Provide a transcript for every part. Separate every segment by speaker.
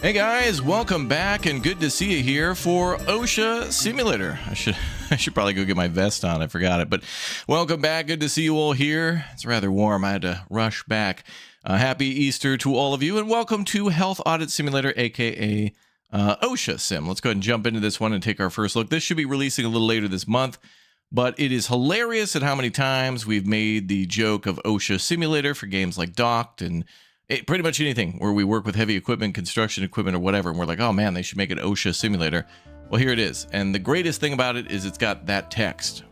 Speaker 1: Hey guys, welcome back and good to see you here for OSHA Simulator. I should probably go get my vest on. I forgot it, but welcome back. Good to see you all here. It's rather warm. I had to rush back. Happy Easter to all of you and welcome to Health Audit Simulator, aka OSHA Sim. Let's go ahead and jump into this one and take our first look. This should be releasing a little later this month, but it is hilarious at how many times we've made the joke of OSHA Simulator for games like Docked and pretty much anything where we work with heavy equipment, construction equipment, or whatever, and we're like, oh man, they should make an OSHA simulator. Well, here it is. And the greatest thing about it is it's got that text.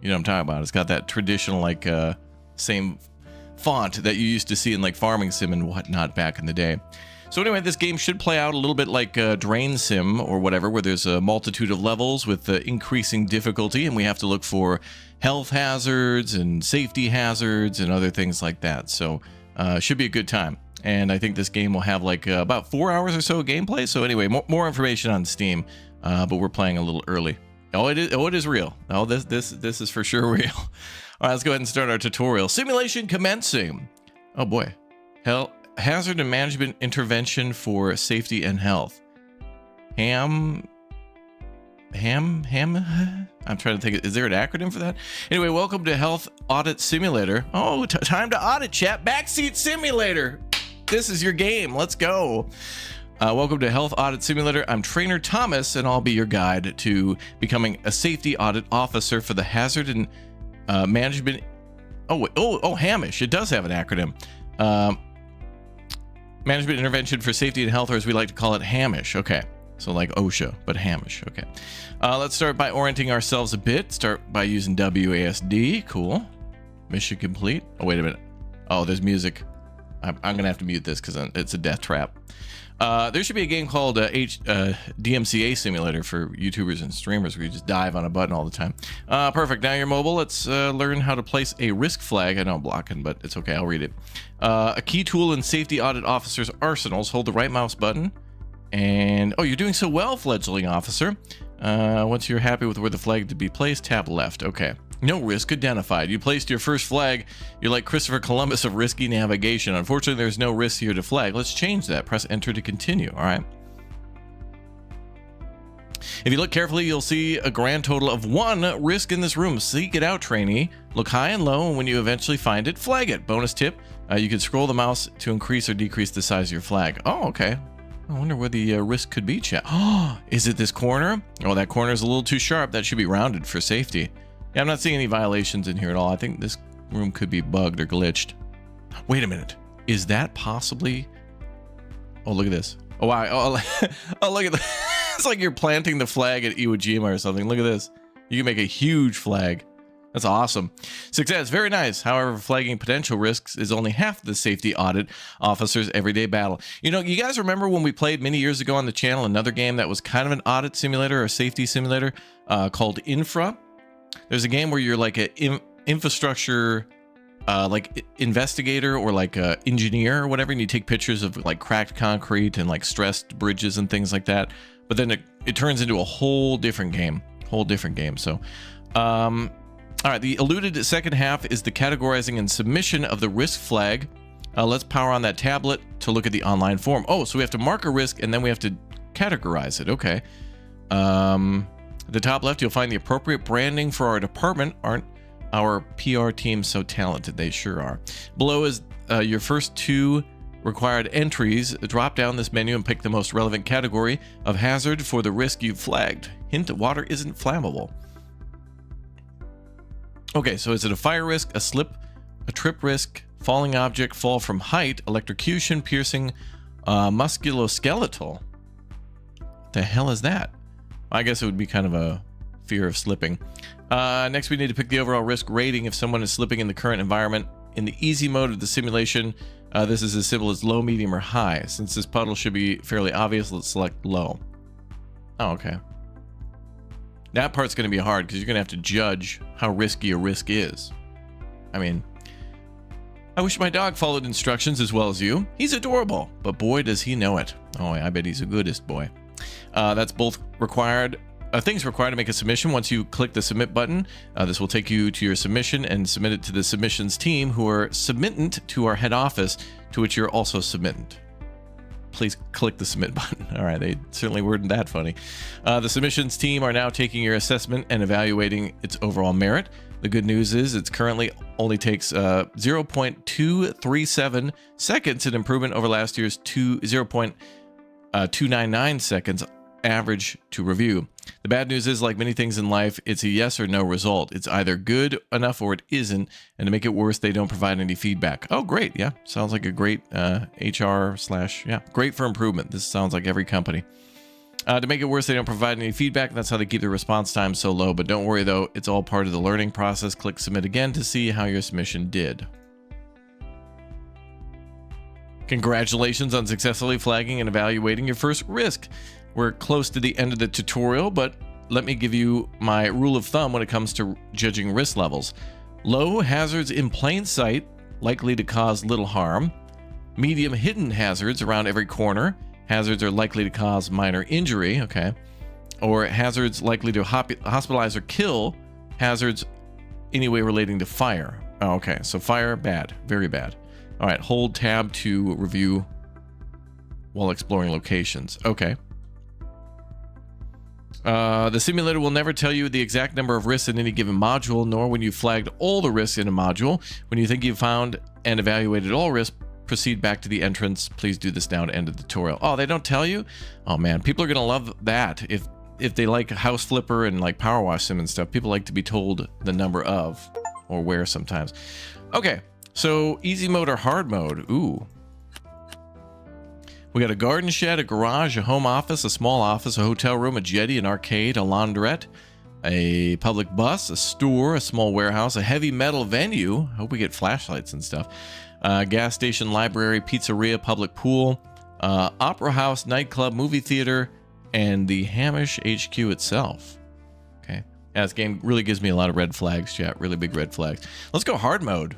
Speaker 1: You know what I'm talking about? It's got that traditional, like, same font that you used to see in, like, Farming Sim and whatnot back in the day. So anyway, this game should play out a little bit like Drain Sim or whatever, where there's a multitude of levels with increasing difficulty, and we have to look for health hazards and safety hazards and other things like that. So should be a good time. And I think this game will have like about 4 hours or so of gameplay. So anyway, more information on Steam, but we're playing a little early. Oh, it is real. Oh, this is for sure real. All right, let's go ahead and start our tutorial. Simulation commencing. Oh boy. Hazard and management intervention for safety and health. I'm trying to think, is there an acronym for that? Anyway, welcome to Health Audit Simulator. Oh, time to audit, chat. Backseat Simulator. This is your game. Let's go. Welcome to Health Audit Simulator. I'm Trainer Thomas, and I'll be your guide to becoming a safety audit officer for the hazard and management. Oh, HAMISH. It does have an acronym. Management intervention for safety and health, or as we like to call it, HAMISH. Okay. So like OSHA, but HAMISH. Okay. Let's start by orienting ourselves a bit. Start by using WASD. Cool. Mission complete. Oh, wait a minute. Oh, there's music. I'm going to have to mute this because it's a death trap. There should be a game called DMCA Simulator for YouTubers and streamers where you just dive on a button all the time. Perfect. Now you're mobile. Let's learn how to place a risk flag. I know I'm blocking, but it's okay. I'll read it. A key tool in safety audit officers' arsenals. Hold the right mouse button. And, oh, you're doing so well, fledgling officer. Once you're happy with where the flag to be placed, tap left. Okay. No risk identified. You placed your first flag. You're like Christopher Columbus of risky navigation. Unfortunately, there's no risk here to flag. Let's change that. Press enter to continue. All right. If you look carefully, you'll see a grand total of 1 risk in this room. Seek it out, trainee. Look high and low, and when you eventually find it, flag it. Bonus tip, you can scroll the mouse to increase or decrease the size of your flag. Oh, okay. I wonder where the risk could be, chat. Oh, is it this corner? Oh, that corner is a little too sharp. That should be rounded for safety. Yeah, I'm not seeing any violations in here at all. I think this room could be bugged or glitched. Wait a minute. Is that possibly... Oh, look at this. Oh, wow. Oh, look at that. It's like you're planting the flag at Iwo Jima or something. Look at this. You can make a huge flag. That's awesome. Success. Very nice. However, flagging potential risks is only half the safety audit officer's everyday battle. You know, you guys remember when we played many years ago on the channel another game that was kind of an audit simulator or safety simulator called Infra? There's a game where you're like an infrastructure like investigator or like a engineer or whatever, and you take pictures of like cracked concrete and like stressed bridges and things like that. But then it turns into a whole different game. So, all right, the eluded second half is the categorizing and submission of the risk flag. Let's power on that tablet to look at the online form. Oh, so we have to mark a risk and then we have to categorize it. Okay. At the top left, you'll find the appropriate branding for our department. Aren't our PR team so talented? They sure are. Below is your first 2 required entries. Drop down this menu and pick the most relevant category of hazard for the risk you've flagged. Hint, water isn't flammable. Okay, so is it a fire risk, a slip, a trip risk, falling object, fall from height, electrocution, piercing, musculoskeletal? What the hell is that? I guess it would be kind of a fear of slipping. Next, we need to pick the overall risk rating if someone is slipping in the current environment. In the easy mode of the simulation, this is as simple as low, medium, or high. Since this puddle should be fairly obvious, let's select low. Oh, okay. That part's going to be hard because you're going to have to judge how risky a risk is. I mean, I wish my dog followed instructions as well as you. He's adorable, but boy, does he know it. Oh, I bet he's the goodest boy. That's both required. Things required to make a submission. Once you click the submit button, this will take you to your submission and submit it to the submissions team, who are submittant to our head office, to which you're also submittant. please click the submit button. All right, they certainly weren't that funny. The submissions team are now taking your assessment and evaluating its overall merit. The good news is it currently only takes 0.237 seconds, an improvement over last year's 0.299 seconds average to review. The bad news is, like many things in life, it's a yes or no result. It's either good enough or it isn't, and to make it worse, they don't provide any feedback. Oh, great. Yeah, sounds like a great HR / yeah, great for improvement. This sounds like every company. To make it worse, they don't provide any feedback. That's how they keep the response time so low. But don't worry, though. It's all part of the learning process. Click submit again to see how your submission did. Congratulations on successfully flagging and evaluating your first risk. We're close to the end of the tutorial, but let me give you my rule of thumb when it comes to judging risk levels. Low, hazards in plain sight, likely to cause little harm. Medium, hidden hazards around every corner. Hazards are likely to cause minor injury, okay? Or hazards likely to hospitalize or kill. Hazards anyway relating to fire. Oh, okay, so fire, bad, very bad. All right, hold tab to review while exploring locations. Okay. The simulator will never tell you the exact number of risks in any given module, nor when you flagged all the risks in a module. When you think you've found and evaluated all risks, proceed back to the entrance. Please do this now to end the tutorial. Oh, they don't tell you? Oh man, people are gonna love that. If they like House Flipper and like Power Wash Sim and stuff, people like to be told the number of or where sometimes. Okay, so easy mode or hard mode? Ooh. We got a garden shed, a garage, a home office, a small office, a hotel room, a jetty, an arcade, a laundrette, a public bus, a store, a small warehouse, a heavy metal venue. I hope we get flashlights and stuff. Gas station, library, pizzeria, public pool, opera house, nightclub, movie theater, and the Hamish HQ itself. Okay. Yeah, this game really gives me a lot of red flags, chat. Really big red flags. Let's go hard mode.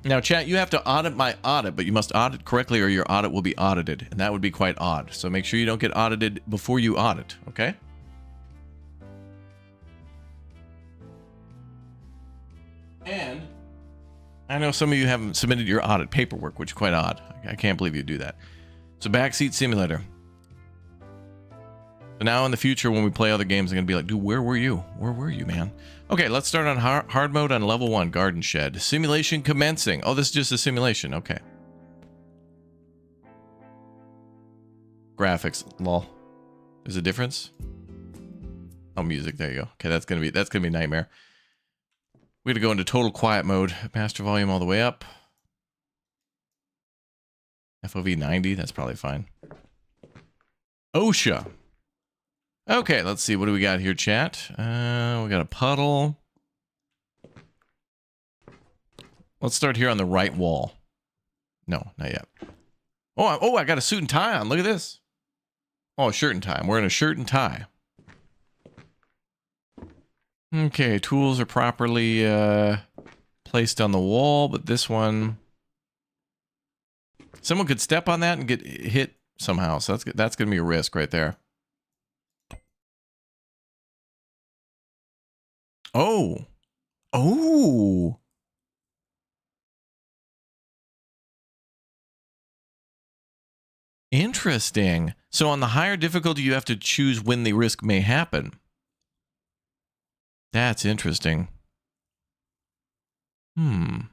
Speaker 1: Now, chat, you have to audit my audit, but you must audit correctly or your audit will be audited, and that would be quite odd. So make sure you don't get audited before you audit, okay? And I know some of you haven't submitted your audit paperwork, which is quite odd. I can't believe you do that. So backseat simulator. So now in the future, when we play other games, I'm going to be like, dude, where were you? Where were you, man? Okay, let's start on hard mode on level 1, garden shed. Simulation commencing. Oh, this is just a simulation. Okay. Graphics, lol. There's a difference? Oh, music, there you go. Okay, that's gonna be nightmare. We're gonna go into total quiet mode. Master volume all the way up. FOV 90, that's probably fine. OSHA. Okay, let's see. What do we got here, chat? We got a puddle. Let's start here on the right wall. No, not yet. Oh, I got a suit and tie on. Look at this. Oh, shirt and tie. We're in a shirt and tie. Okay, tools are properly placed on the wall, but this one... Someone could step on that and get hit somehow, so that's going to be a risk right there. Oh. Oh. Interesting. So on the higher difficulty, you have to choose when the risk may happen. That's interesting. Crown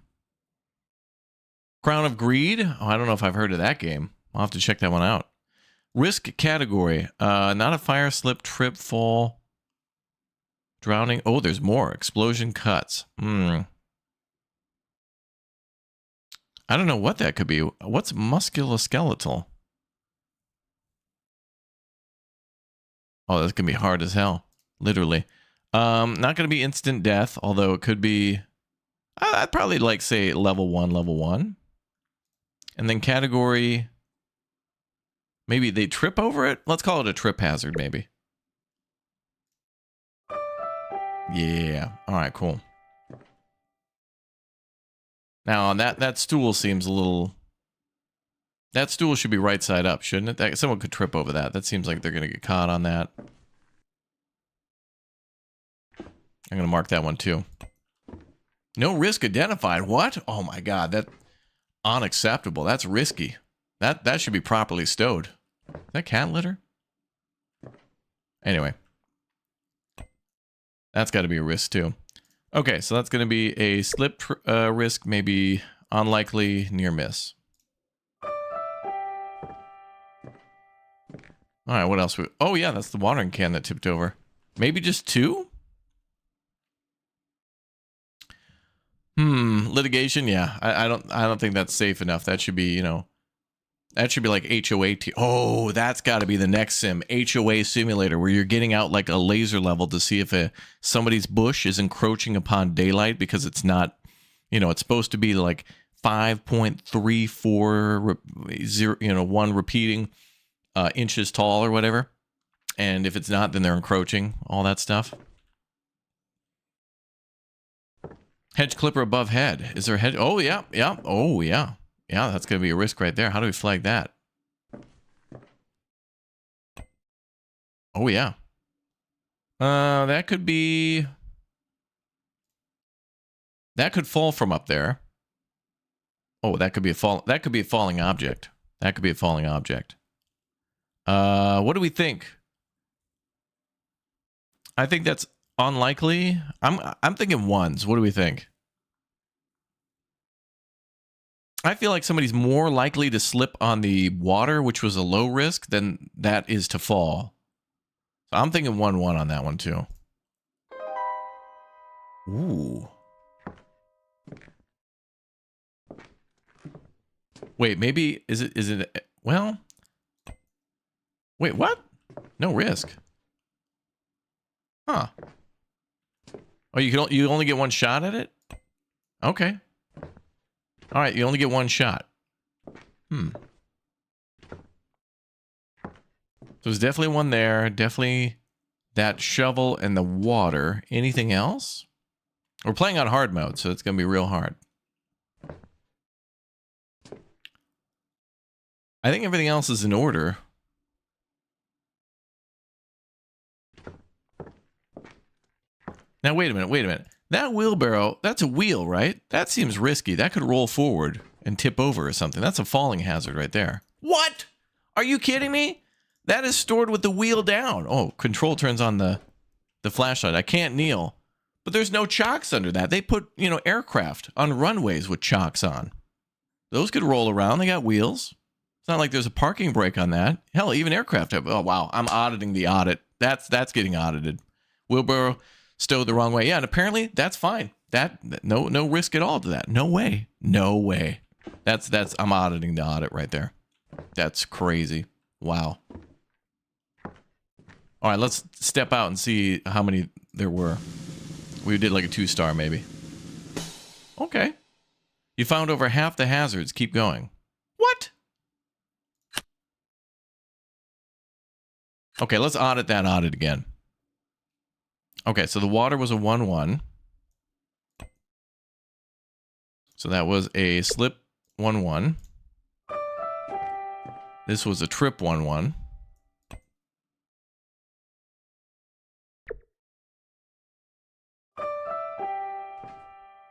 Speaker 1: of Greed? Oh, I don't know if I've heard of that game. I'll have to check that one out. Risk category. Not a fire, slip, trip, fall, drowning. Oh, there's more. Explosion, cuts. I don't know what that could be. What's musculoskeletal? Oh, that's going to be hard as hell. Literally. Not going to be instant death, although it could be... I'd probably like, say, level 1. And then category... Maybe they trip over it? Let's call it a trip hazard, maybe. Yeah. All right, cool. Now, that stool seems a little... That stool should be right side up, shouldn't it? Someone could trip over that. That seems like they're going to get caught on that. I'm going to mark that one, too. No risk identified. What? Oh, my God. That's unacceptable. That's risky. That should be properly stowed. Is that cat litter? Anyway. That's got to be a risk too. Okay, so that's going to be a slip risk, maybe unlikely, near miss. All right, what else? Oh yeah, that's the watering can that tipped over. Maybe just 2? Litigation, yeah. I don't think that's safe enough. That should be, that should be like HOA. Oh, that's got to be the next sim, HOA simulator, where you're getting out like a laser level to see if somebody's bush is encroaching upon daylight because it's not, it's supposed to be like 5.34 1 repeating inches tall or whatever. And if it's not, then they're encroaching, all that stuff. Hedge clipper above head. Is there a hedge? Oh, yeah. Yeah. Oh, yeah. Yeah, that's going to be a risk right there. How do we flag that? Oh, yeah. That could be... That could fall from up there. Oh, that could be a falling object. That could be a falling object. What do we think? I think that's unlikely. I'm thinking 1s. What do we think? I feel like somebody's more likely to slip on the water, which was a low risk, than that is to fall. So I'm thinking 1-1 on that one too. Ooh. Wait, maybe is it well? Wait, what? No risk. Huh. Oh, you only get 1 shot at it? Okay. All right, you only get 1 shot. So there's definitely 1 there. Definitely that shovel and the water. Anything else? We're playing on hard mode, so it's going to be real hard. I think everything else is in order. Now, wait a minute. That wheelbarrow, that's a wheel, right? That seems risky. That could roll forward and tip over or something. That's a falling hazard right there. What? Are you kidding me? That is stored with the wheel down. Oh, control turns on the flashlight. I can't kneel. But there's no chocks under that. They put, aircraft on runways with chocks on. Those could roll around. They got wheels. It's not like there's a parking brake on that. Hell, even aircraft have. Oh, wow. I'm auditing the audit. That's getting audited. Wheelbarrow stowed the wrong way. Yeah, and apparently that's fine. No risk at all to that. No way. No way. I'm auditing the audit right there. That's crazy. Wow. All right, let's step out and see how many there were. We did like a 2-star maybe. Okay. You found over half the hazards. Keep going. What? Okay, let's audit that audit again. Okay, so the water was a 1-1. So that was a slip 1-1. This was a trip 1-1.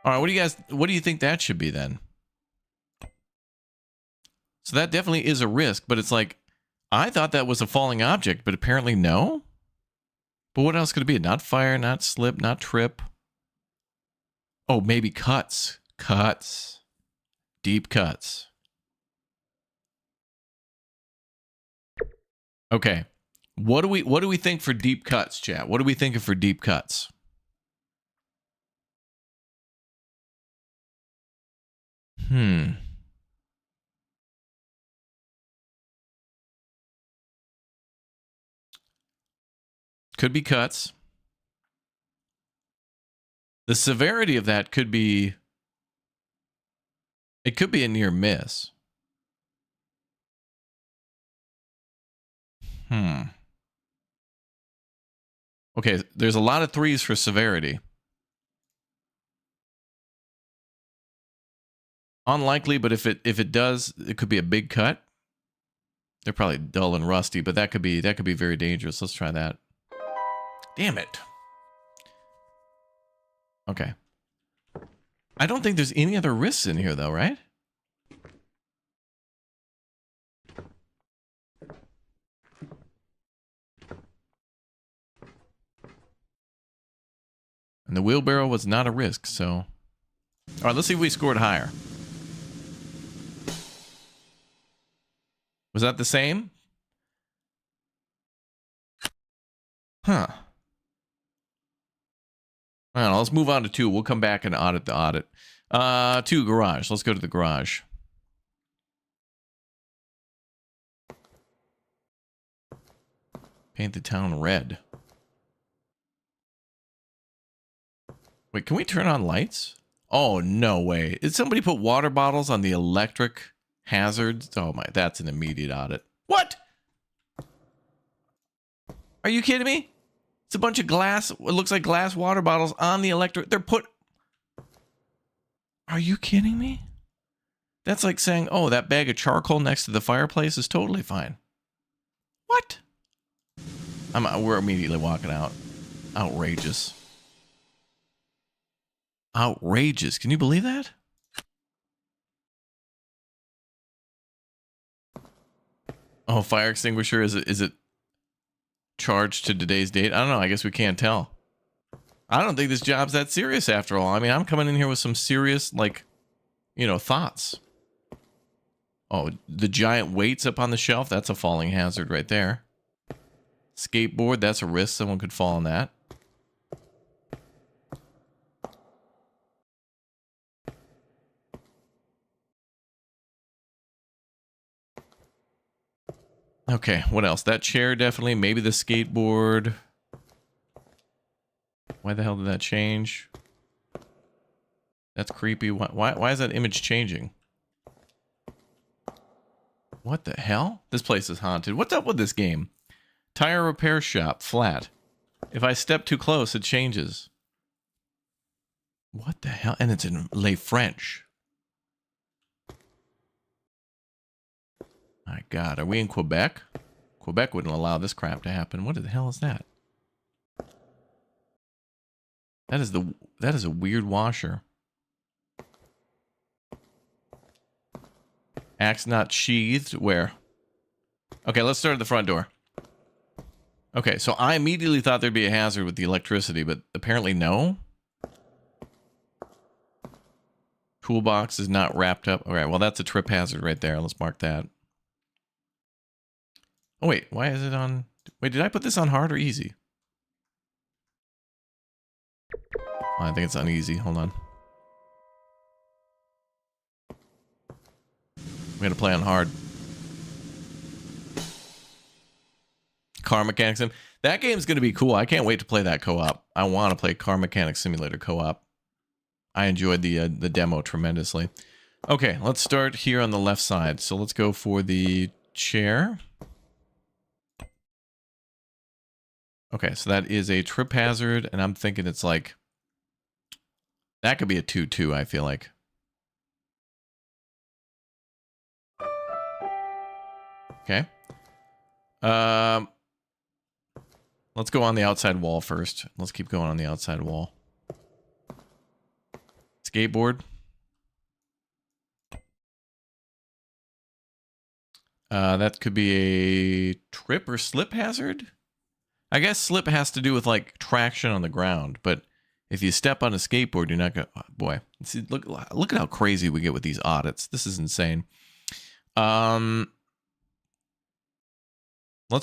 Speaker 1: All right, what do you think that should be then? So that definitely is a risk, but it's like, I thought that was a falling object, but apparently no. But what else could it be? Not fire, not slip, not trip. Oh, maybe cuts. Cuts. Deep cuts. Okay. What do we think for deep cuts, chat? What are we thinking for deep cuts? Could be cuts. The severity of that could be... It could be a near miss. Okay, there's a lot of 3s for severity. Unlikely, but if it does, it could be a big cut. They're probably dull and rusty, but that could be very dangerous. Let's try that. Damn it. Okay. I don't think there's any other risks in here though, right? And the wheelbarrow was not a risk, so... All right, let's see if we scored higher. Was that the same? Huh. I don't know, let's move on to 2. We'll come back and audit the audit. 2, garage. Let's go to the garage. Paint the town red. Wait, can we turn on lights? Oh, no way. Did somebody put water bottles on the electric hazards? Oh my, that's an immediate audit. What? Are you kidding me? It's a bunch of glass, it looks like glass water bottles on the electric. They're put... Are you kidding me? That's like saying, oh, that bag of charcoal next to the fireplace is totally fine. What? We're immediately walking out. Outrageous. Outrageous. Can you believe that? Oh, fire extinguisher, is it charged to today's date? I don't know. I guess we can't tell. I don't think this job's that serious after all. I mean, I'm coming in here with some serious, like, you know, thoughts. Oh, the giant weights up on the shelf, that's a falling hazard right there. Skateboard, that's a risk. Someone could fall on that. Okay, what else? That chair, definitely. Maybe the skateboard. Why the hell did that change? That's creepy. Why is that image changing? What the hell? This place is haunted. What's up with this game? Tire repair shop, flat. If I step too close, it changes. What the hell? And it's in Le French. My God, are we in Quebec? Quebec wouldn't allow this crap to happen. What the hell is that? That is a weird washer. Axe not sheathed. Where? Okay, let's start at the front door. Okay, so I immediately thought there'd be a hazard with the electricity, but apparently no. Toolbox is not wrapped up. All right, well, that's a trip hazard right there. Let's mark that. Oh, wait, why is it on... Wait, did I put this on hard or easy? Oh, I think it's on easy. Hold on. We gotta play on hard. Car Mechanics Sim. That game's gonna be cool. I can't wait to play that co-op. I want to play Car Mechanics Simulator co-op. I enjoyed the demo tremendously. Okay, let's start here on the left side. So let's go for the chair. Okay, so that is a trip hazard, and I'm thinking it's like... That could be a 2-2, I feel like. Okay. Let's go on the outside wall first. Let's keep going on the outside wall. Skateboard. That could be a trip or slip hazard. I guess slip has to do with like traction on the ground, but if you step on a skateboard, you're not gonna. Oh, boy, see, look at how crazy we get with these audits. This is insane. Let's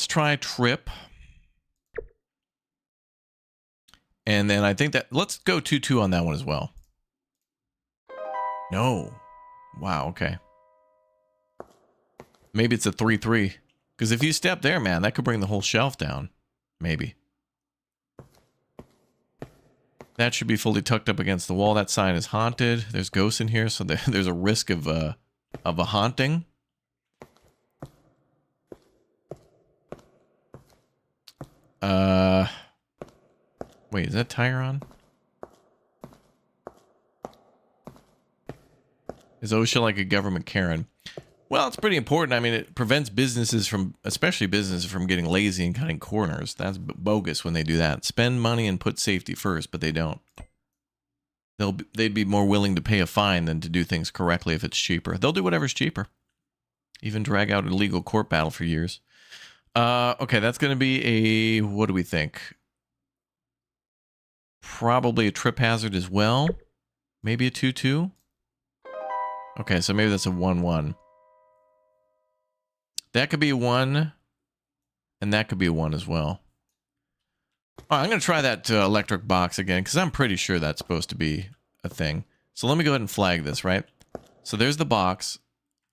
Speaker 1: try trip. And then I think that let's go 2-2 on that one as well. No. Wow, okay. Maybe it's a 3-3. Because if you step there, man, that could bring the whole shelf down. Maybe. That should be fully tucked up against the wall. That sign is haunted. There's ghosts in here, so there's a risk of a haunting. Wait, is that tire on? Is OSHA like a government Karen? Well, it's pretty important. I mean, it prevents businesses from, especially businesses, from getting lazy and cutting corners. That's bogus when they do that. Spend money and put safety first, but they don't. They'd be more willing to pay a fine than to do things correctly if it's cheaper. They'll do whatever's cheaper. Even drag out a legal court battle for years. Okay, that's going to be a, what do we think? probably a trip hazard as well. Maybe a 2-2. Okay, so maybe that's a 1-1. That could be a 1, and that could be a 1 as well. All right, I'm going to try that electric box again, because I'm pretty sure that's supposed to be a thing. So let me go ahead and flag this, right? So there's the box.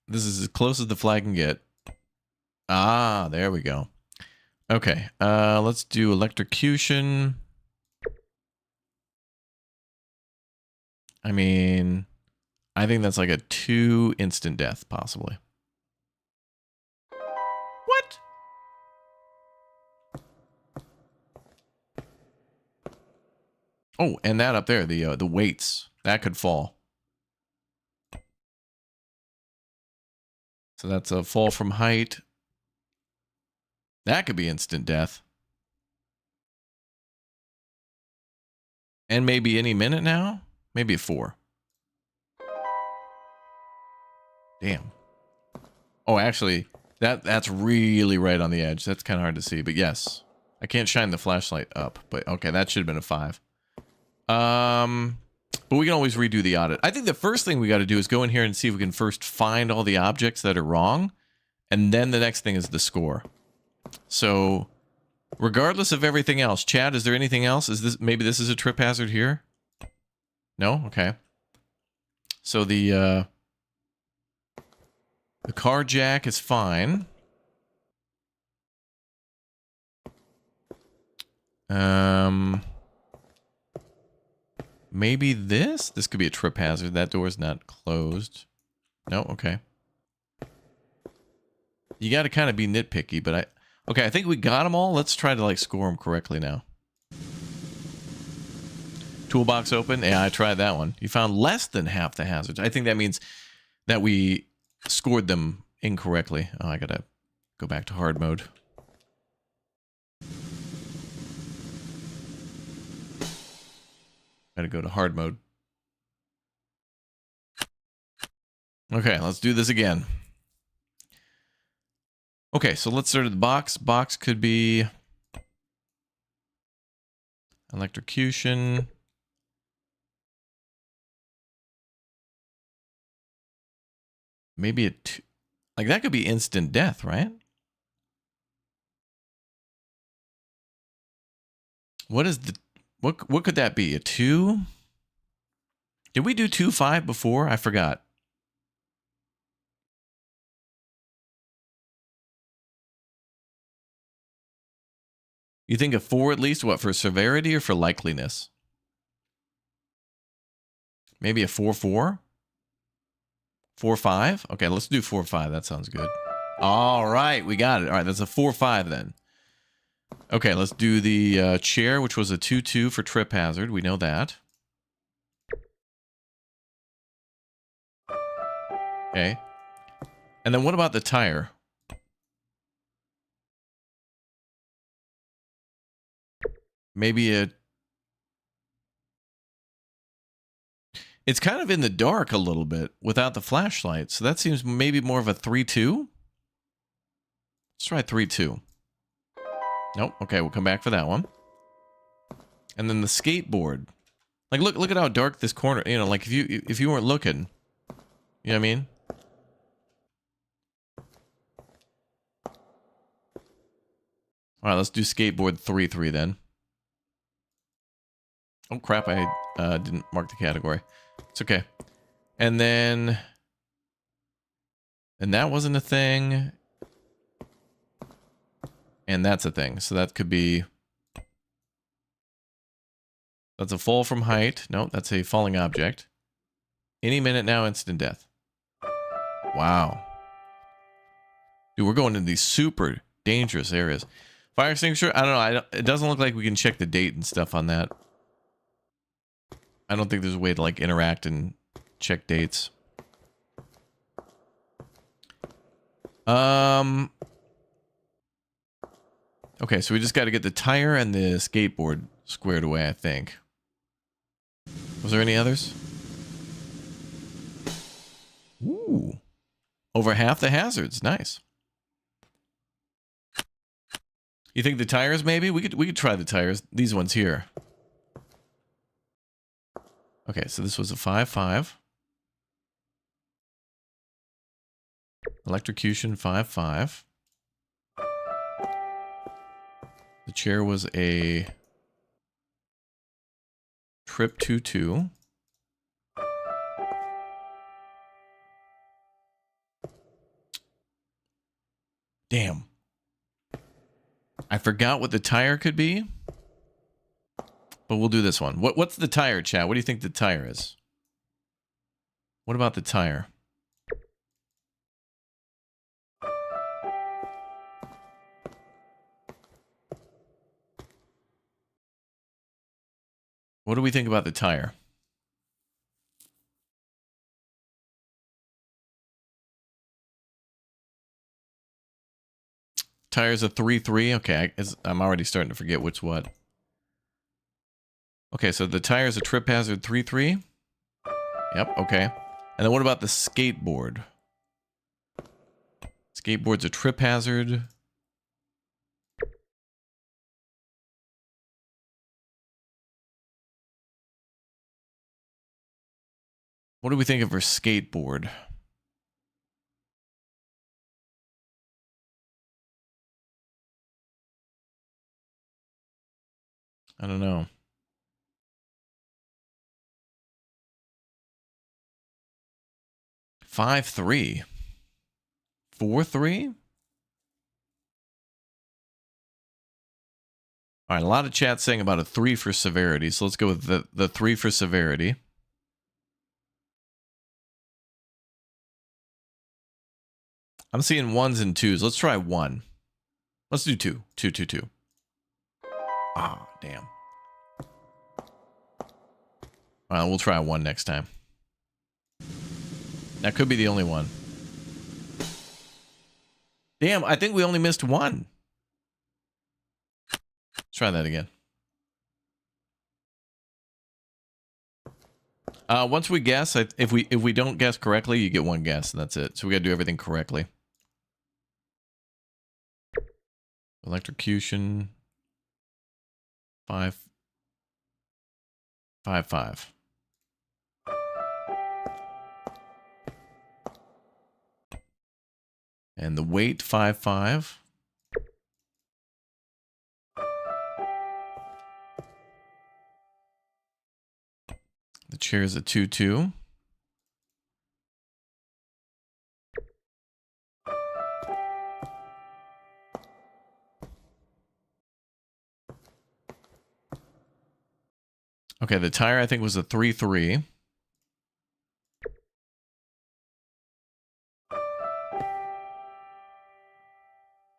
Speaker 1: This is as close as the flag can get. Ah, there we go. Okay, let's do electrocution. I mean, I think that's like a 2 instant death, possibly. What? Oh, and that up there, the weights, that could fall. So that's a fall from height. That could be instant death. And maybe any minute now? Maybe a 4. Damn. Oh, actually, that's really right on the edge. That's kind of hard to see, but yes. I can't shine the flashlight up, but okay, that should have been a 5. But we can always redo the audit. I think the first thing we got to do is go in here and see if we can first find all the objects that are wrong. And then the next thing is the score. So, regardless of everything else, Chad, is there anything else? Is this, maybe this is a trip hazard here? No? Okay. So the car jack is fine. Maybe this? This could be a trip hazard. That door's not closed. No? Okay. You got to kind of be nitpicky, but okay, I think we got them all. Let's try to, like, score them correctly now. Toolbox open. Yeah, I tried that one. You found less than half the hazards. I think that means that we scored them incorrectly. Oh, I got to go back to hard mode. Got to go to hard mode. Okay, let's do this again. Okay, so let's start at the box. Box could be electrocution. Maybe like that could be instant death, right? What is the what could that be? A 2? Did we do 2-5 before? I forgot. You think a 4 at least? What, for severity or for likeliness? Maybe a 4-4? 4-5? Okay, let's do 4-5. That sounds good. All right, we got it. All right, that's a 4-5 then. Okay, let's do the chair, which was a 2-2 for trip hazard. We know that. Okay. And then what about the tire? Maybe a... It's kind of in the dark a little bit without the flashlight. So that seems maybe more of a 3-2. Let's try 3-2. Nope. Okay, we'll come back for that one. And then the skateboard. Like, look at how dark this corner... You know, like, if you weren't looking... You know what I mean? All right, let's do skateboard 3-3 then. Oh, crap. I didn't mark the category. It's okay. And then... And that wasn't a thing. And that's a thing. So that could be... That's a fall from height. No, that's a falling object. Any minute now, instant death. Wow. Dude, we're going into these super dangerous areas. Fire extinguisher? I don't know. It doesn't look like we can check the date and stuff on that. I don't think there's a way to, like, interact and check dates. Okay, so we just got to get the tire and the skateboard squared away, I think. Was there any others? Ooh. Over half the hazards. Nice. You think the tires maybe? We could try the tires. These ones here. Okay, so this was a 5-5. Electrocution 5-5. The chair was a trip 2-2. Damn. I forgot what the tire could be. But we'll do this one. What's the tire, chat? What do you think the tire is? What about the tire? What do we think about the tire? Tire's a 3-3. Okay, I'm already starting to forget which what. Okay, so the tire's a trip hazard 3-3. Yep, okay. And then what about the skateboard? Skateboard's a trip hazard. What do we think of her skateboard? I don't know. 5-3. 4-3? All right, a lot of chat saying about a 3 for severity. So let's go with the 3 for severity. I'm seeing 1s and 2s. Let's try 1. Let's do 2. 2, 2, 2. Ah, damn. All right, we'll try 1 next time. That could be the only one. Damn, I think we only missed 1. Let's try that again. Once we guess, if we don't guess correctly, you get 1 guess, and that's it. So we gotta do everything correctly. Electrocution. 5-5. And the weight 5-5. The chair is a 2-2. Okay, the tire I think was a 3-3.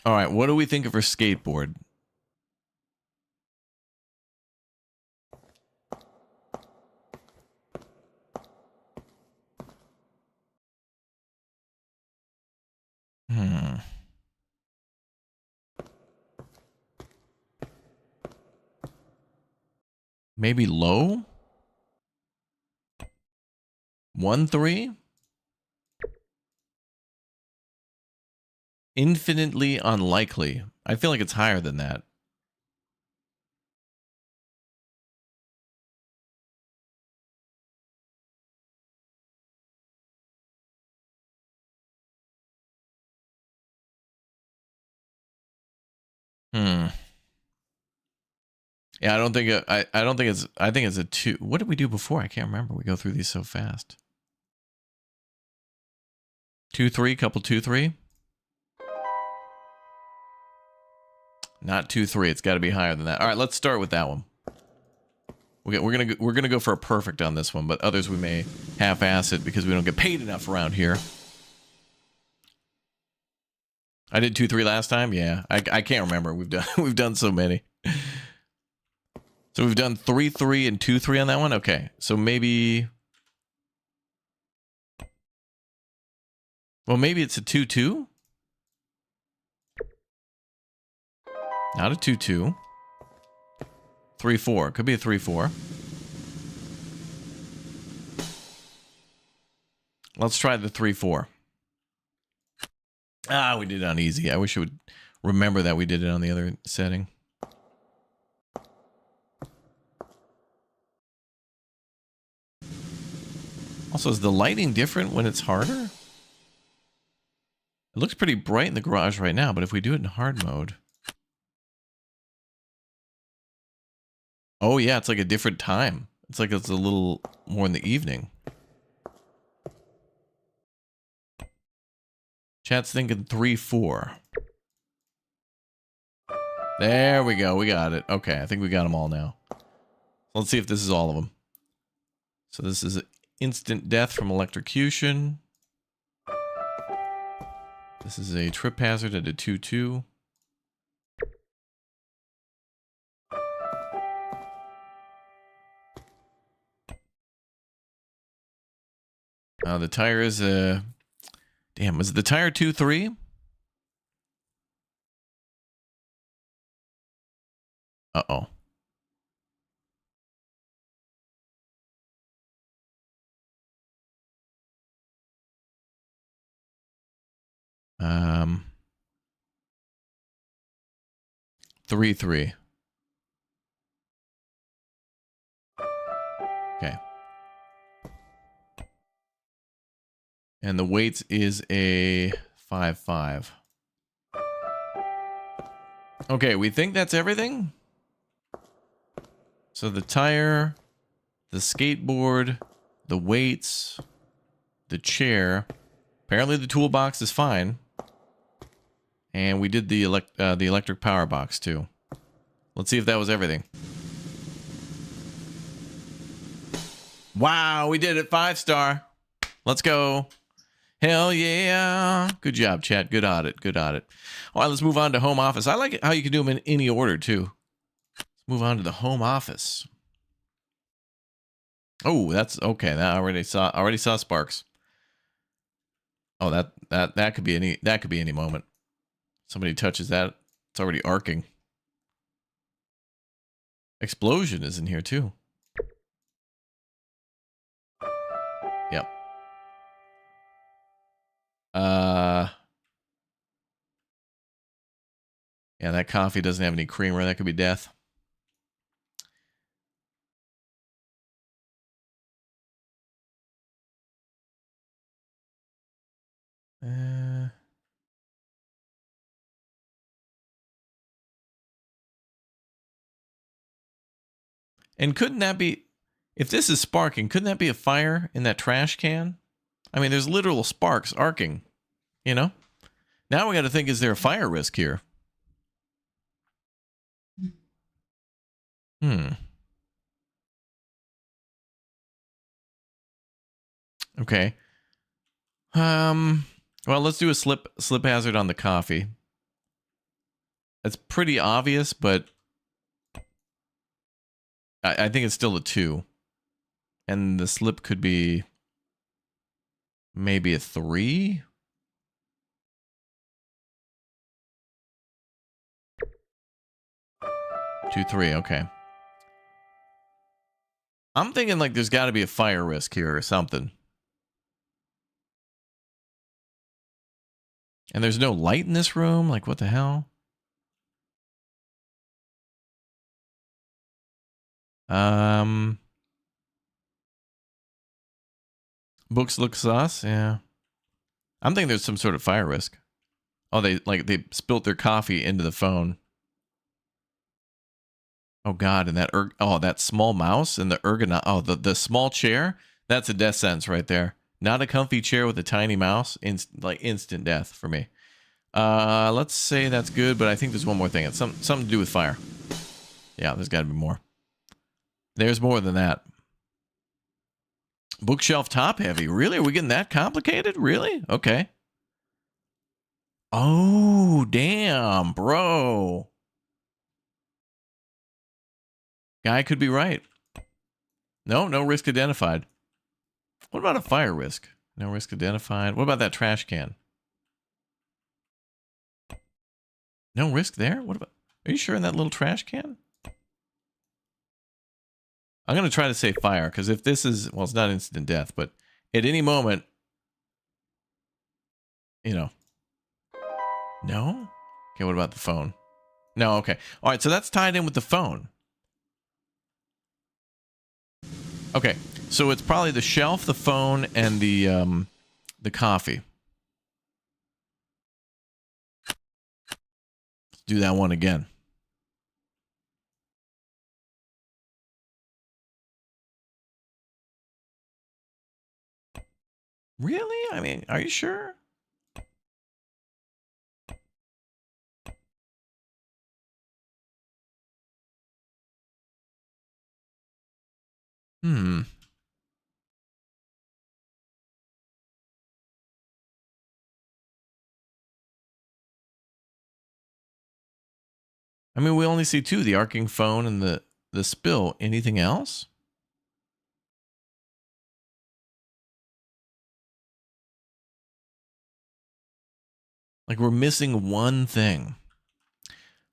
Speaker 1: All right, what do we think of her skateboard? Maybe low? 1-3? Infinitely unlikely. I feel like it's higher than that. Yeah, I don't think I think it's a 2. What did we do before? I can't remember. We go through these so fast. 2-3, couple 2-3. Not 2-3. It's got to be higher than that. All right, let's start with that one. We're gonna go for a perfect on this one, but others we may half-ass it because we don't get paid enough around here. I did 2-3 last time. Yeah, I can't remember. We've done so many. So we've done 3-3 and 2-3 on that one. Okay, so maybe. Well, maybe it's a 2-2. Not a 2-2. 3-4. Could be a 3-4. Let's try the 3-4. Ah, we did it on easy. I wish I would remember that we did it on the other setting. Also, is the lighting different when it's harder? It looks pretty bright in the garage right now, but if we do it in hard mode... Oh yeah, it's like a different time. It's like it's a little more in the evening. Chat's thinking 3-4. There we go. We got it. Okay, I think we got them all now. Let's see if this is all of them. So this is instant death from electrocution. This is a trip hazard at a 2-2. The tire is a... Damn, was it the tire 2-3? Uh-oh. Um... 3-3. Okay. And the weight is a 5-5. Okay, we think that's everything. So the tire, the skateboard, the weights, the chair. Apparently the toolbox is fine. And we did the electric power box too. Let's see if that was everything. Wow, we did it. 5-star. Let's go. Hell yeah. Good job, chat. Good audit. Good audit. All right, let's move on to home office. I like how you can do them in any order, too. Let's move on to the home office. Oh, that's okay. That I already saw sparks. Oh, that could be any moment. Somebody touches that, it's already arcing. Explosion is in here, too. Yep. Yeah, that coffee doesn't have any creamer. That could be death. And couldn't that be, if this is sparking, couldn't that be a fire in that trash can? I mean, there's literal sparks arcing, you know? Now we got to think, is there a fire risk here? Okay. Well, let's do a slip hazard on the coffee. It's pretty obvious, but I think it's still a 2. And the slip could be maybe a 3. Two, 3, okay. I'm thinking like there's got to be a fire risk here or something. And there's no light in this room? Like, what the hell? Books look sus, yeah. I'm thinking there's some sort of fire risk. Oh, they spilt their coffee into the phone. Oh god, and that that small mouse and the small chair, that's a death sentence right there. Not a comfy chair with a tiny mouse, instant death for me. Let's say that's good, but I think there's one more thing. It's something to do with fire. Yeah, there's got to be more. There's more than that. Bookshelf top heavy. Really? Are we getting that complicated? Really? Okay. Oh, damn, bro. Guy could be right. No risk identified. What about a fire risk? No risk identified. What about that trash can? No risk there? What about... Are you sure in that little trash can? I'm going to try to say fire, because if this is... Well, it's not instant death, but at any moment... You know. No? Okay, what about the phone? No, okay. All right, so that's tied in with the phone. Okay, So it's probably the shelf, the phone, and the coffee. Let's do that one again. Really? I mean, are you sure? Hmm. I mean, we only see two, the arcing phone and the spill. Anything else? Like, we're missing one thing.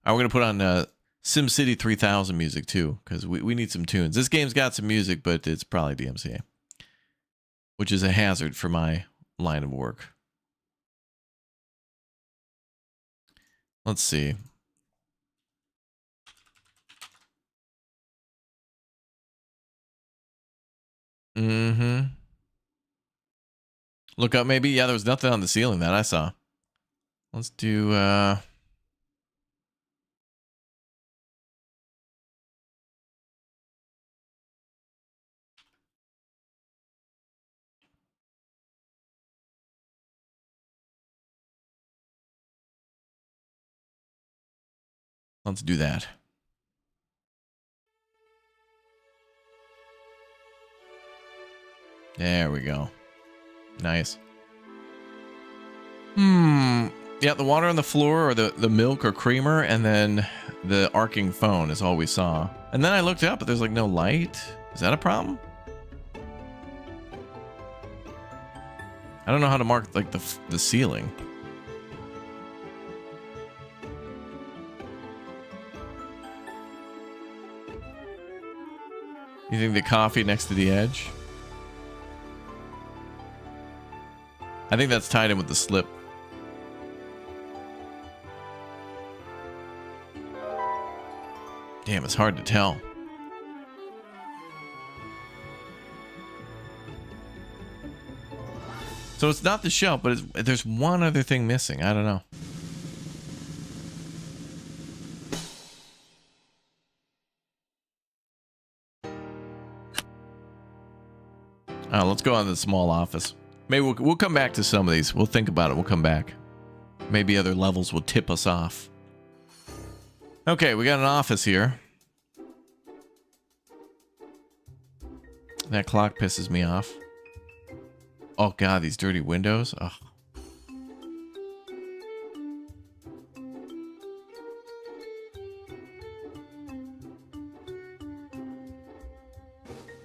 Speaker 1: All right, we're going to put on SimCity 3000 music, too, because we need some tunes. This game's got some music, but it's probably DMCA, which is a hazard for my line of work. Let's see. Mm-hmm. Look up, maybe? Yeah, there was nothing on the ceiling that I saw. Let's do... Let's do that. There we go. Nice. Yeah, the water on the floor, or the milk or creamer, and then the arcing phone is all we saw. And then I looked up, but there's like no light. Is that a problem? I don't know how to mark like the ceiling. You think the coffee next to the edge? I think that's tied in with the slip. Damn, it's hard to tell. So it's not the shelf, but there's one other thing missing. I don't know. Let's go on to the small office. Maybe we'll come back to some of these. We'll think about it. We'll come back. Maybe other levels will tip us off. Okay, we got an office here. That clock pisses me off. Oh god, these dirty windows. Ugh.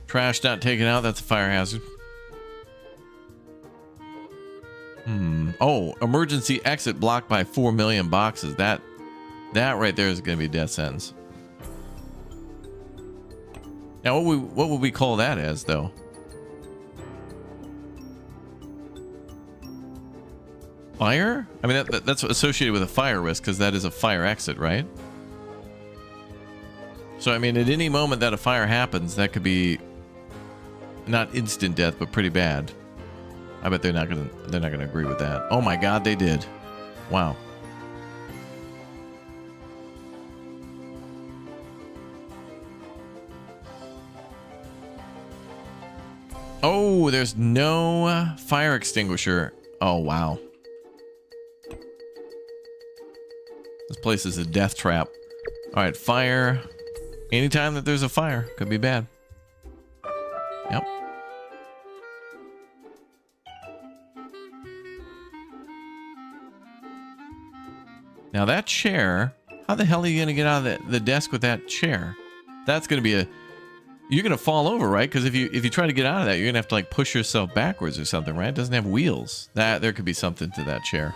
Speaker 1: Trash not taken out, that's a fire hazard. Oh, emergency exit blocked by 4 million boxes. That right there is going to be a death sentence. Now, what would we call that as, though? Fire? I mean, that's associated with a fire risk, because that is a fire exit, right? So, I mean, at any moment that a fire happens, that could be not instant death, but pretty bad. I bet they're not gonna agree with that. Oh my god, they did. Wow. Oh, there's no fire extinguisher. Oh wow. This place is a death trap. All right, fire. Anytime that there's a fire, could be bad. Yep. Now that chair, how the hell are you going to get out of the desk with that chair? That's going to be you're going to fall over, right? Because if you try to get out of that, you're going to have to like push yourself backwards or something, right? It doesn't have wheels. There could be something to that chair.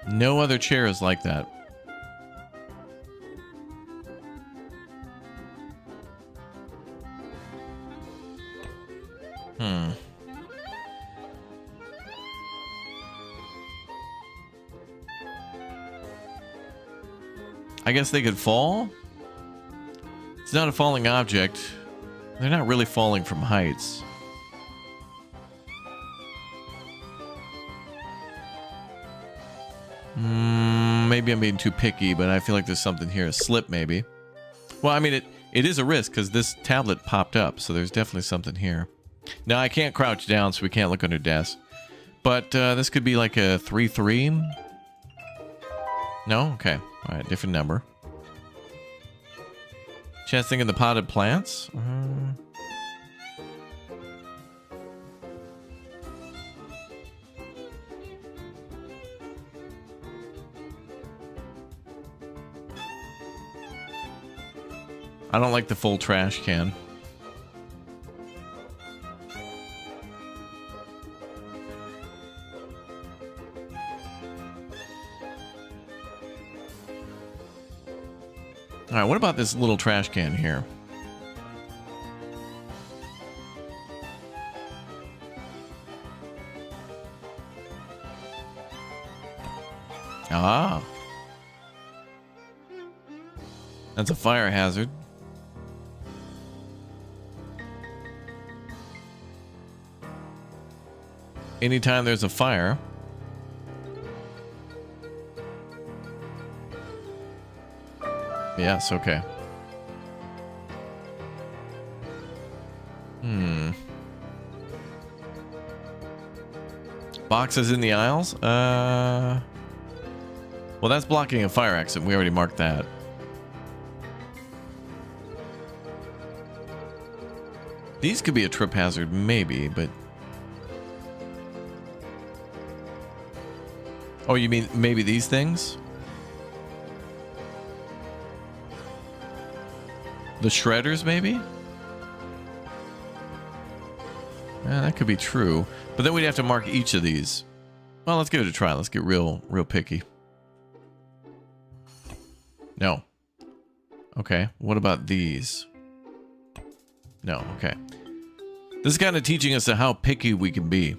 Speaker 1: No other chair is like that. I guess they could fall? It's not a falling object. They're not really falling from heights. Maybe I'm being too picky, but I feel like there's something here. A slip, maybe. Well, I mean, it is a risk because this tablet popped up, so there's definitely something here. Now, I can't crouch down, so we can't look under desk. But this could be like a 3-3. No? Okay. All right, different number. Chesting in the potted plants? I don't like the full trash can. All right, what about this little trash can here? Ah. That's a fire hazard. Anytime there's a fire. Yes, okay. Boxes in the aisles? Well, that's blocking a fire exit. We already marked that. These could be a trip hazard, maybe, but... Oh, you mean maybe these things? The shredders, maybe? Yeah, that could be true. But then we'd have to mark each of these. Well, let's give it a try. Let's get real picky. No. Okay, what about these? No, okay. This is kind of teaching us how picky we can be.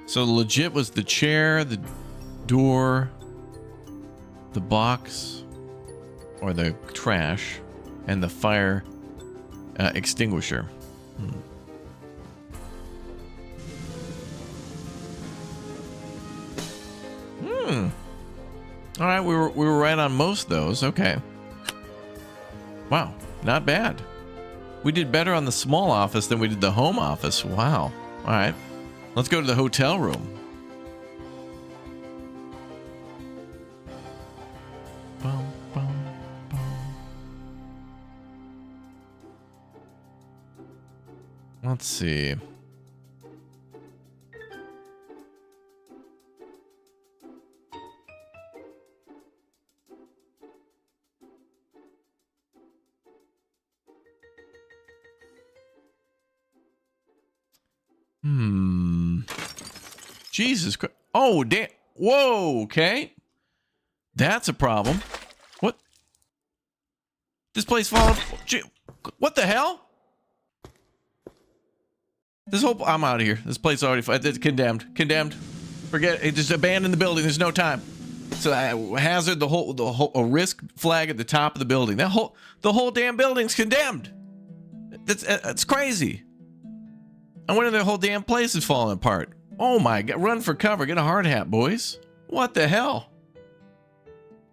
Speaker 1: So legit was the chair, the door, the box, or the trash, and the fire extinguisher. All right, we were right on most of those. Okay. Wow, not bad. We did better on the small office than we did the home office. Wow. All right. Let's go to the hotel room. Bum, bum, bum. Let's see. Jesus Christ. Oh, damn. Whoa, okay. That's a problem. What? This place falling. What the hell? This whole... I'm out of here. This place already... It's condemned. Condemned. Forget it. Just abandon the building. There's no time. So hazard, the whole a risk flag at the top of the building. The whole damn building's condemned. That's crazy. I wonder if the whole damn place is falling apart. Oh my God, run for cover. Get a hard hat, boys. What the hell?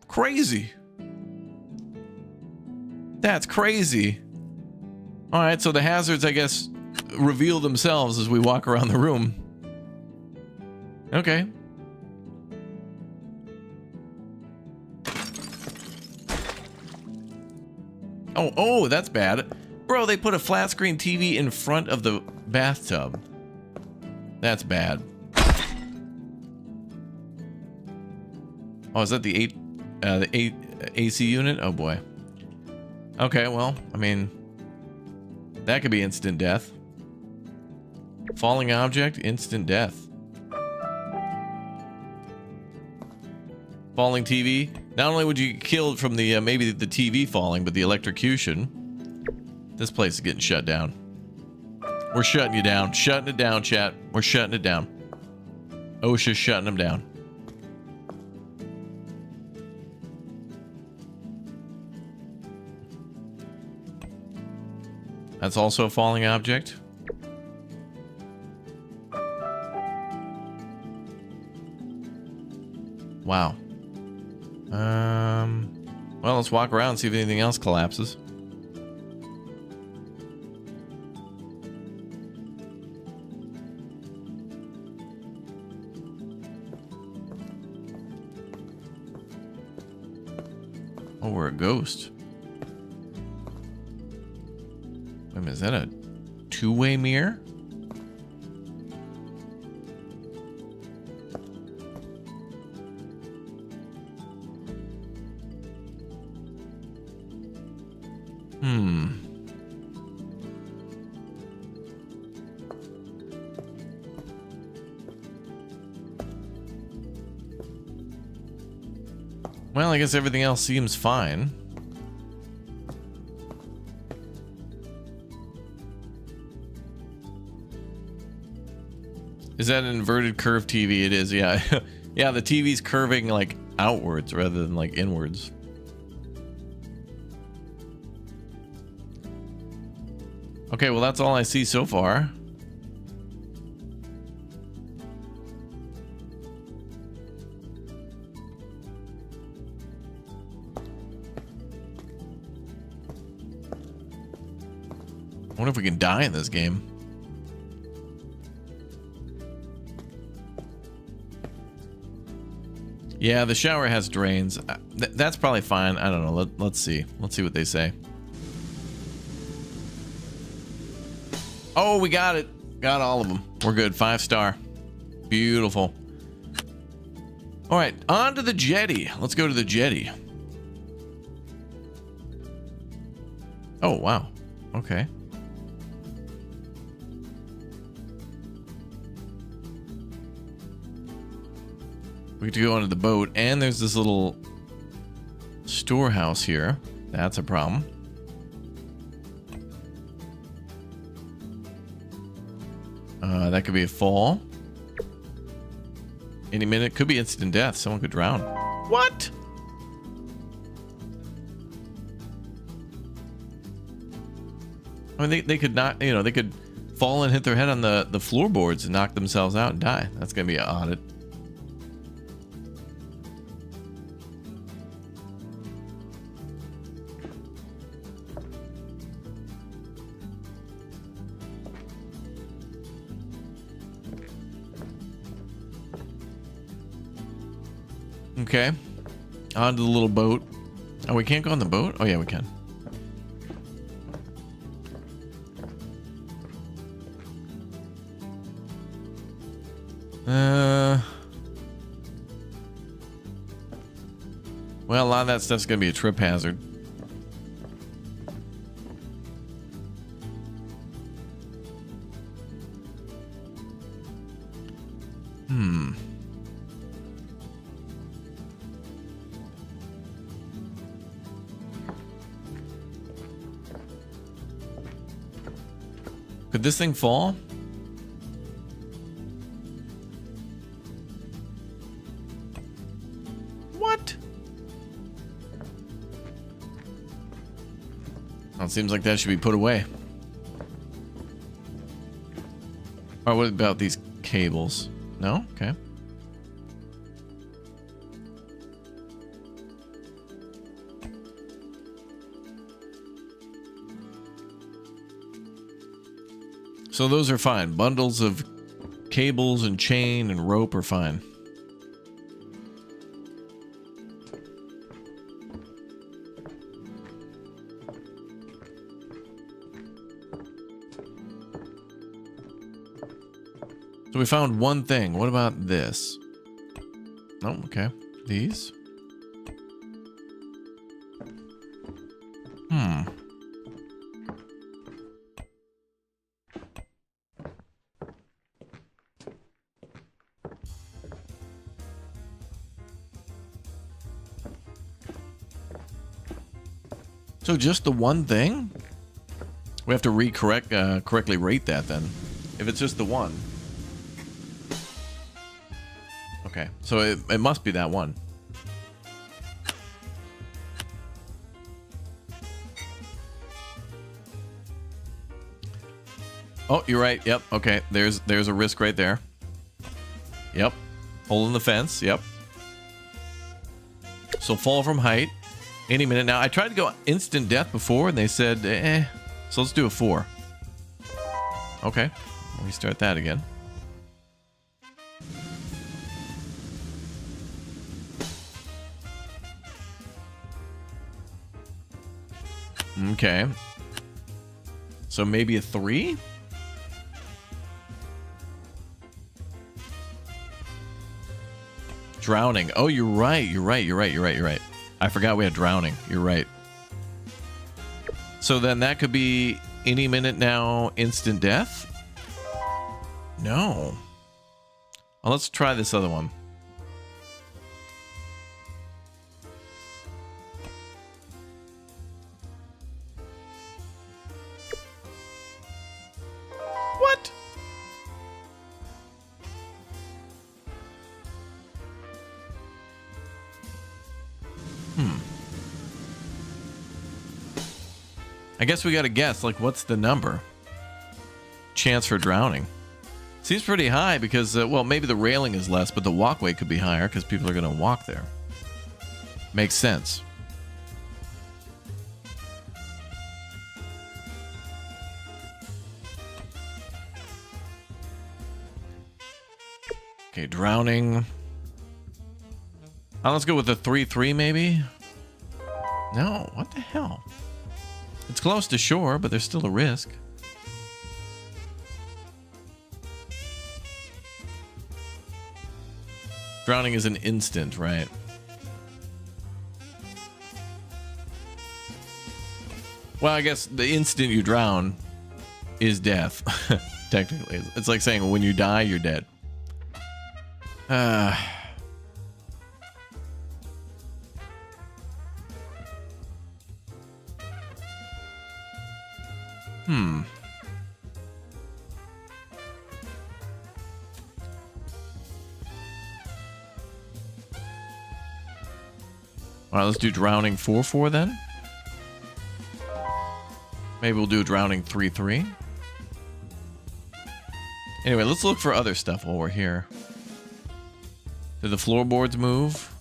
Speaker 1: Crazy. That's crazy. All right, so the hazards, I guess, reveal themselves as we walk around the room. Okay. Oh, that's bad. Bro, they put a flat screen TV in front of the bathtub. That's bad. Oh, is that the 8 AC unit? Oh boy. Okay, well, I mean, that could be instant death. Falling object, instant death. Falling TV. Not only would you get killed from the maybe the TV falling, but the electrocution. This place is getting shut down. We're shutting you down. Shutting it down, chat. We're shutting it down. OSHA's shutting them down. That's also a falling object. Wow. Well, let's walk around and see if anything else collapses. Oh, we're a ghost. Wait a minute, is that a two-way mirror? Well, I guess everything else seems fine. Is that an inverted curve TV? It is, yeah. Yeah, the TV's curving like outwards rather than like inwards. Okay, well that's all I see so far. I wonder if we can die in this game. Yeah, the shower has drains. That's probably fine. I don't know. Let's see. Let's see what they say. Oh, we got it. Got all of them. We're good. 5-star. Beautiful. All right, on to the jetty. Let's go to the jetty. Oh, wow. Okay. We get to go onto the boat, and there's this little storehouse here. That's a problem. That could be a fall. Any minute. Could be instant death. Someone could drown. What? I mean, they could not, you know, they could fall and hit their head on the floorboards and knock themselves out and die. That's going to be an audit. Okay, onto the little boat. Oh, we can't go on the boat? Oh yeah, we can. Well, a lot of that stuff's gonna be a trip hazard. Could this thing fall? What? Well, it seems like that should be put away. Alright, what about these cables? No? Okay. So those are fine. Bundles of cables and chain and rope are fine. So we found one thing. What about this? Oh, okay. These? So just the one thing? We have to correctly rate that then. If it's just the one. Okay, so it must be that one. Oh, you're right. Yep. Okay. There's a risk right there. Yep. Hole in the fence. Yep. So fall from height any minute. Now I tried to go instant death before and they said, eh. So let's do a 4. Okay. Restart that again. Okay. So maybe a 3? Drowning. Oh, you're right. You're right. I forgot we had drowning. You're right. So then that could be any minute now, instant death? No. Well, let's try this other one. What? I guess we gotta guess, like, what's the number? Chance for drowning. Seems pretty high because, well, maybe the railing is less, but the walkway could be higher because people are gonna walk there. Makes sense. Okay, drowning. Let's go with the 3-3 maybe? No, what the hell? It's close to shore, but there's still a risk. Drowning is an instant, right? Well, I guess the instant you drown is death, technically. It's like saying when you die, you're dead. All right, let's do drowning 4-4 then. Maybe we'll do drowning 3-3. Anyway, let's look for other stuff while we're here. Did the floorboards move?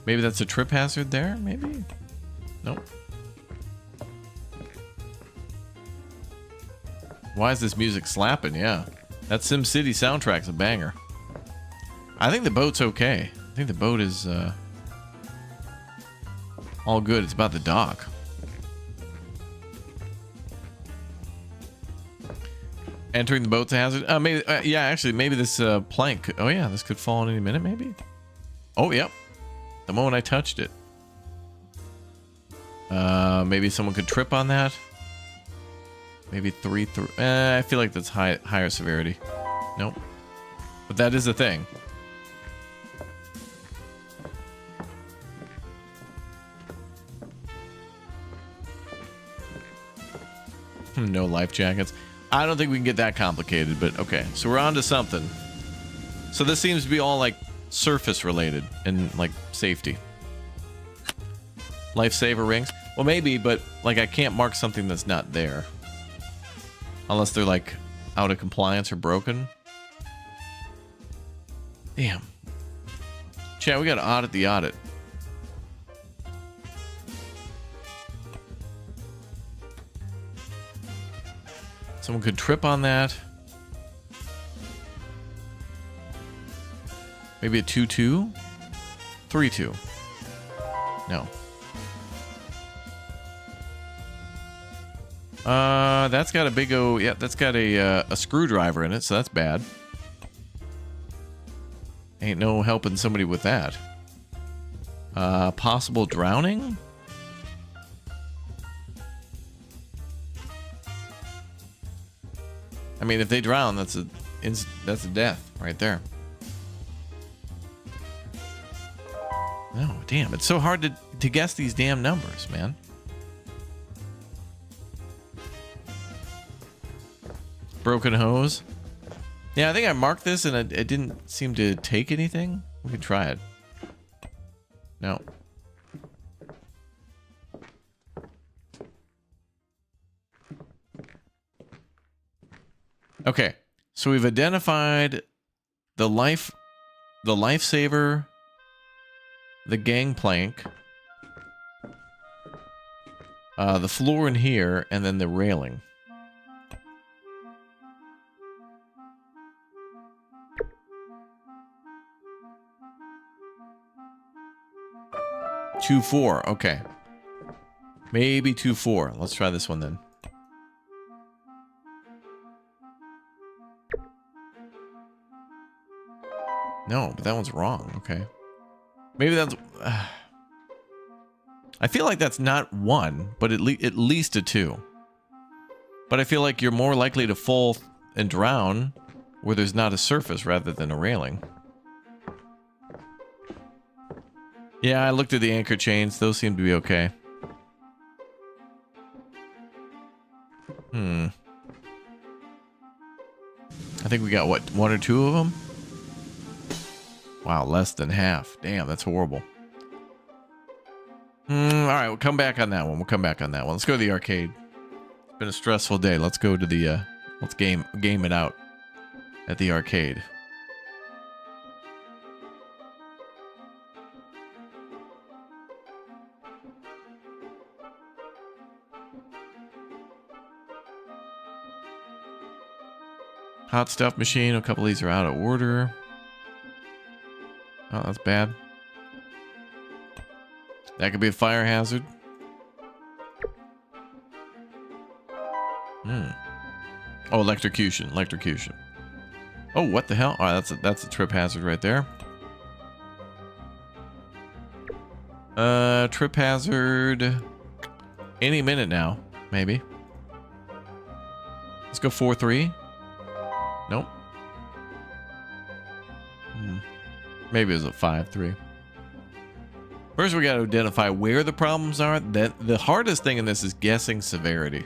Speaker 1: Maybe that's a trip hazard there, maybe? Nope. Why is this music slapping? Yeah. That SimCity soundtrack's a banger. I think the boat's okay. I think the boat is all good. It's about the dock. Entering the boat's a hazard. Maybe. Yeah, actually, maybe this plank. Oh yeah, this could fall in any minute. Maybe. Oh yep. The moment I touched it. Maybe someone could trip on that. Maybe 3-3. I feel like that's higher severity. Nope. But that is a thing. No life jackets. I don't think we can get that complicated, but okay. So we're on to something. So this seems to be all like surface related and like safety. Lifesaver rings. Well, maybe, but like I can't mark something that's not there. Unless they're like out of compliance or broken. Damn. Chat, we gotta audit the audit. Someone could trip on that. Maybe a 2-2? 3-2. No. That's got a big yeah, that's got a screwdriver in it, so that's bad. Ain't no helping somebody with that. Possible drowning? I mean, if they drown, that's a death right there. No, damn, it's so hard to guess these damn numbers, man. Broken hose. Yeah, I think I marked this and it didn't seem to take anything. We could try it. No. Okay, so we've identified the lifesaver, the gangplank, the floor in here, and then the railing. Two, 4. Okay. Maybe 2, 4. Let's try this one then. No, but that one's wrong. Okay. Maybe that's... I feel like that's not 1, but at least a 2. But I feel like you're more likely to fall and drown where there's not a surface rather than a railing. Yeah, I looked at the anchor chains. Those seem to be okay. I think we got, what, 1 or 2 of them? Wow, less than half. Damn, that's horrible. Alright, we'll come back on that one. Let's go to the arcade. It's been a stressful day. Let's go to the, let's game it out at the arcade. Hot stuff machine. A couple of these are out of order. Oh, that's bad. That could be a fire hazard. Oh, electrocution. Oh, what the hell? Oh, that's a trip hazard right there. Trip hazard. Any minute now, maybe. Let's go 4-3. Nope. Maybe it was a 5-3. First, we got to identify where the problems are. The hardest thing in this is guessing severity.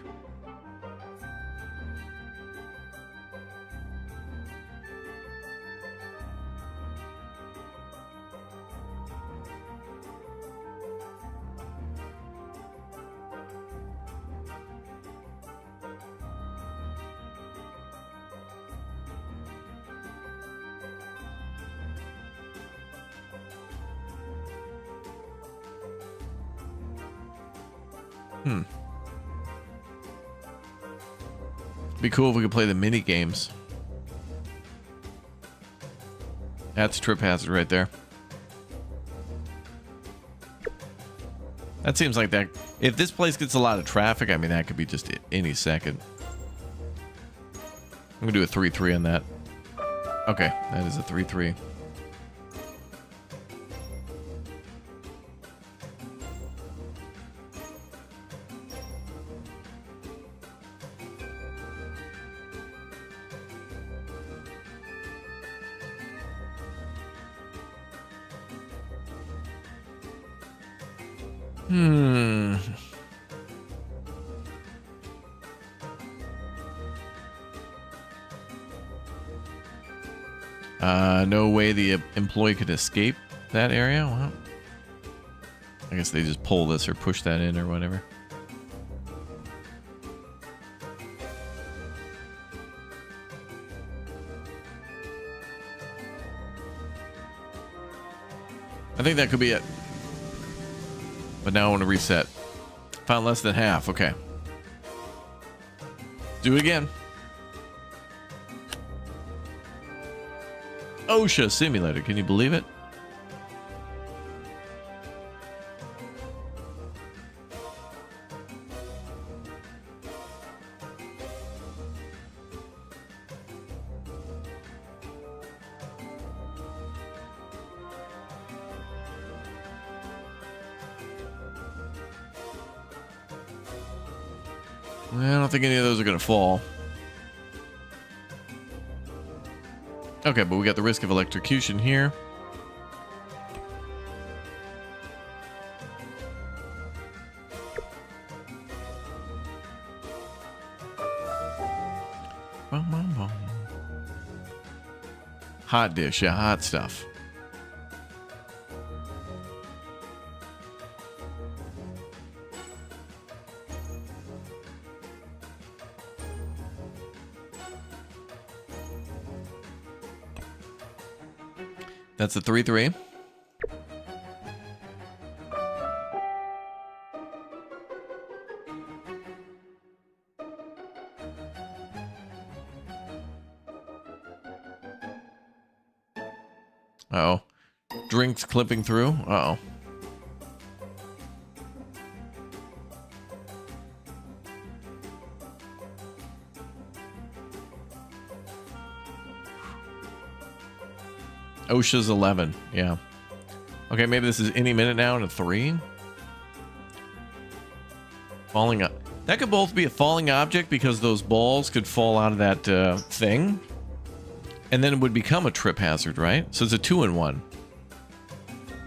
Speaker 1: Be cool if we could play the mini games. That's a trip hazard right there. That seems like that. If this place gets a lot of traffic, I mean, that could be just any second. I'm gonna do a 3-3 on that. Okay, that is a 3-3. No way the employee could escape that area? Well, I guess they just pull this or push that in or whatever. I think that could be it. But now I want to reset. Found less than half. Okay. Do it again. OSHA simulator. Can you believe it? I don't think any of those are going to fall. Okay, but we got the risk of electrocution here. Well, Hot dish, yeah, hot stuff. That's a 3-3. Uh-oh. Drinks clipping through. Uh-oh. OSHA's 11. Yeah. Okay, maybe this is any minute now and a 3. Falling up. That could both be a falling object because those balls could fall out of that thing. And then it would become a trip hazard, right? So it's a 2-in-1.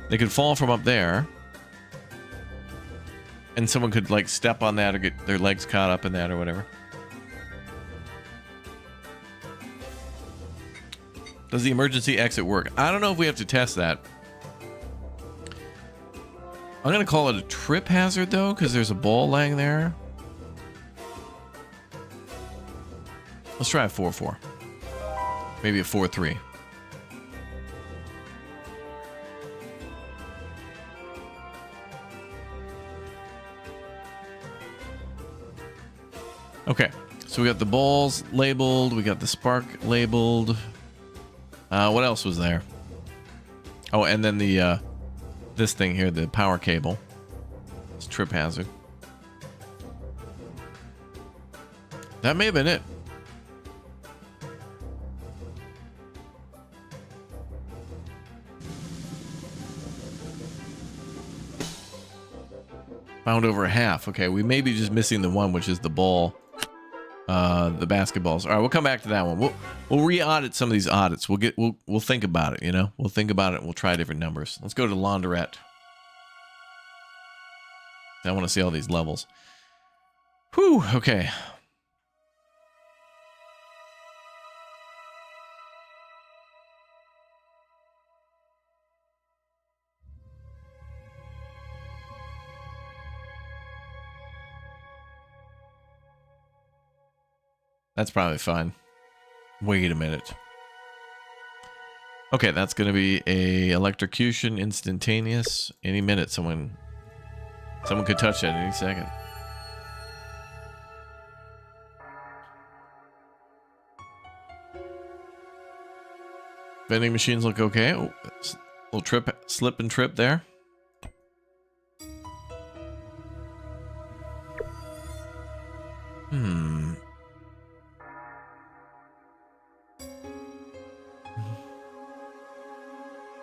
Speaker 1: They could fall from up there. And someone could, like, step on that or get their legs caught up in that or whatever. Does the emergency exit work? I don't know if we have to test that. I'm going to call it a trip hazard, though, because there's a ball laying there. Let's try a 4-4. Maybe a 4-3. Okay, so we got the balls labeled. We got the spark labeled. What else was there? Oh, and then the this thing here, the power cable. It's trip hazard. That may have been it. Found over half. Okay, we may be just missing the one, which is the ball. The basketballs. All right, we'll come back to that one. We'll re-audit some of these audits. We'll think about it, you know? We'll think about it and we'll try different numbers. Let's go to laundrette. I want to see all these levels. Whew, okay. That's probably fine. Wait a minute. Okay, that's going to be a electrocution instantaneous. Any minute, someone could touch that any second. Vending machines look okay. Oh, little slip and trip there. Hmm.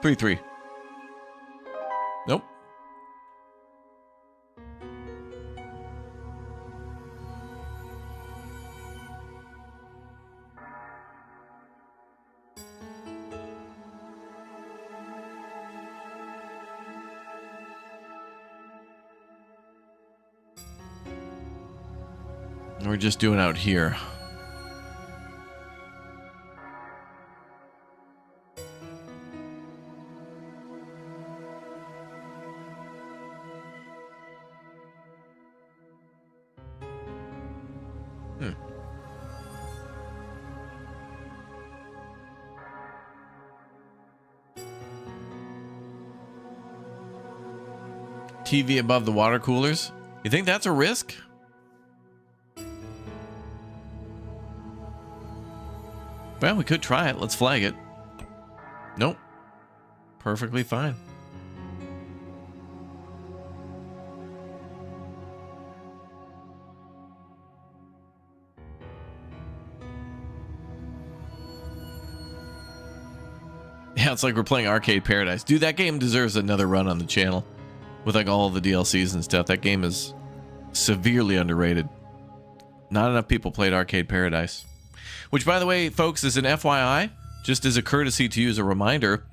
Speaker 1: 3-3. Nope. We're just doing out here. TV above the water coolers. You think that's a risk? Well, we could try it. Let's flag it. Nope. Perfectly fine. Yeah, it's like we're playing Arcade Paradise. Dude, that game deserves another run on the channel. With like all the DLCs and stuff. That game is severely underrated. Not enough people played Arcade Paradise. Which, by the way, folks, is an FYI. Just as a courtesy to you as a reminder,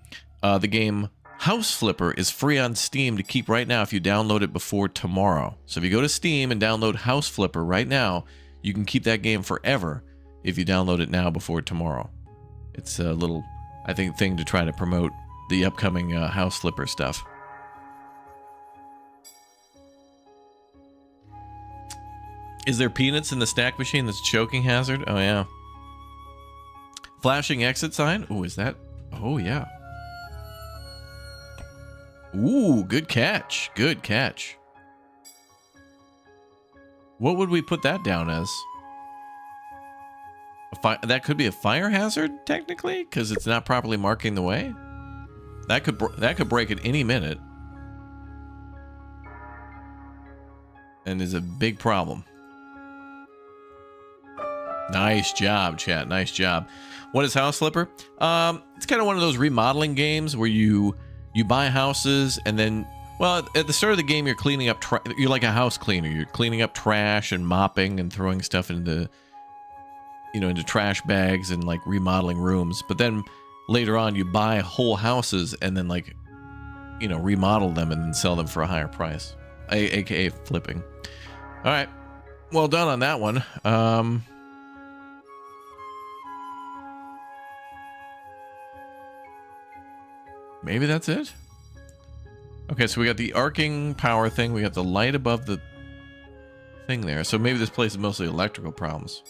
Speaker 1: the game House Flipper is free on Steam to keep right now if you download it before tomorrow. So if you go to Steam and download House Flipper right now, you can keep that game forever if you download it now before tomorrow. It's a little I think, thing to try to promote the upcoming house flipper stuff. Is there peanuts in the snack machine that's choking hazard? Oh, yeah. Flashing exit sign? Oh, is that? Oh, yeah. Ooh, good catch. Good catch. What would we put that down as? That could be a fire hazard, technically, because it's not properly marking the way. That could break at any minute, and is a big problem. Nice job, chat. Nice job. What is House Flipper? It's kind of one of those remodeling games where you buy houses and then, well, at the start of the game, you're cleaning up. You're like a house cleaner. You're cleaning up trash and mopping and throwing stuff into, into trash bags and like remodeling rooms. But then later on, you buy whole houses and then like, remodel them and then sell them for a higher price, aka flipping. All right, well done on that one. Maybe that's it. Okay, so we got the arcing power thing. We got the light above the thing there. So maybe this place is mostly electrical problems.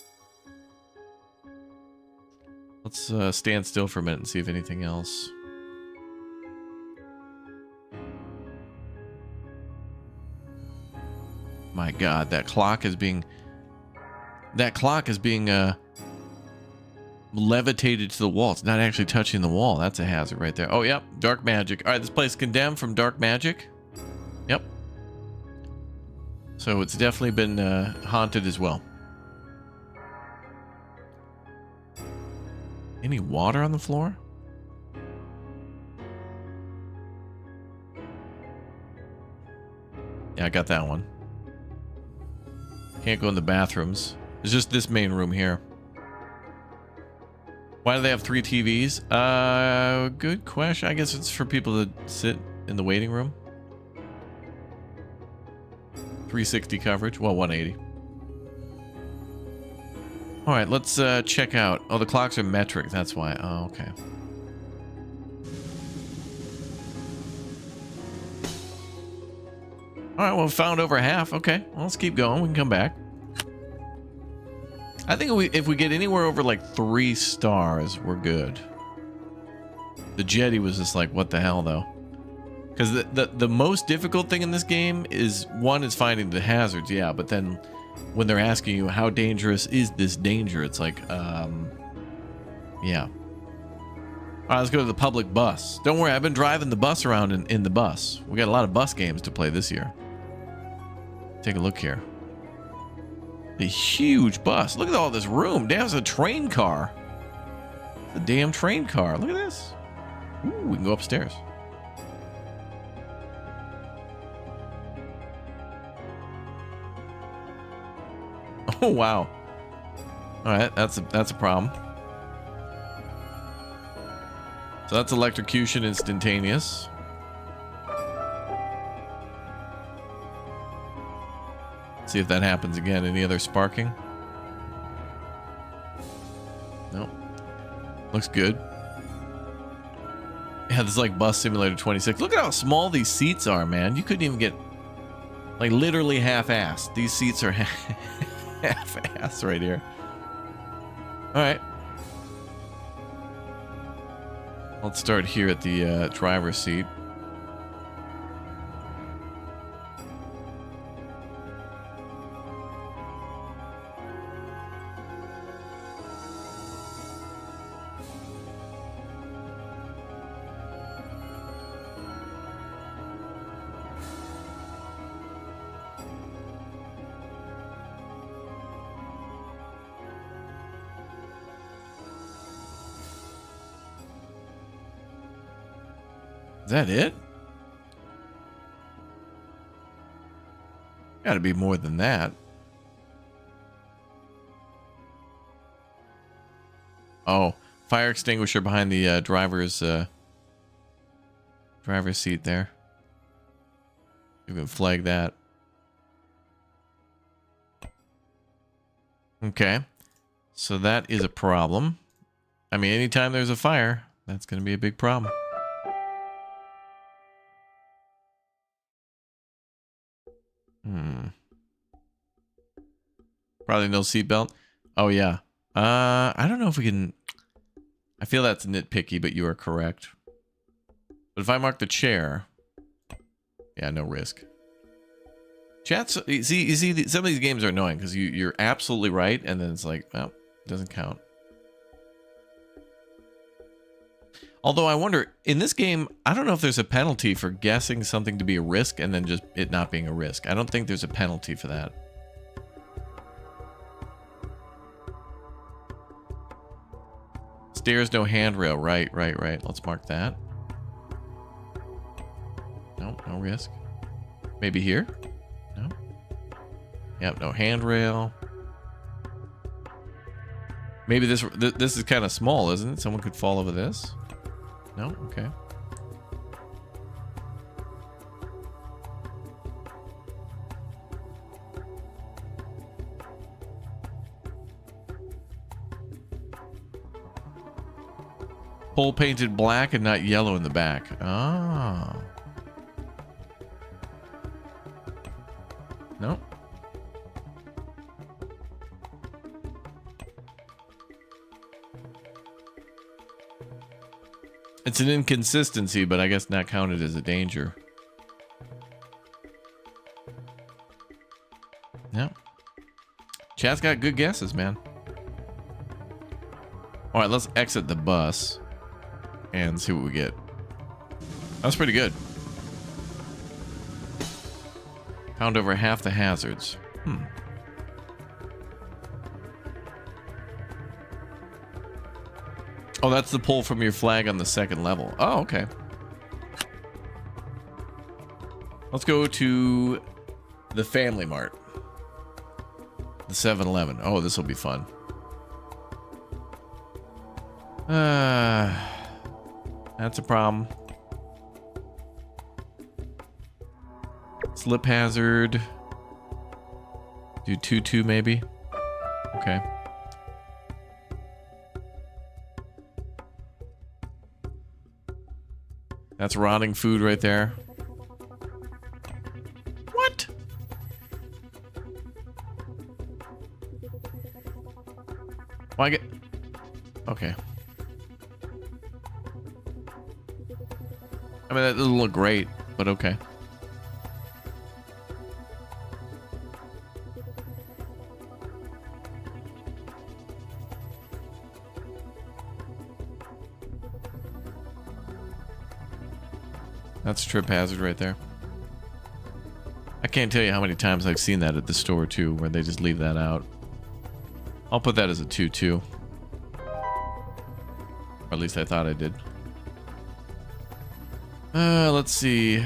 Speaker 1: Let's stand still for a minute and see if anything else. My God, that clock is being levitated to the wall. It's not actually touching the wall. That's a hazard right there. Oh, yep. Dark magic. All right, this place condemned from dark magic. Yep. So it's definitely been haunted as well. Any water on the floor? Yeah, I got that one. Can't go in the bathrooms. It's just this main room here. Why do they have 3 TVs? Good question. I guess it's for people to sit in the waiting room. 360 coverage. Well, 180. All right, let's check out. Oh, the clocks are metric. That's why. Oh, okay. All right, well, we found over half. Okay, well, let's keep going. We can come back. I think if we get anywhere over like 3 stars, we're good. The jetty was just like, what the hell, though? Because the most difficult thing in this game is, one, is finding the hazards, yeah, but then when they're asking you how dangerous is this danger, it's like, yeah. All right, let's go to the public bus. Don't worry, I've been driving the bus around in the bus. We got a lot of bus games to play this year. Take a look here. A huge bus. Look at all this room. Damn, it's a train car. It's a damn train car. Look at this. Ooh, we can go upstairs. Oh, wow. All right, that's a problem. So that's electrocution instantaneous. See if that happens again. Any other sparking? Nope. Looks good. Yeah, this is like Bus Simulator 26. Look at how small these seats are, man. You couldn't even get, like, literally half-assed. These seats are half-assed right here. All right. Let's start here at the driver's seat. Is that it? Gotta be more than that. Oh, fire extinguisher behind the driver's seat there. You can flag that. Okay. So that is a problem. I mean, anytime there's a fire, That's going to be a big problem. Probably no seatbelt. Oh, yeah. I don't know if we can... I feel that's nitpicky, but you are correct. But if I mark the chair... Yeah, no risk. Chats, you see, some of these games are annoying because you're absolutely right, and then it's like, well, it doesn't count. Although I wonder, in this game, I don't know if there's a penalty for guessing something to be a risk and then just it not being a risk. I don't think there's a penalty for that. Stairs, no handrail. Right. Let's mark that. Nope, no risk. Maybe here? No. Yep, no handrail. Maybe this is kind of small, isn't it? Someone could fall over this. No? Okay. Pole painted black and not yellow in the back. Oh. No. It's an inconsistency, but I guess not counted as a danger. Yep. Chat's got good guesses, man. All right, let's exit the bus and see what we get. That's pretty good. Found over half the hazards. Oh, that's the pull from your flag on the second level. Oh, okay. Let's go to the Family Mart. The 7-Eleven. Oh, this will be fun. That's a problem. Slip hazard. Do 2-2 maybe. Okay. That's rotting food right there. What? Well, I get... Okay. I mean, that doesn't look great, but okay. That's a trip hazard right there. I can't tell you how many times I've seen that at the store too, where they just leave that out. I'll put that as a 2-2. Or at least I thought I did. Let's see.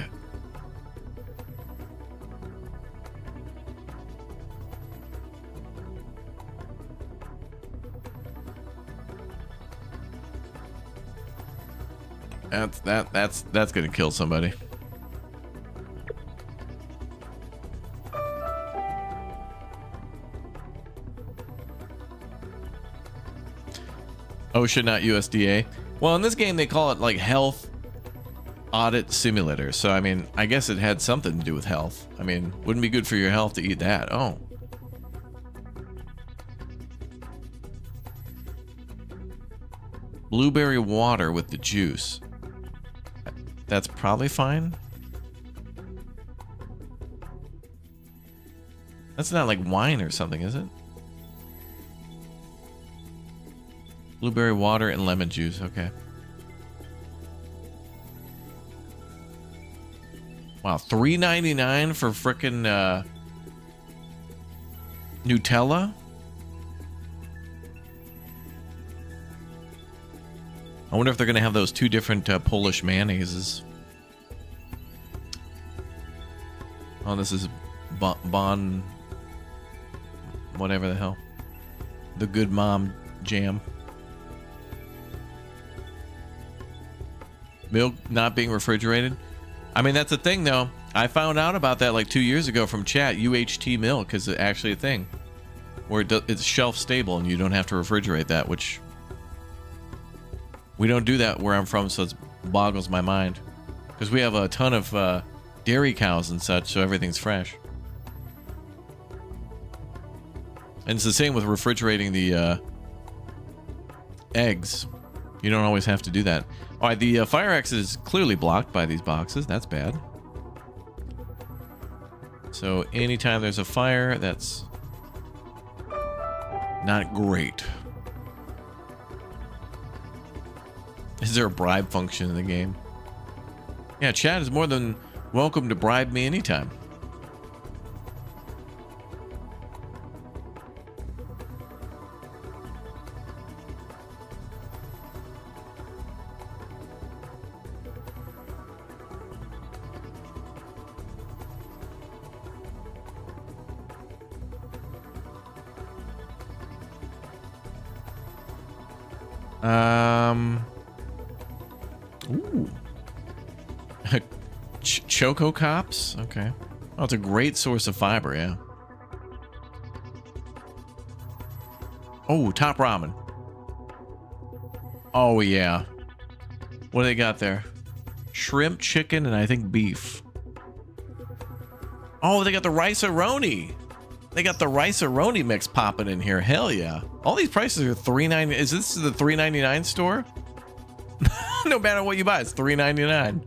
Speaker 1: That's gonna kill somebody. OSHA, not USDA. Well, in this game they call it like health audit simulator. So I mean, I guess it had something to do with health. I mean, wouldn't be good for your health to eat that. Oh. Blueberry water with the juice. That's probably fine. That's not like wine or something, is it? Blueberry water and lemon juice. Okay. Wow, $3.99 for frickin' Nutella? I wonder if they're going to have those two different Polish mayonnaises. Oh, this is Bon... whatever the hell. The Good Mom jam. Milk not being refrigerated. I mean, that's a thing, though. I found out about that like 2 years ago from chat. UHT milk is actually a thing. Where it's shelf stable and you don't have to refrigerate that, which... We don't do that where I'm from, so it boggles my mind. Because we have a ton of dairy cows and such, so everything's fresh. And it's the same with refrigerating the eggs. You don't always have to do that. All right, the fire exit is clearly blocked by these boxes. That's bad. So anytime there's a fire, that's not great. Is there a bribe function in the game? Yeah, chat is more than welcome to bribe me anytime. Ooh. Choco Cops? Okay. Oh, it's a great source of fiber, yeah. Oh, Top Ramen. Oh, yeah. What do they got there? Shrimp, chicken, and I think beef. Oh, they got the rice-a-roni. They got the rice-a-roni mix popping in here. Hell yeah. All these prices are $3.99. Is this the $3.99 store? No matter what you buy, it's $3.99.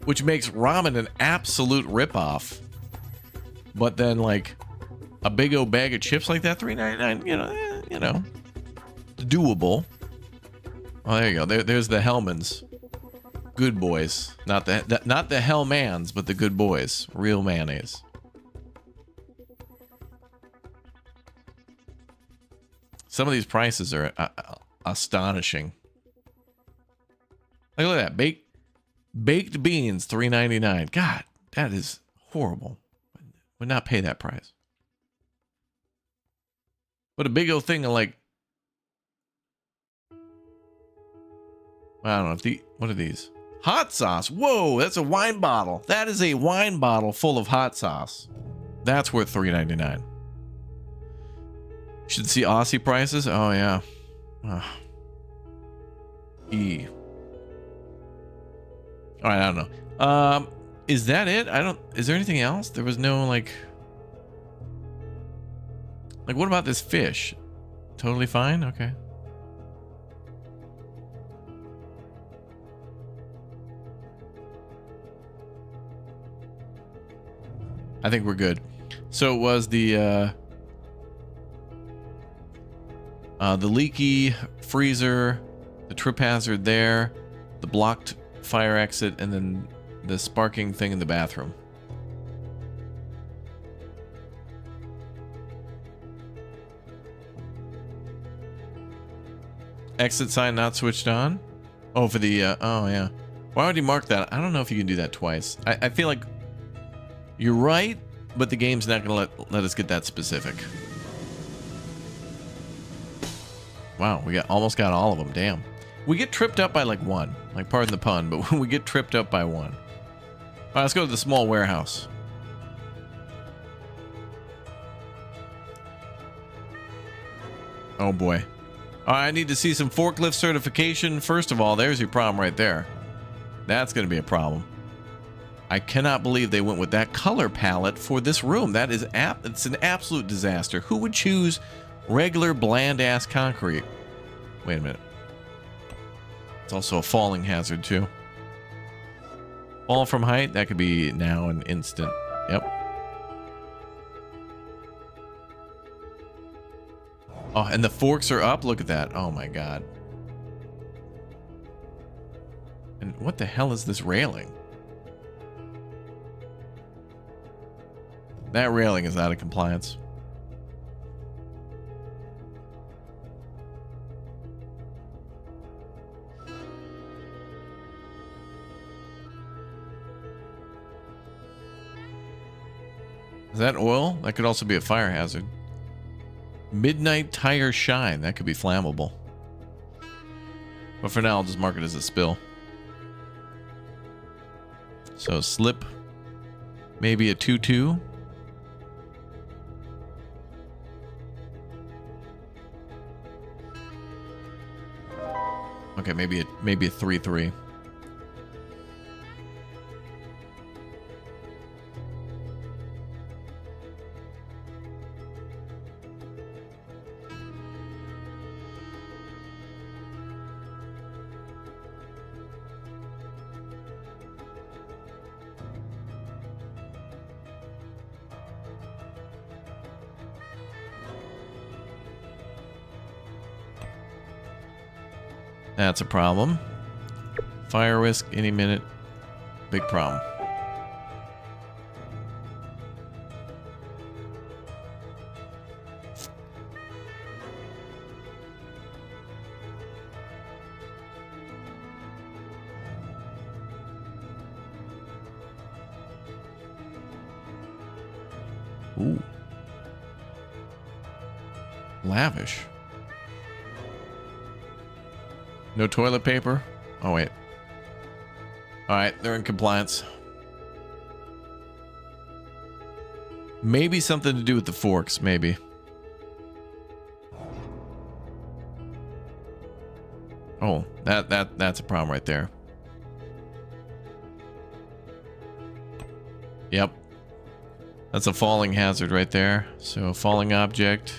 Speaker 1: Which makes ramen an absolute ripoff. But then, like, a big old bag of chips like that, $3.99, you know, doable. Oh, there you go. There's the Hellmans. Good boys. Not the Hellmans, but the good boys. Real mayonnaise. Some of these prices are astonishing. Look at that. Baked beans, $3.99. God, that is horrible. Would not pay that price. But a big old thing of like, I don't know if what are these? Hot sauce. Whoa, that's a wine bottle. That is a wine bottle full of hot sauce. That's worth $3.99. Should see Aussie prices. Oh yeah. E. All right, I don't know. Is that it? Is there anything else? There was no like what about this fish? Totally fine. Okay. I think we're good. So it was the leaky freezer, the trip hazard there, the blocked fire exit, and then the sparking thing in the bathroom. Exit sign not switched on. Oh, for the oh yeah. Why would he mark that? I don't know if you can do that twice. I feel like you're right, but the game's not gonna let us get that specific. Wow, we almost got all of them. Damn. We get tripped up by like one. Like, pardon the pun, but we get tripped up by one. All right, let's go to the small warehouse. Oh boy. All right, I need to see some forklift certification. First of all, there's your problem right there. That's going to be a problem. I cannot believe they went with that color palette for this room. That is it's an absolute disaster. Who would choose regular bland ass concrete? Wait a minute. It's also a falling hazard too. Fall from height, that could be now an instant. Yep. Oh, and the forks are up. Look at that. Oh my god. And what the hell is this railing? That railing is out of compliance. Is that oil? That could also be a fire hazard. Midnight tire shine. That could be flammable. But for now, I'll just mark it as a spill. So slip. Maybe a 2-2. Okay, maybe a 3-3. That's a problem. Fire risk any minute. Big problem. Ooh. Lavish. No toilet paper? Oh, wait. Alright, they're in compliance. Maybe something to do with the forks, maybe. Oh, that's a problem right there. Yep. That's a falling hazard right there. So, falling object.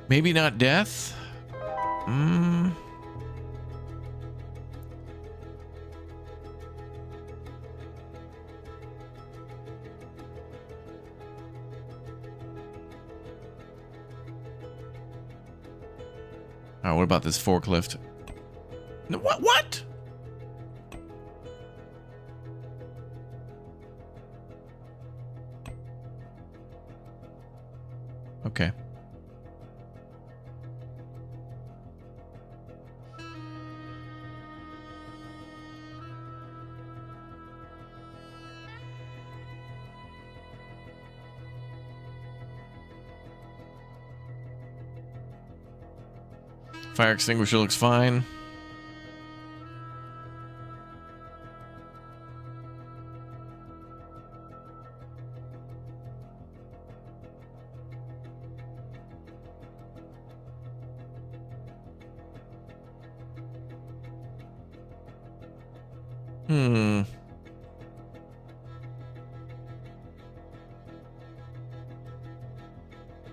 Speaker 1: Maybe not death? Oh, what about this forklift? No, what? Okay. Fire extinguisher looks fine.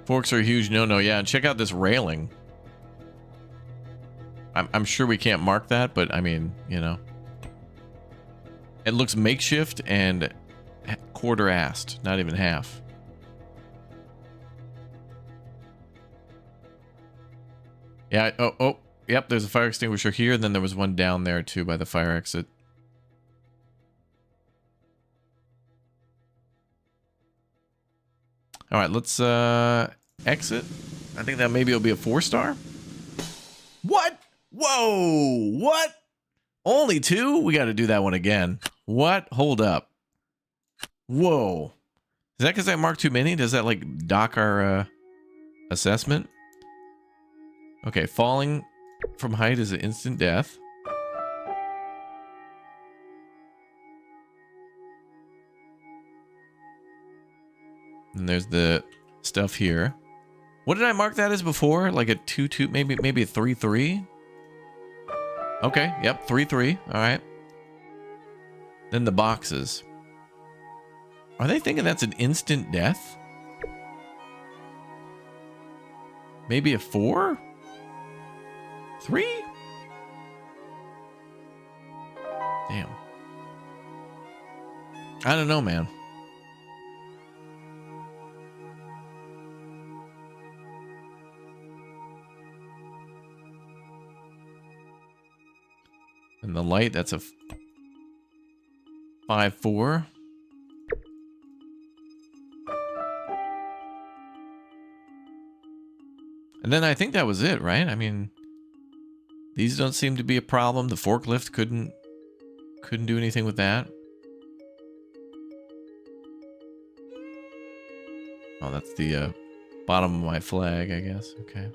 Speaker 1: Forks are a huge no-no. Yeah, and check out this railing. I'm sure we can't mark that, but I mean, you know. It looks makeshift and quarter-assed, not even half. Yeah, oh, yep, there's a fire extinguisher here, and then there was one down there too by the fire exit. All right, let's exit. I think that maybe it'll be a 4-star. What? Whoa, what? Only 2? We got to do that one again. What? Hold up. Whoa. Is that because I marked too many? Does that like dock our assessment? Okay, falling from height is an instant death. And there's the stuff here. What did I mark that as before? Like a 2-2, maybe a 3-3? Okay, yep, 3-3. All right. Then the boxes. Are they thinking that's an instant death? Maybe a 4? 3? Damn. I don't know, man. And the light, that's a 5-4. And then I think that was it, right? I mean, these don't seem to be a problem. The forklift couldn't do anything with that. Oh, that's the bottom of my flag, I guess. Okay.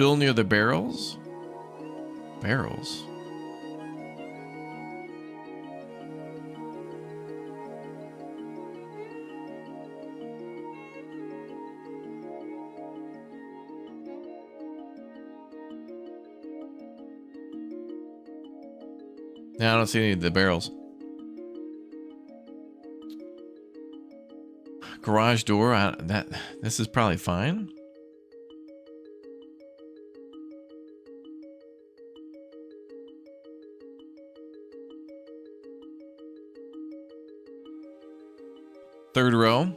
Speaker 1: Spill near the barrels? Barrels? No, I don't see any of the barrels. Garage door. This is probably fine. Third row.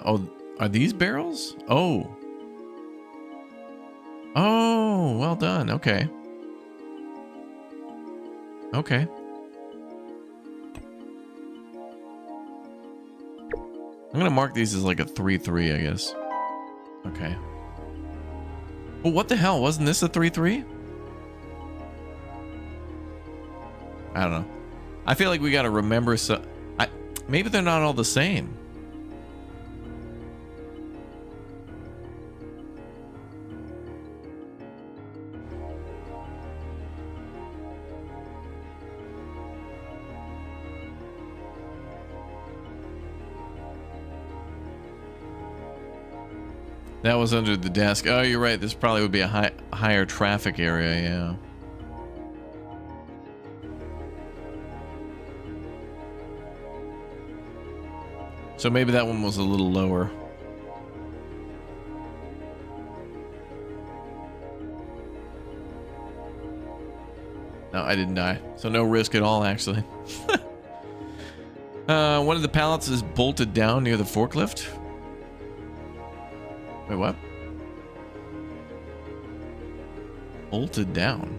Speaker 1: Oh, are these barrels? Oh. Oh, well done. Okay. Okay. I'm gonna mark these as like a 3-3, I guess. Okay. Well, what the hell? Wasn't this a 3-3? I don't know. I feel like we gotta remember maybe they're not all the same. That was under the desk. Oh, you're right. This probably would be a higher traffic area, yeah. So maybe that one was a little lower. No, I didn't die. So no risk at all, actually. One of the pallets is bolted down near the forklift. Wait, what? Bolted down.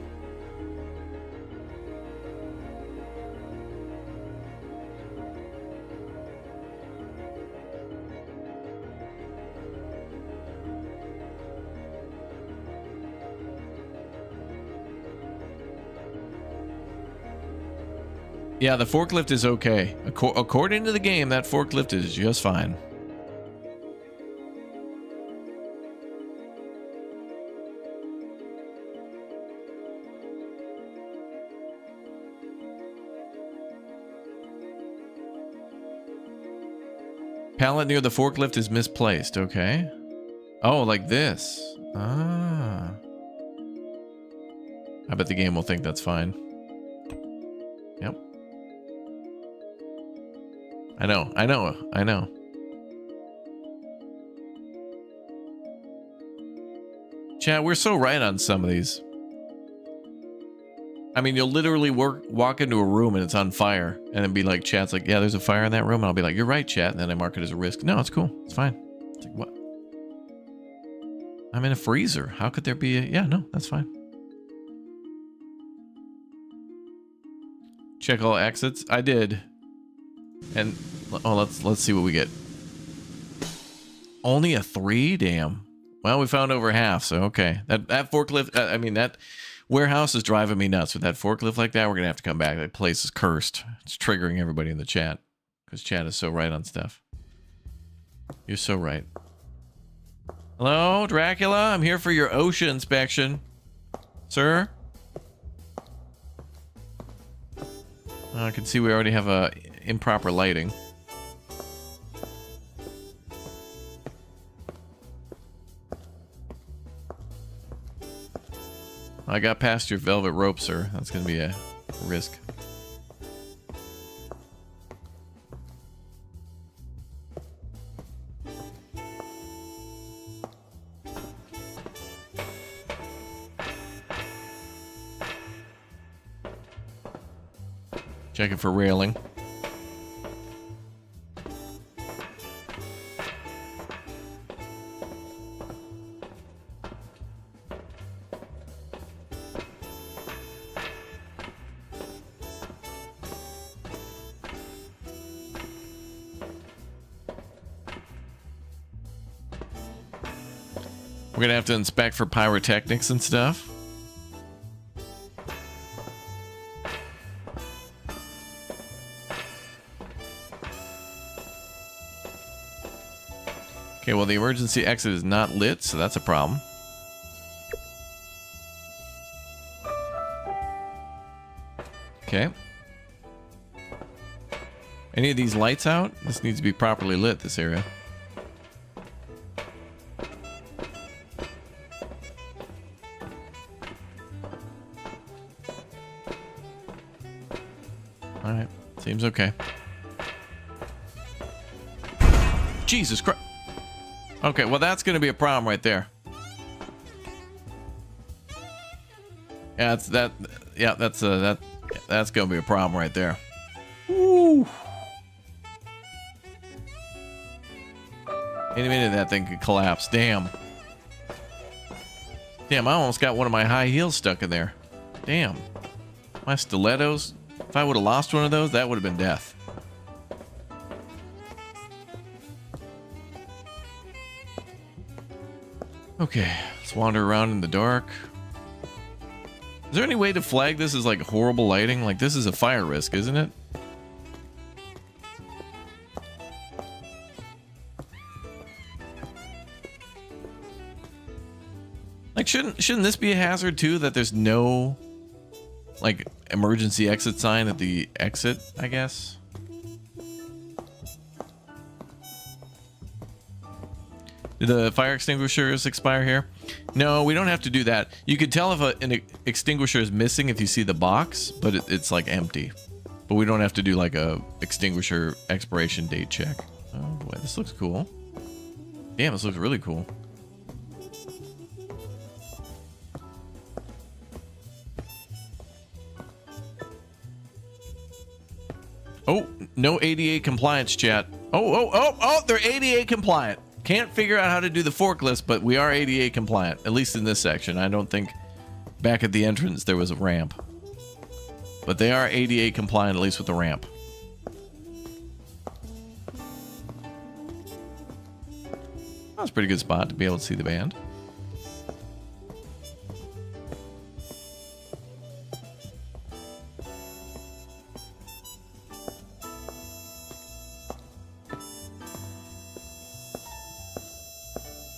Speaker 1: Yeah, the forklift is okay. According to the game, that forklift is just fine. Pallet near the forklift is misplaced. Okay. Oh, like this. Ah. I bet the game will think that's fine. Yep. I know. Chat, we're so right on some of these. I mean, you'll literally walk into a room and it's on fire, and then be like, chat's like, yeah, there's a fire in that room, and I'll be like, you're right, chat, and then I mark it as a risk. No, it's cool. It's fine. It's like, what? I'm in a freezer. How could there be a... Yeah, no, that's fine. Check all exits. I did. And, oh, let's see what we get. Only a 3? Damn. Well, we found over half, so okay. That forklift, I mean, that... warehouse is driving me nuts. With that forklift like that, we're going to have to come back. That place is cursed. It's triggering everybody in the chat. Because chat is so right on stuff. You're so right. Hello, Dracula? I'm here for your OSHA inspection. Sir? I can see we already have improper lighting. I got past your velvet rope, sir. That's going to be a risk. Checking for railing. We're We're gonna have to inspect for pyrotechnics and stuff. Okay, well, the emergency exit is not lit, so that's a problem. Okay. Any of these lights out? This needs to be properly lit, this area. Alright, seems okay. Jesus Christ. Okay, well, that's going to be a problem right there. Yeah, that's going to be a problem right there. Woo. Any minute that thing could collapse. Damn. Damn, I almost got one of my high heels stuck in there. Damn. My stilettos. If I would have lost one of those, that would have been death. Okay, let's wander around in the dark. Is there any way to flag this as like horrible lighting? Like, this is a fire risk, isn't it? Like, shouldn't this be a hazard too, that there's no like emergency exit sign at the exit, I guess? Do the fire extinguishers expire here? No, we don't have to do that. You could tell if an extinguisher is missing if you see the box, but it's like empty. But we don't have to do like a extinguisher expiration date check. Oh boy, this looks cool. Damn, this looks really cool. Oh, no ADA compliance, chat. Oh, they're ADA compliant. Can't figure out how to do the forklifts, but we are ADA compliant, at least in this section. I don't think back at the entrance there was a ramp. But they are ADA compliant, at least with the ramp. That's a pretty good spot to be able to see the band.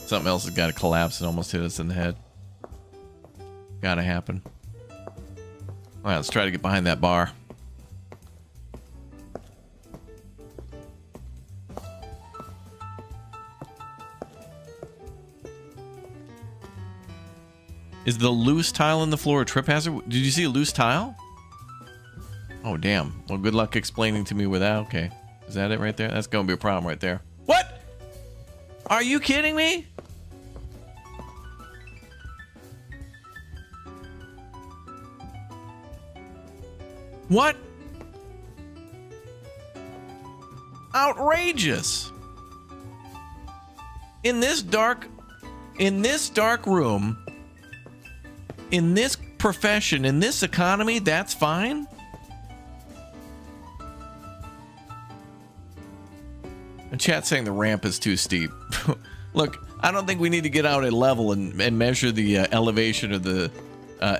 Speaker 1: Something else has got to collapse and almost hit us in the head. Gotta happen. All right, let's try to get behind that bar. Is the loose tile in the floor a trip hazard? Did you see a loose tile? Oh, damn. Well, good luck explaining to me where that... Okay. Is that it right there? That's going to be a problem right there. What? Are you kidding me? What? Outrageous. In this dark room, in this profession, in this economy, that's fine? And chat saying the ramp is too steep. Look, I don't think we need to get out a level and measure the elevation of the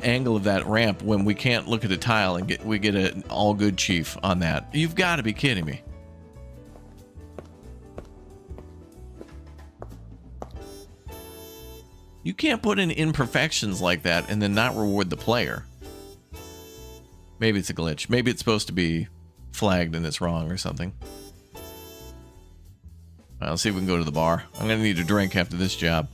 Speaker 1: angle of that ramp when we can't look at a tile and we get an all good chief on that. You've got to be kidding me. You can't put in imperfections like that and then not reward the player. Maybe it's a glitch. Maybe it's supposed to be flagged and it's wrong or something. All right, let's see if we can go to the bar. I'm gonna need a drink after this job.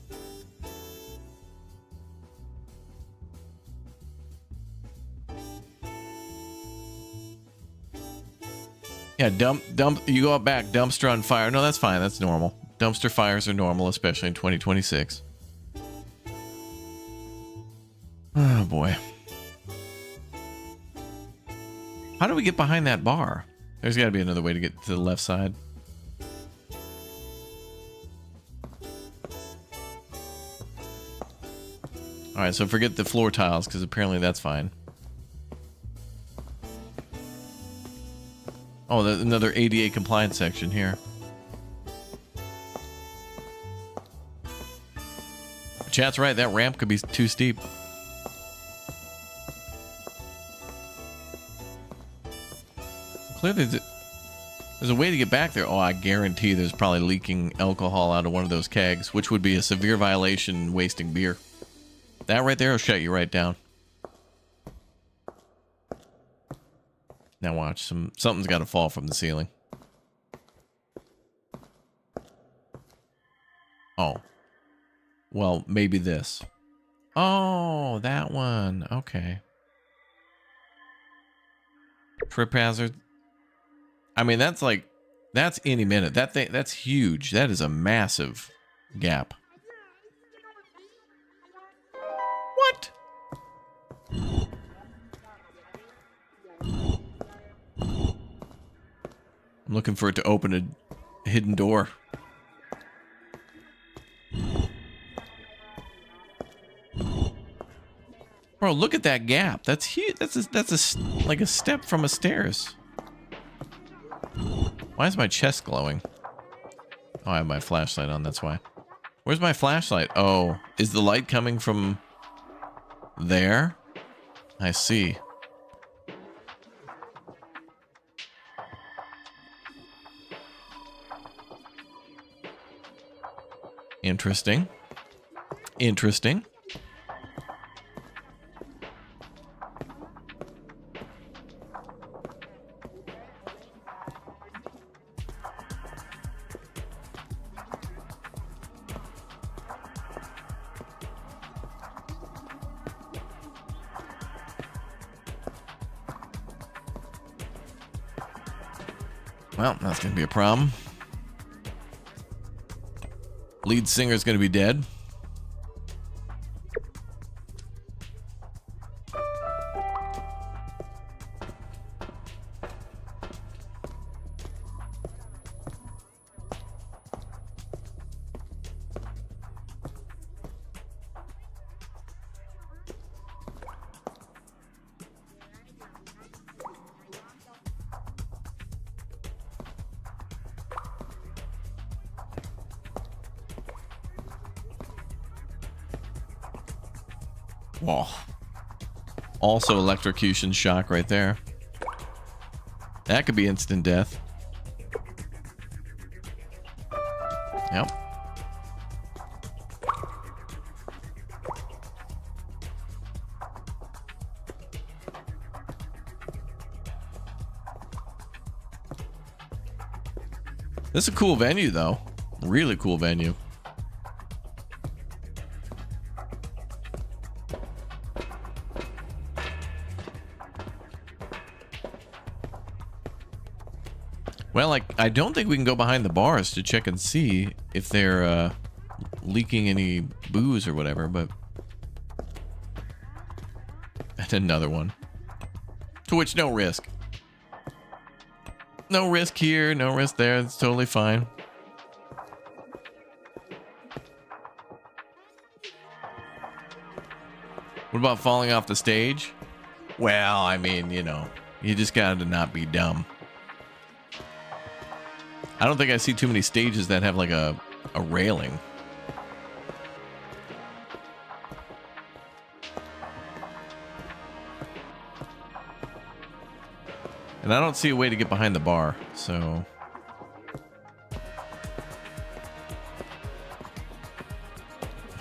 Speaker 1: Yeah, dump. You go out back, dumpster on fire. No, that's fine. That's normal. Dumpster fires are normal, especially in 2026. Oh boy. How do we get behind that bar? There's got to be another way to get to the left side. All right, so forget the floor tiles because apparently that's fine. Oh, there's another ADA compliance section here. Chat's right. That ramp could be too steep. Clearly, there's a way to get back there. Oh, I guarantee there's probably leaking alcohol out of one of those kegs, which would be a severe violation, wasting beer. That right there will shut you right down. Now watch, something's got to fall from the ceiling. Oh. Well, maybe this. Oh, that one. Okay. Trip hazard. I mean, that's any minute. That thing, that's huge. That is a massive gap. What? I'm looking for it to open a hidden door. Bro, look at that gap. That's huge. That's like a step from a stairs. Why is my chest glowing? Oh, I have my flashlight on, that's why. Where's my flashlight? Oh, is the light coming from there? I see. Interesting. Interesting. Well, that's going to be a problem. Lead singer's going to be dead. Whoa. Also electrocution shock right there. That could be instant death. Yep. This is a cool venue though. Really cool venue. Well, I don't think we can go behind the bars to check and see if they're leaking any booze or whatever, but... And another one. To which no risk. No risk here, no risk there, it's totally fine. What about falling off the stage? Well, I mean, you know, you just gotta not be dumb. I don't think I see too many stages that have like a railing. And I don't see a way to get behind the bar, so...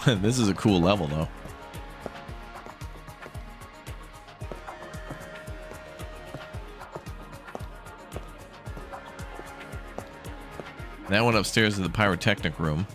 Speaker 1: This is a cool level, though. That one upstairs is the pyrotechnic room.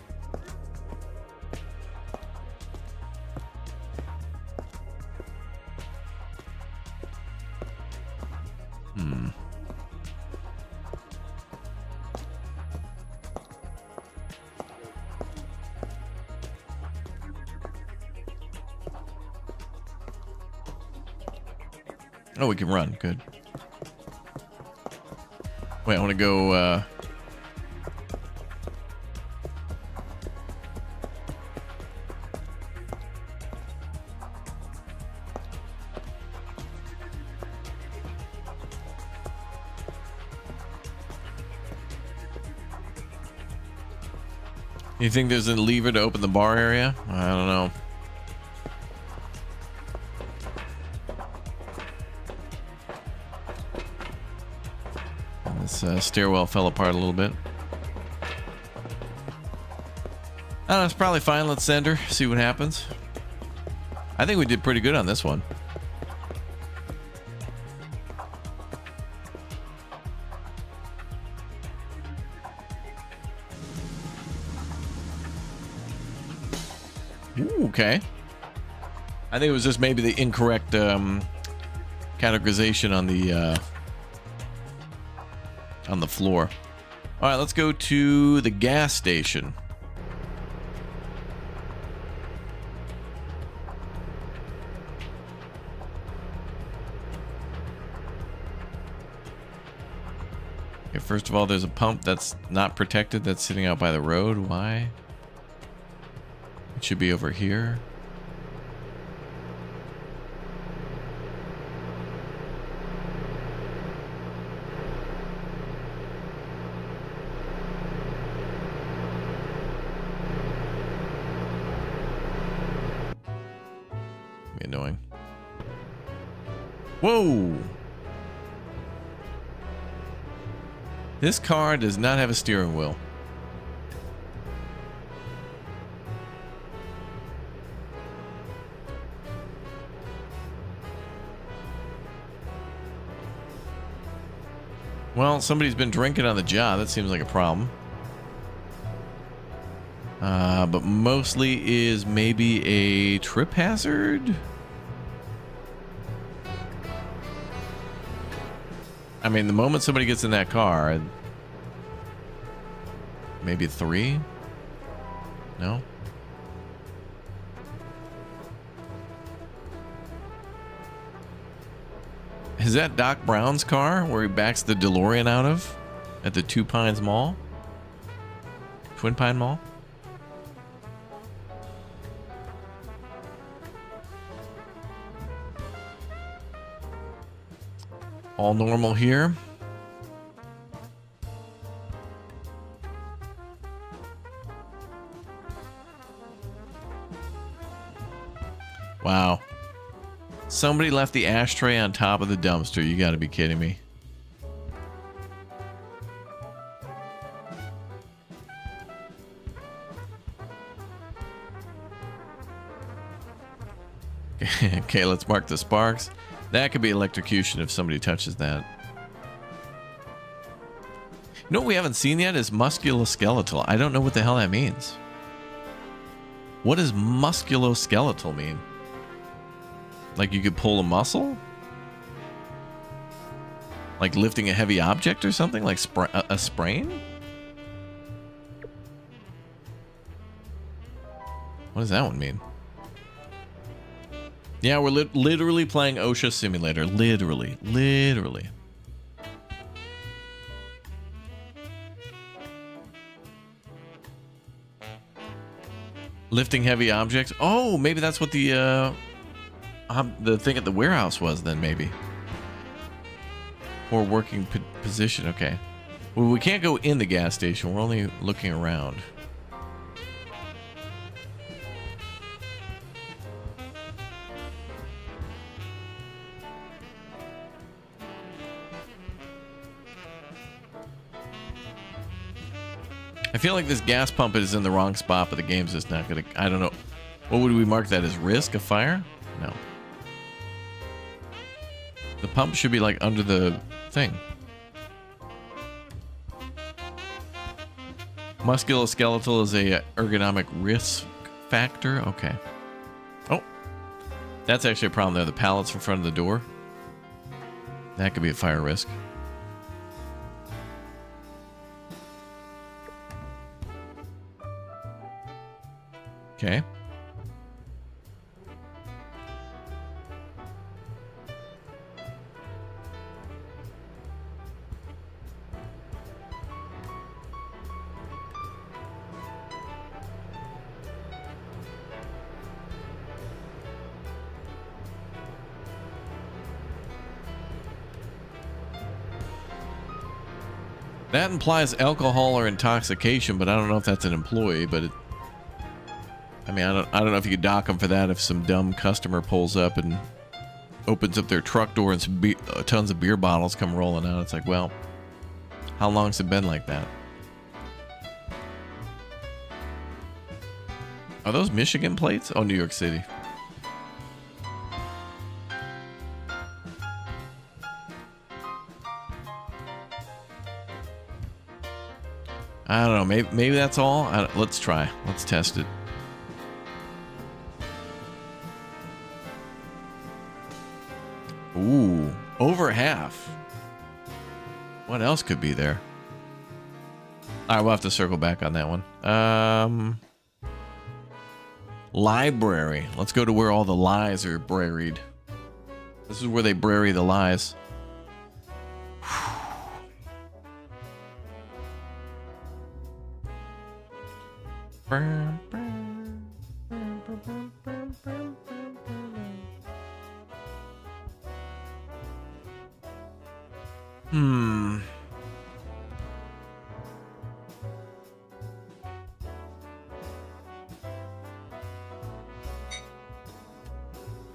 Speaker 1: Oh, we can run. Good. Wait, I want to go, You think there's a lever to open the bar area? I don't know. This stairwell fell apart a little bit. I don't know, it's probably fine. Let's send her, see what happens. I think we did pretty good on this one. Ooh, okay. I think it was just maybe the incorrect categorization on the floor. All right, let's go to the gas station. Okay, first of all, there's a pump that's not protected that's sitting out by the road. Why? It should be over here. Be annoying. Whoa! This car does not have a steering wheel. Well, somebody's been drinking on the job. That seems like a problem. But mostly is maybe a trip hazard. I mean, the moment somebody gets in that car, maybe 3? No? Is that Doc Brown's car where he backs the DeLorean out of at the Two Pines Mall? Twin Pine Mall? All normal here. Wow. Somebody left the ashtray on top of the dumpster. You gotta be kidding me. Okay, let's mark the sparks. That could be electrocution if somebody touches that. You know what we haven't seen yet is musculoskeletal. I don't know what the hell that means. What does musculoskeletal mean? Like you could pull a muscle? Like lifting a heavy object or something? Like a sprain? What does that one mean? Yeah, we're literally playing OSHA simulator. Literally. Lifting heavy objects. Oh, maybe that's what the thing at the warehouse was then, maybe. Or working position. Okay. Well, we can't go in the gas station. We're only looking around. I feel like this gas pump is in the wrong spot, but the game's just not gonna... I don't know. What would we mark that as? Risk of fire? No. The pump should be like under the thing. Musculoskeletal is a ergonomic risk factor. Okay. Oh. That's actually a problem there. The pallets in front of the door. That could be a fire risk. Okay. That implies alcohol or intoxication, but I don't know if that's an employee. But I mean, I don't know if you could dock them for that if some dumb customer pulls up and opens up their truck door and some tons of beer bottles come rolling out. It's like, well, how long's it been like that? Are those Michigan plates? Oh, New York City. I don't know. Maybe that's all. Let's try. Let's test it. Ooh, over half. What else could be there? All right, we'll have to circle back on that one. Library. Let's go to where all the lies are buried. This is where they bury the lies.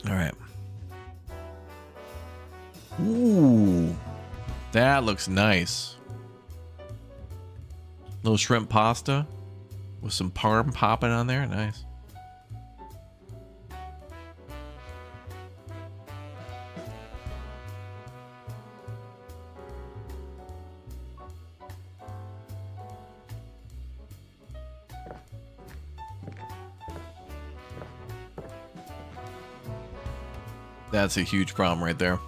Speaker 1: All right. Ooh, that looks nice. Little shrimp pasta with some parm popping on there. Nice. That's a huge problem right there.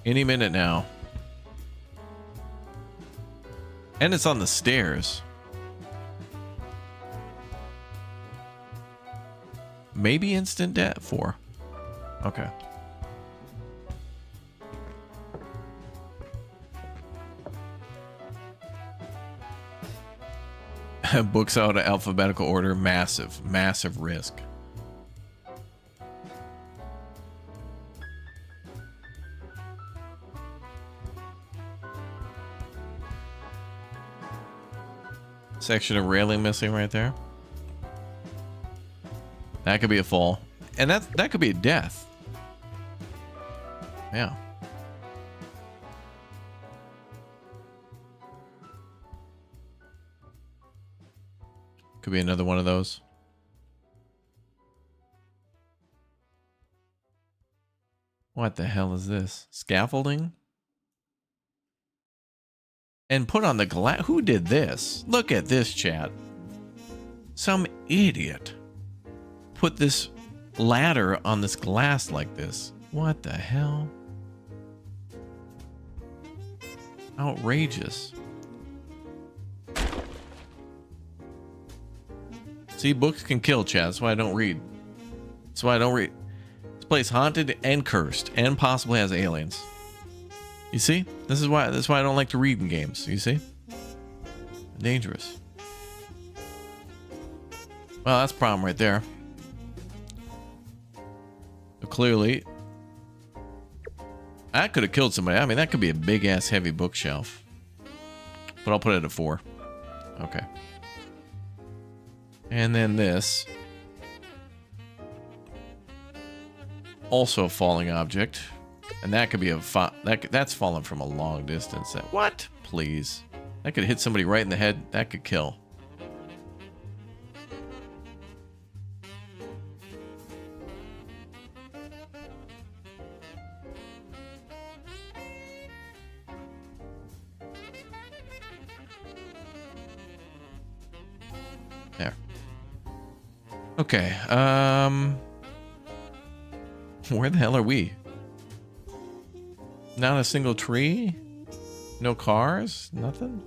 Speaker 1: Any minute now. And it's on the stairs. Maybe instant death. 4. Okay. Books out of alphabetical order. Massive, massive risk. Section of railing missing right there. That could be a fall. And that could be a death. Yeah. Could be another one of those. What the hell is this? Scaffolding? And put on the glass. Who did this? Look at this, chat. Some idiot put this ladder on this glass like this. What the hell? Outrageous. See, books can kill, chat. That's why I don't read. That's why I don't read. This place haunted and cursed and possibly has aliens. You see? That's why I don't like to read in games. You see? Dangerous. Well, that's a problem right there. So clearly, that could have killed somebody. I mean, that could be a big ass heavy bookshelf. But I'll put it at 4. Okay. And then this. Also a falling object. And that could be that's fallen from a long distance. What? Please. That could hit somebody right in the head. That could kill. There. Okay. Where the hell are we? Not a single tree? No cars? Nothing?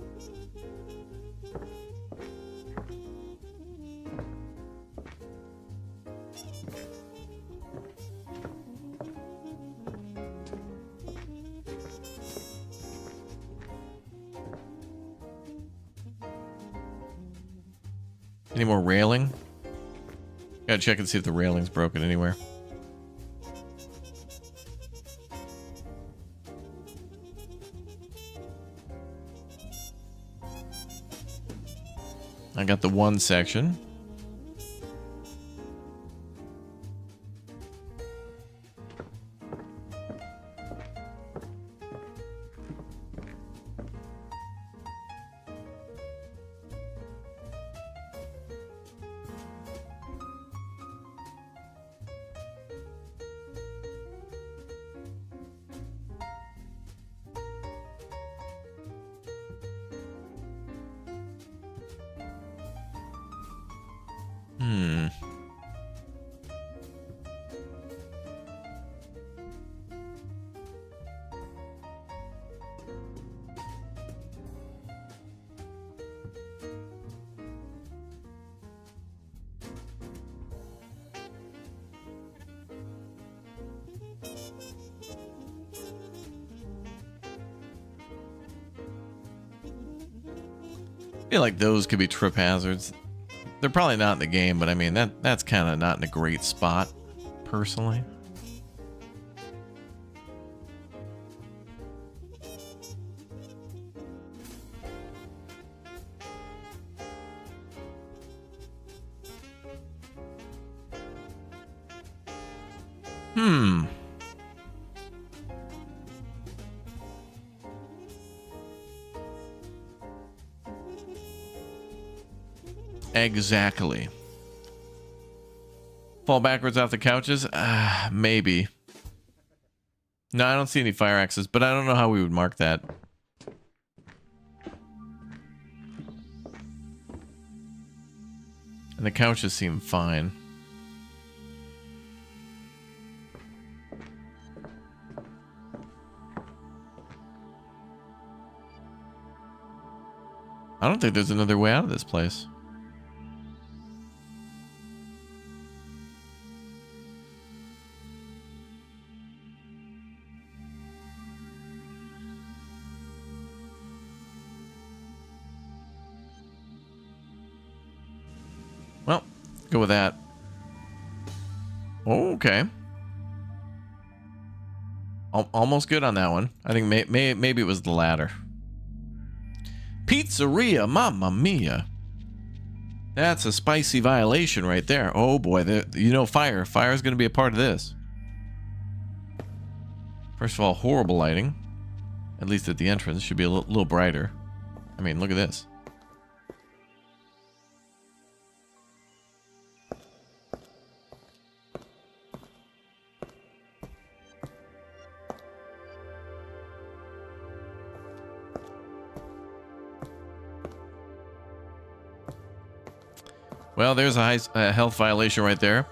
Speaker 1: Any more railing? Gotta check and see if the railing's broken anywhere. I got the one section. I feel like those could be trip hazards. They're probably not in the game, but I mean that's kind of not in a great spot, personally. Exactly. Fall backwards off the couches? Maybe. No, I don't see any fire axes, but I don't know how we would mark that. And the couches seem fine. I don't think there's another way out of this place. Well, go with that. Okay. Almost good on that one. I think maybe it was the ladder. Pizzeria, mamma mia. That's a spicy violation right there. Oh boy, you know fire. Fire is going to be a part of this. First of all, horrible lighting. At least at the entrance. It should be a little brighter. I mean, look at this. Well, there's a health violation right there.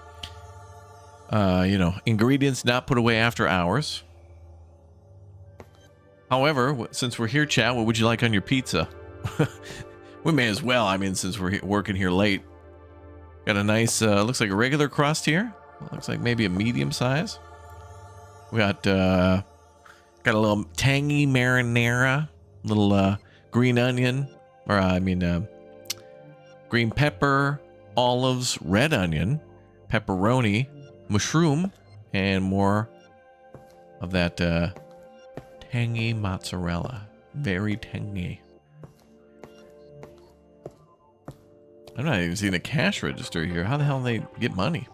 Speaker 1: You know, ingredients not put away after hours. However, since we're here, chat, what would you like on your pizza? We may as well. I mean, since we're working here late. Got a nice, looks like a regular crust here. Looks like maybe a medium size. We got a little tangy marinara, little green onion, or green pepper, olives, red onion, pepperoni, mushroom, and more of that tangy mozzarella. Very tangy. I'm not even seeing a cash register here. How the hell do they get money?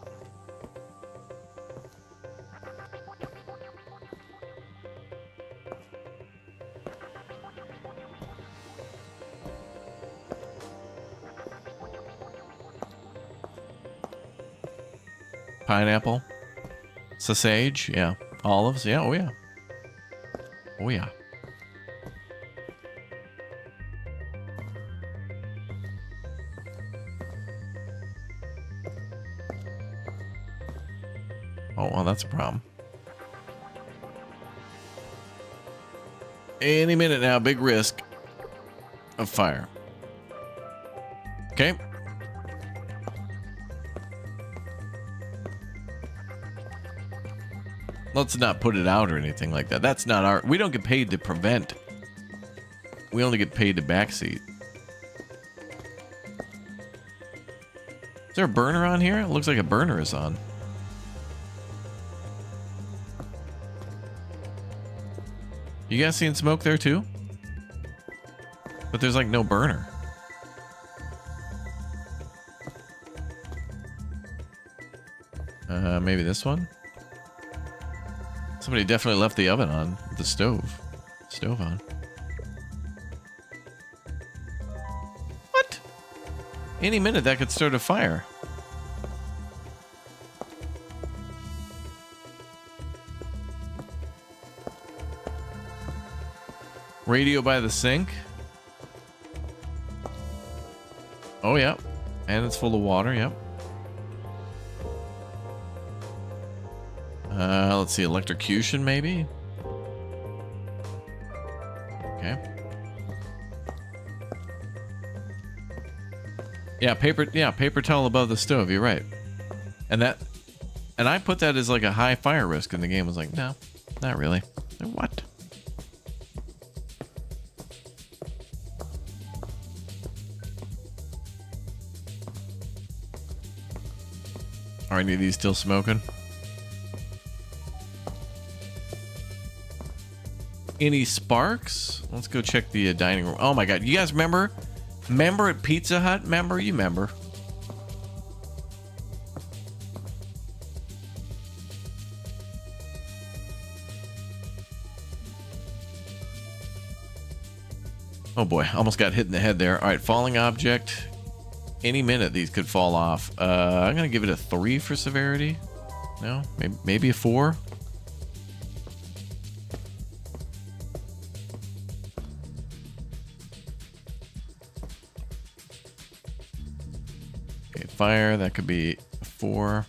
Speaker 1: Pineapple, sausage, yeah, olives, yeah, oh yeah, oh yeah. Oh, well, that's a problem. Any minute now, big risk of fire. Okay. Let's not put it out or anything like that. That's not our... We don't get paid to prevent. We only get paid to backseat. Is there a burner on here? It looks like a burner is on. You guys seeing smoke there too? But there's like no burner. Maybe this one? Somebody definitely left the oven on, the stove. Stove on. What? Any minute that could start a fire. Radio by the sink. Oh, yeah. And it's full of water, yep. Let's see, electrocution maybe? Okay. Yeah, paper towel above the stove, you're right. And I put that as like a high fire risk, and the game was like, no, not really. What? Are any of these still smoking? Any sparks? Let's go check the dining room. Oh my god, you guys remember? Remember at Pizza Hut? Remember? You remember? Oh boy, almost got hit in the head there. All right, falling object. Any minute these could fall off. I'm gonna give it a 3 for severity. No, maybe a 4. Okay, fire, that could be a 4.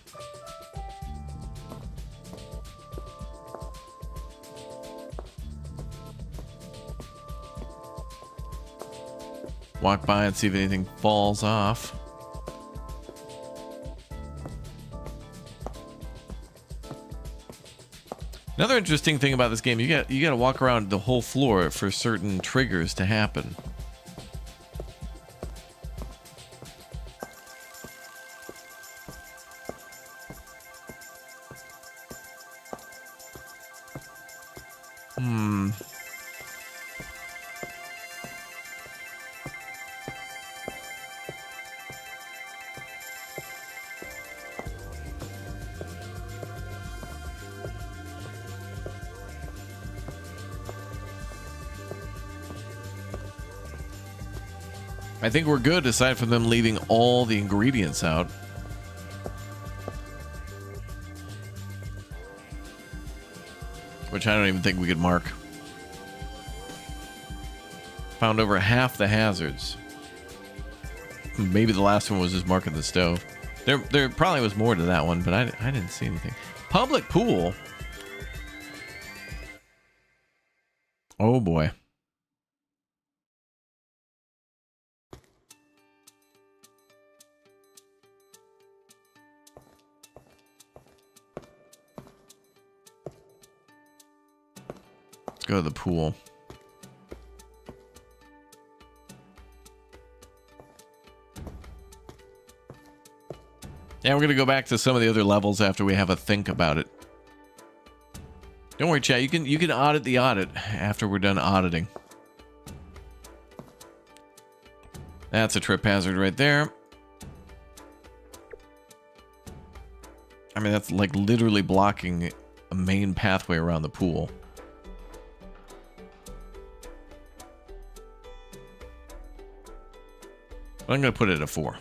Speaker 1: Walk by and see if anything falls off. Another interesting thing about this game, you got to walk around the whole floor for certain triggers to happen. I think we're good, aside from them leaving all the ingredients out. Which I don't even think we could mark. Found over half the hazards. Maybe the last one was just marking the stove. There probably was more to that one, but I didn't see anything. Public pool? Oh boy. Go to the pool. Yeah, we're gonna go back to some of the other levels after we have a think about it. Don't worry, chat. You can audit the audit after we're done auditing. That's a trip hazard right there. I mean, that's like literally blocking a main pathway around the pool. But I'm going to put it at a 4.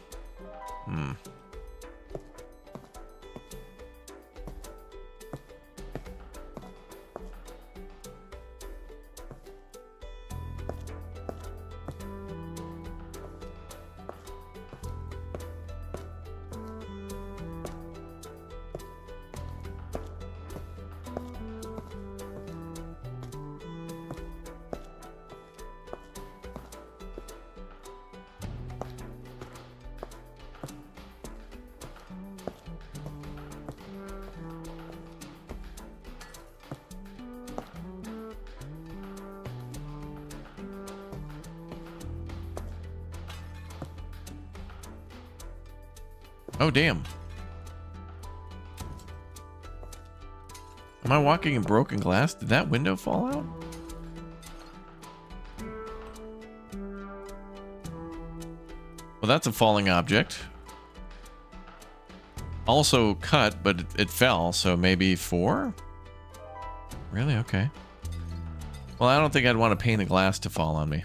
Speaker 1: Oh, damn. Am I walking in broken glass? Did that window fall out? Well, that's a falling object. also cut, but it fell, so maybe 4? Really? Okay. Well, I don't think I'd want to paint the glass to fall on me.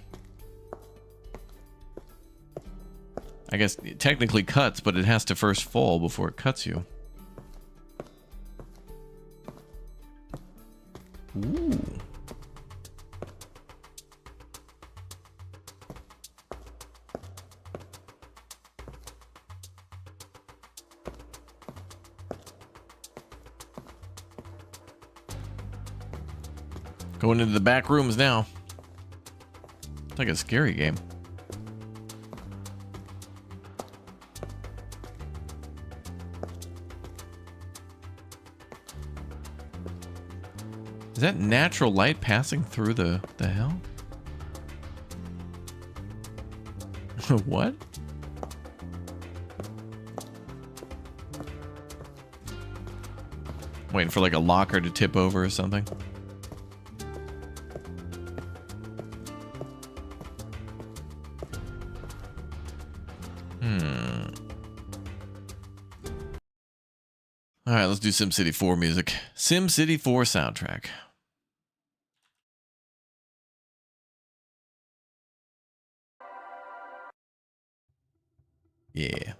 Speaker 1: I guess it technically cuts, but it has to first fall before it cuts you. Ooh. Going into the back rooms now. It's like a scary game. Is that natural light passing through the hell? What? Waiting for like a locker to tip over or something. All right, let's do SimCity 4 music. SimCity 4 soundtrack. Yeah.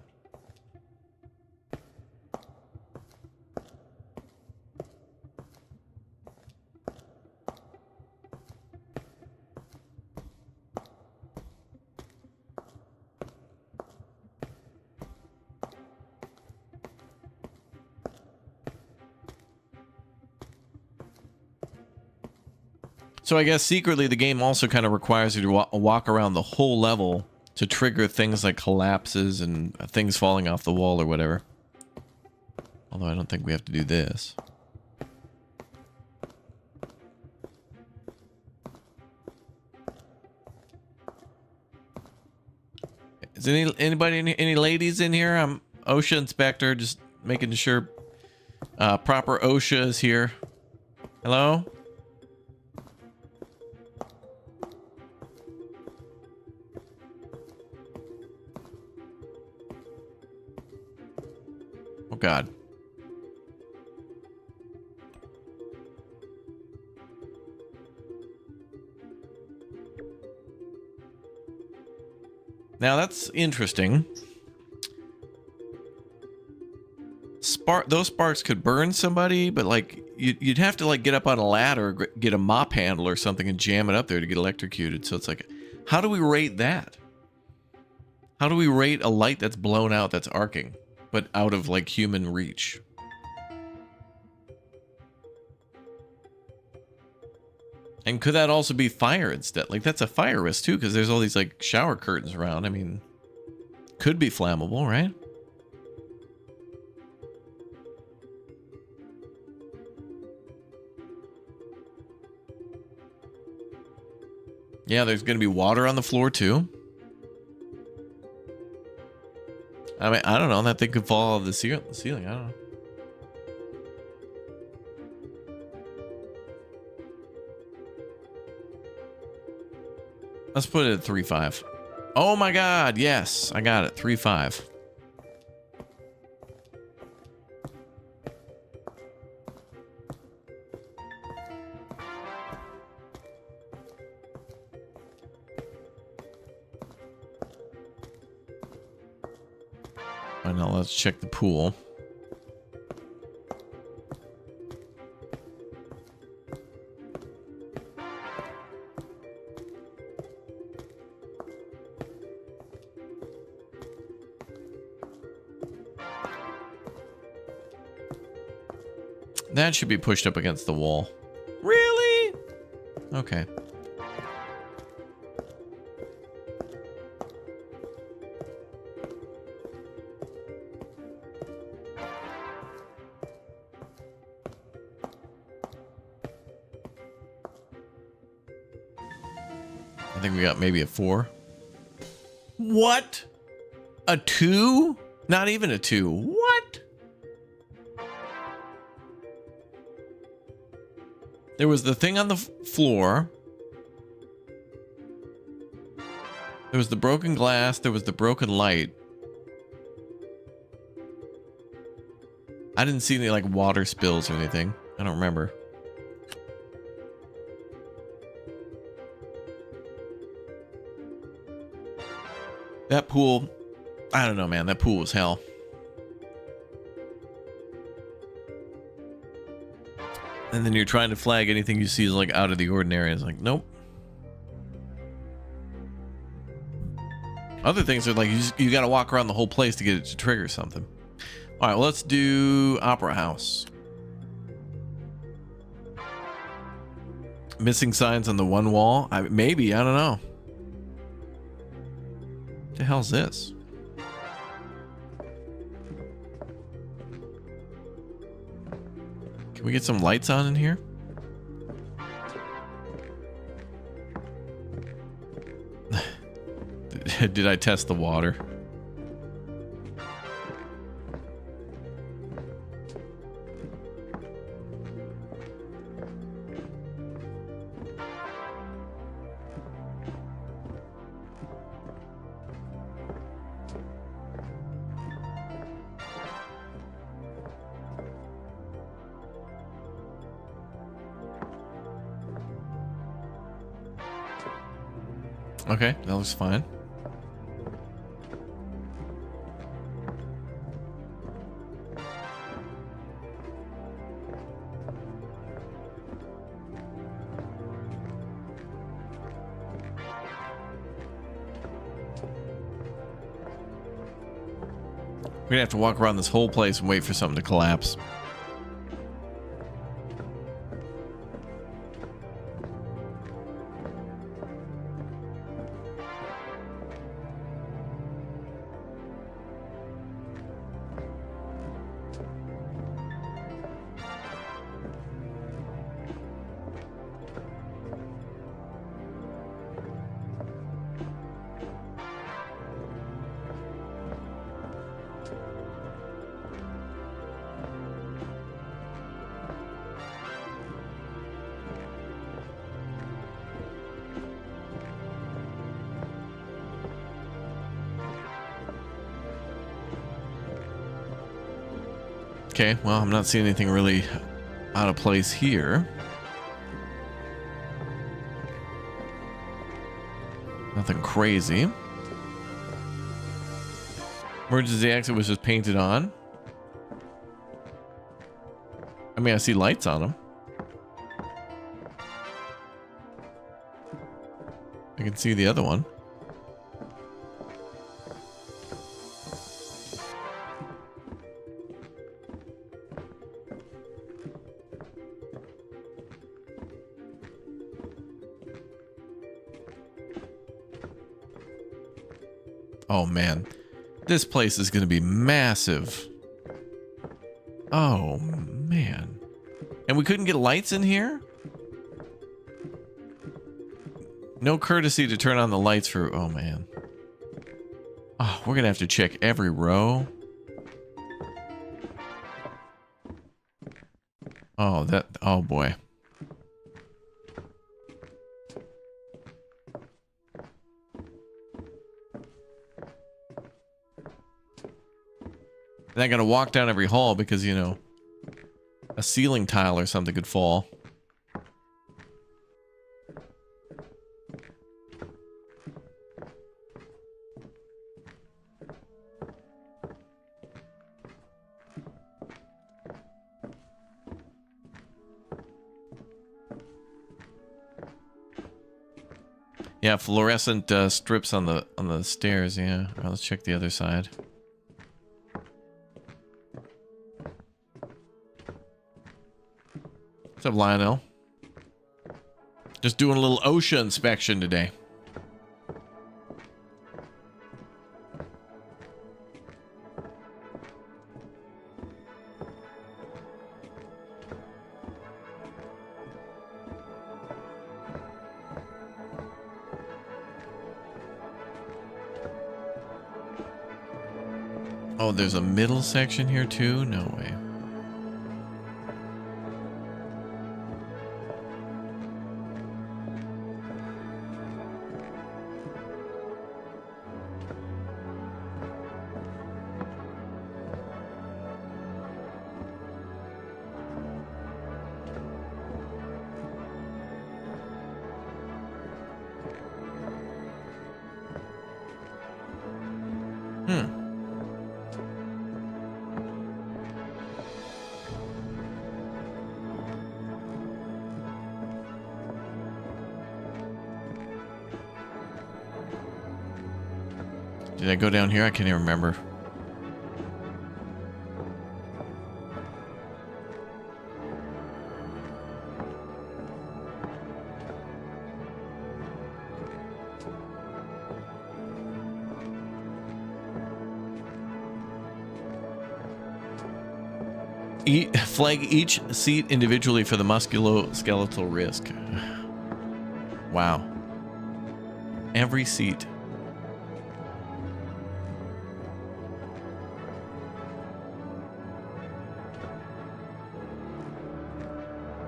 Speaker 1: So I guess secretly the game also kind of requires you to walk around the whole level to trigger things like collapses and things falling off the wall or whatever. Although I don't think we have to do this. Is any ladies in here? I'm OSHA inspector, just making sure proper OSHA is here. Hello? Oh God. Now that's interesting. Those sparks could burn somebody, but like you'd have to like get up on a ladder, get a mop handle or something and jam it up there to get electrocuted. So it's like, how do we rate that? How do we rate a light that's blown out, that's arcing, but out of like human reach? And could that also be fire instead? Like that's a fire risk too, because there's all these like shower curtains around. I mean, could be flammable, right? Yeah, there's going to be water on the floor too. I mean, I don't know. That thing could fall off the ceiling. I don't know. Let's put it at 3.5. Oh my God. Yes, I got it. 3.5. Now let's check the pool. That should be pushed up against the wall. Really? Okay. I think we got maybe a 4. What? A 2? Not even a 2. What? There was the thing on the floor. There was the broken glass. There was the broken light. I didn't see any like water spills or anything. I don't remember. That pool, I don't know, man. That pool was hell. And then you're trying to flag anything you see is like out of the ordinary. It's like, nope. Other things are like you got to walk around the whole place to get it to trigger something. All right, well, let's do Opera House. Missing signs on the one wall. Maybe, I don't know. What the hell's this? Can we get some lights on in here? Did I test the water? Okay, that looks fine. We're gonna have to walk around this whole place and wait for something to collapse. Okay, well, I'm not seeing anything really out of place here. Nothing crazy. Emergency exit was just painted on. I mean, I see lights on them. I can see the other one. Oh man, this place is going to be massive. Oh man. And we couldn't get lights in here? No courtesy to turn on the lights for, oh man. Oh, we're going to have to check every row. Oh, oh boy. And I gotta walk down every hall because, you know, a ceiling tile or something could fall. Yeah, fluorescent strips on the stairs. Yeah, all right, let's check the other side. What's up, Lionel? Just doing a little OSHA inspection today. Oh, there's a middle section here too? No way. Did I go down here? I can't even remember. Flag each seat individually for the musculoskeletal risk. Wow. Every seat.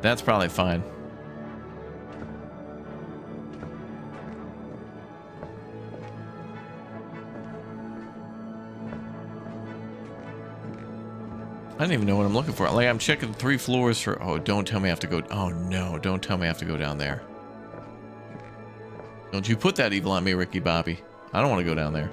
Speaker 1: That's probably fine. I don't even know what I'm looking for. Like, I'm checking 3 floors for... Oh, don't tell me I have to go... Oh, no. Don't tell me I have to go down there. Don't you put that evil on me, Ricky Bobby. I don't want to go down there.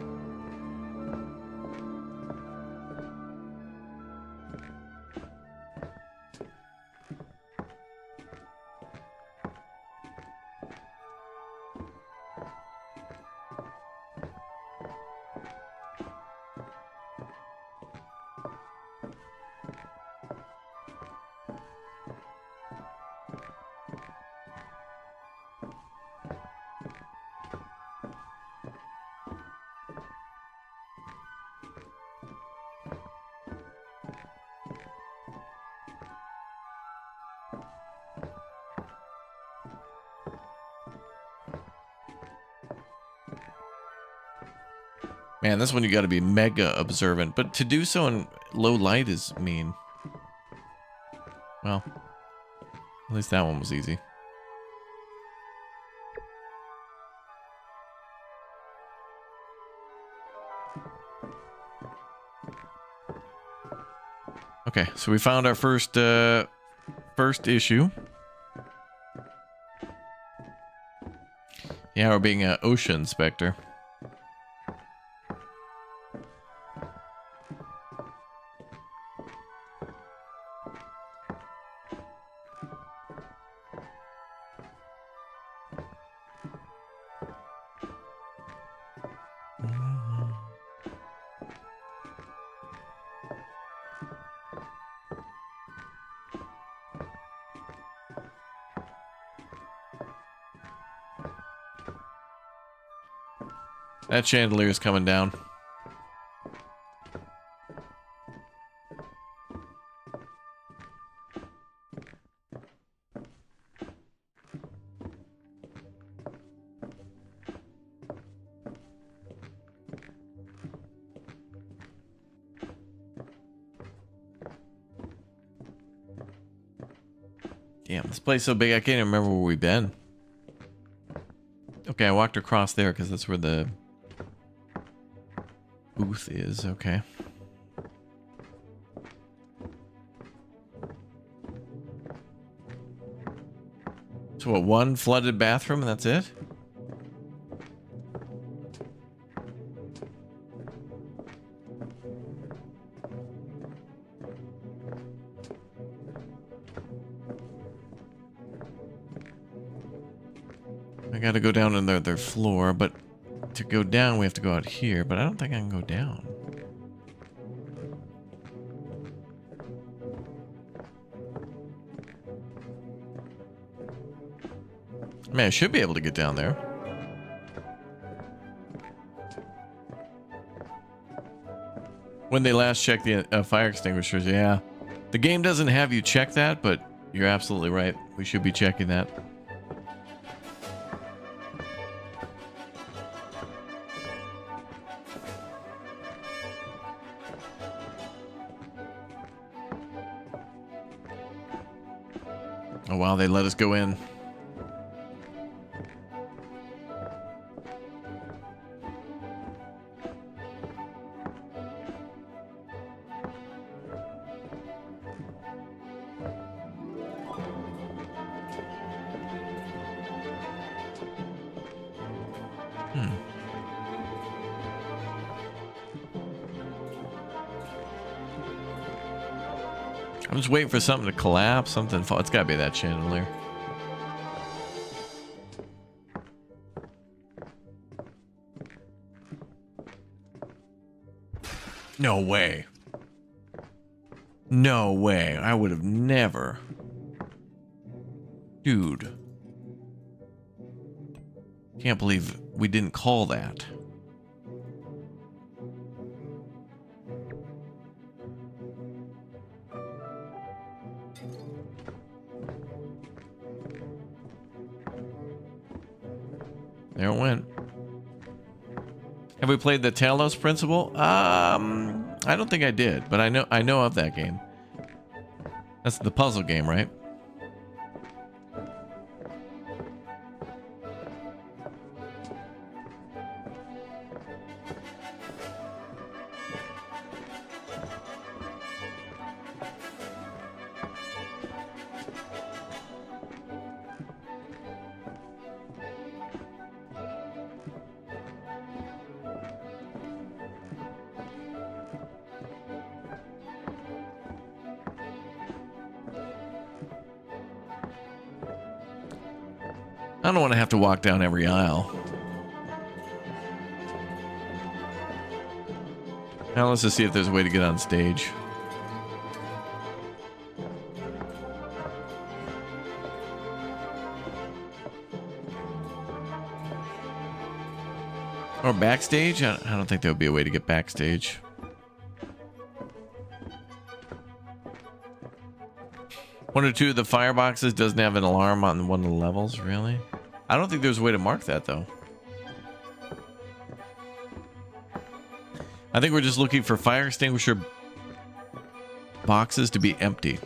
Speaker 1: Man, this one you got to be mega observant, but to do so in low light is mean. Well, at least that one was easy. Okay, so we found our first issue. Yeah, we're being an OSHA inspector. That chandelier is coming down. Damn, this place is so big I can't even remember where we've been. Okay, I walked across there because that's where the booth is. Okay. So what, one flooded bathroom and that's it? I gotta go down in their floor, but to go down we have to go out here, but I don't think I can go down. I mean, I should be able to get down there. When they last checked the fire extinguishers, yeah. The game doesn't have you check that, but you're absolutely right. We should be checking that. Oh wow, they let us go in. I'm just waiting for something to collapse, something to fall. It's gotta be that chandelier. No way. No way. I would have never. Dude. Can't believe we didn't call that. There it went. Have we played the Talos Principle? I don't think I did, but I know of that game. That's the puzzle game, right? I don't want to have to walk down every aisle. Now let's just see if there's a way to get on stage. Or backstage? I don't think there would be a way to get backstage. One or two of the fireboxes doesn't have an alarm on one of the levels, really? I don't think there's a way to mark that, though. I think we're just looking for fire extinguisher boxes to be empty.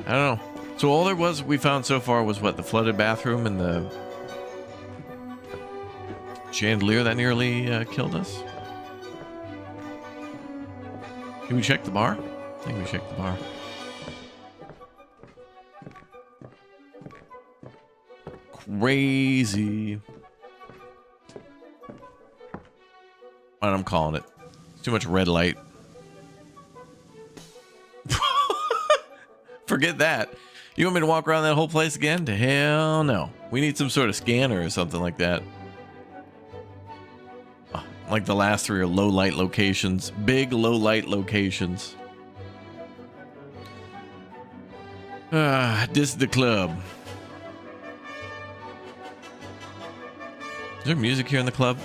Speaker 1: I don't know. So all there was we found so far was what? The flooded bathroom and the chandelier that nearly killed us? Can we check the bar? I think we checked the bar. Crazy. Alright, I'm calling it. It's too much red light. Forget that. You want me to walk around that whole place again? To hell no. We need some sort of scanner or something like that. Like the last three are low light locations. Big low light locations. This is the club. Is there music here in the club?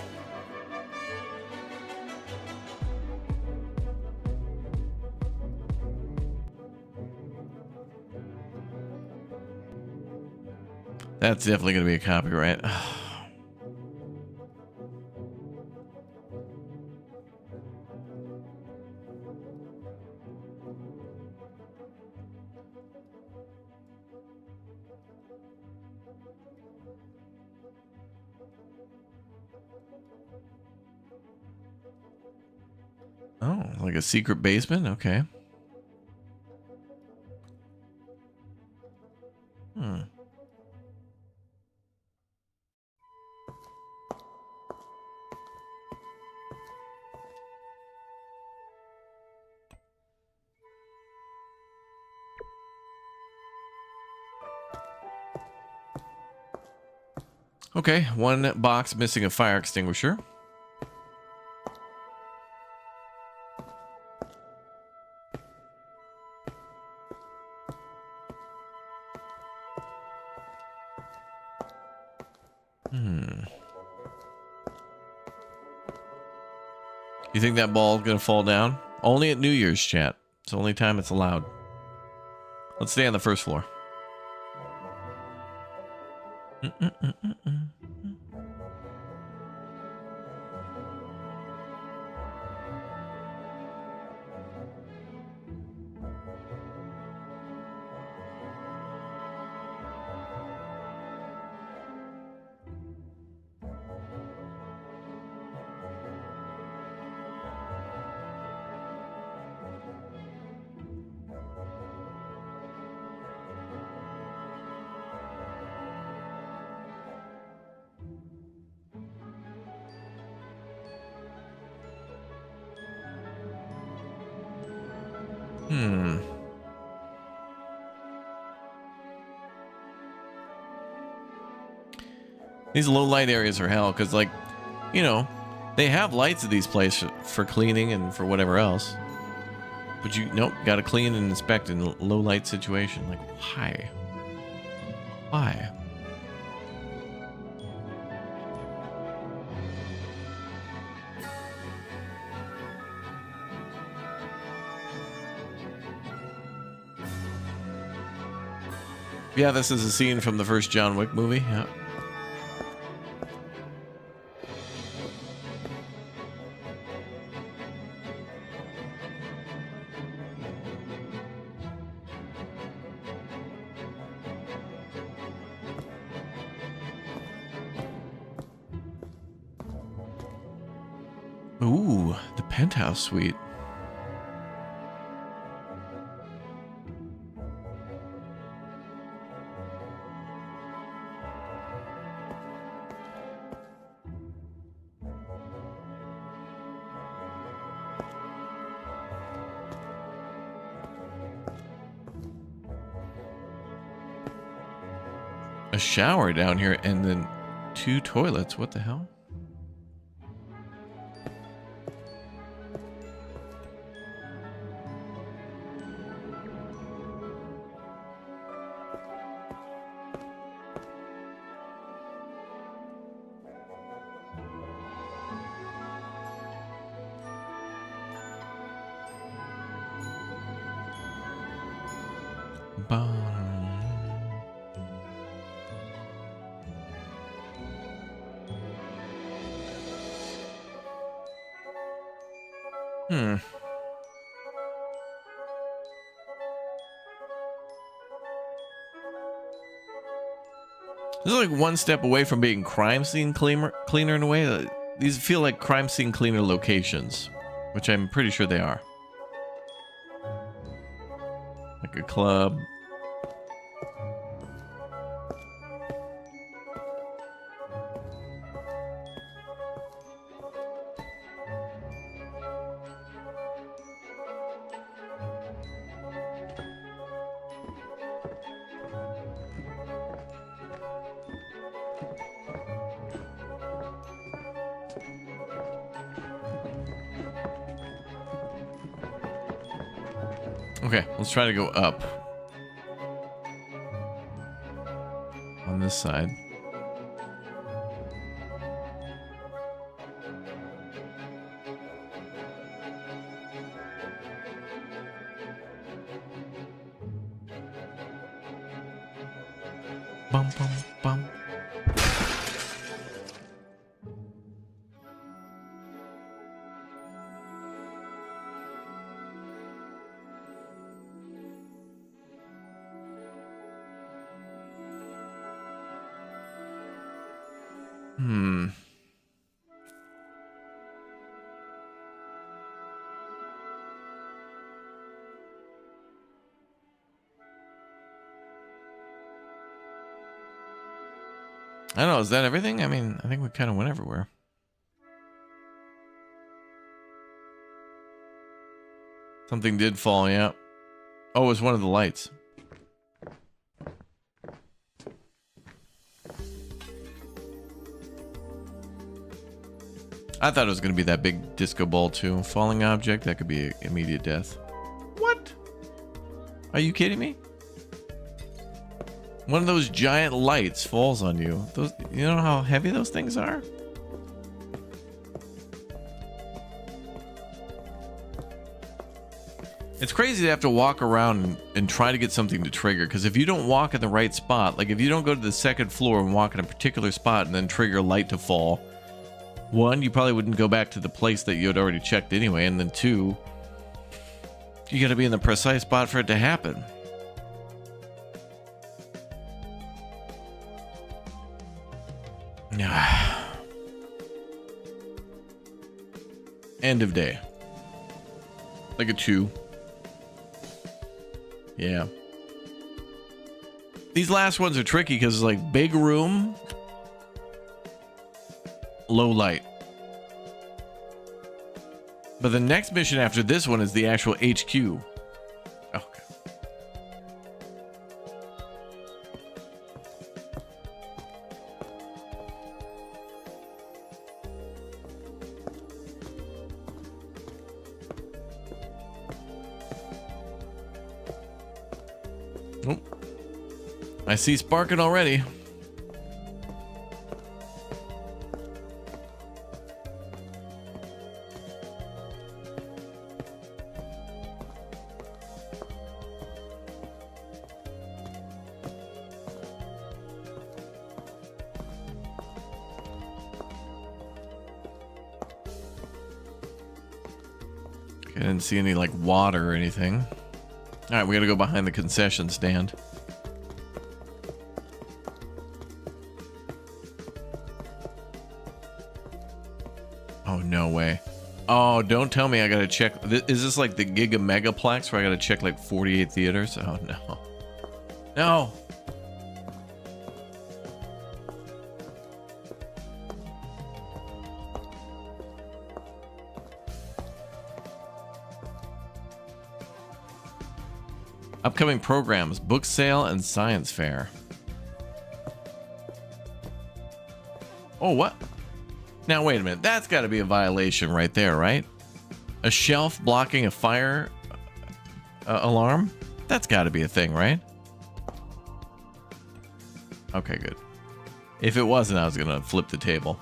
Speaker 1: That's definitely going to be a copyright. Oh, like a secret basement? Okay. Okay, one box missing a fire extinguisher. You think that ball is going to fall down? Only at New Year's, chat. It's the only time it's allowed. Let's stay on the first floor. Hmm. These low light areas are hell because, like, you know, they have lights at these places for cleaning and for whatever else. But you, nope, got to clean and inspect in a low light situation. Like, why? Why? Yeah, this is a scene from the first John Wick movie. Yeah. Ooh, the penthouse suite. A shower down here and then 2 toilets. What the hell? This is like one step away from being crime scene cleaner in a way. These feel like crime scene cleaner locations, which I'm pretty sure they are. Like a club. Okay, let's try to go up on this side. Bum, bum, bum. I don't know, is that everything? I mean, I think we kind of went everywhere. Something did fall, yeah. Oh, it was one of the lights. I thought it was going to be that big disco ball too. Falling object, that could be immediate death. What? Are you kidding me? One of those giant lights falls on you. Those, you know how heavy those things are? It's crazy to have to walk around and try to get something to trigger, because if you don't walk in the right spot, like if you don't go to the second floor and walk in a particular spot and then trigger light to fall, one, you probably wouldn't go back to the place that you had already checked anyway, and then two, you gotta be in the precise spot for it to happen. End of day. Like a 2. Yeah. These last ones are tricky because it's like big room, low light. But the next mission after this one is the actual HQ. I see sparking already. I didn't see any like water or anything. All right, we gotta go behind the concession stand. Oh, no way. Oh, don't tell me I gotta check. Is this like the Giga Megaplex where I gotta check like 48 theaters? Oh, no. No. Upcoming programs, book sale and science fair. Oh, what? Now, wait a minute. That's got to be a violation right there, right? A shelf blocking a fire alarm? That's got to be a thing, right? Okay, good. If it wasn't, I was going to flip the table.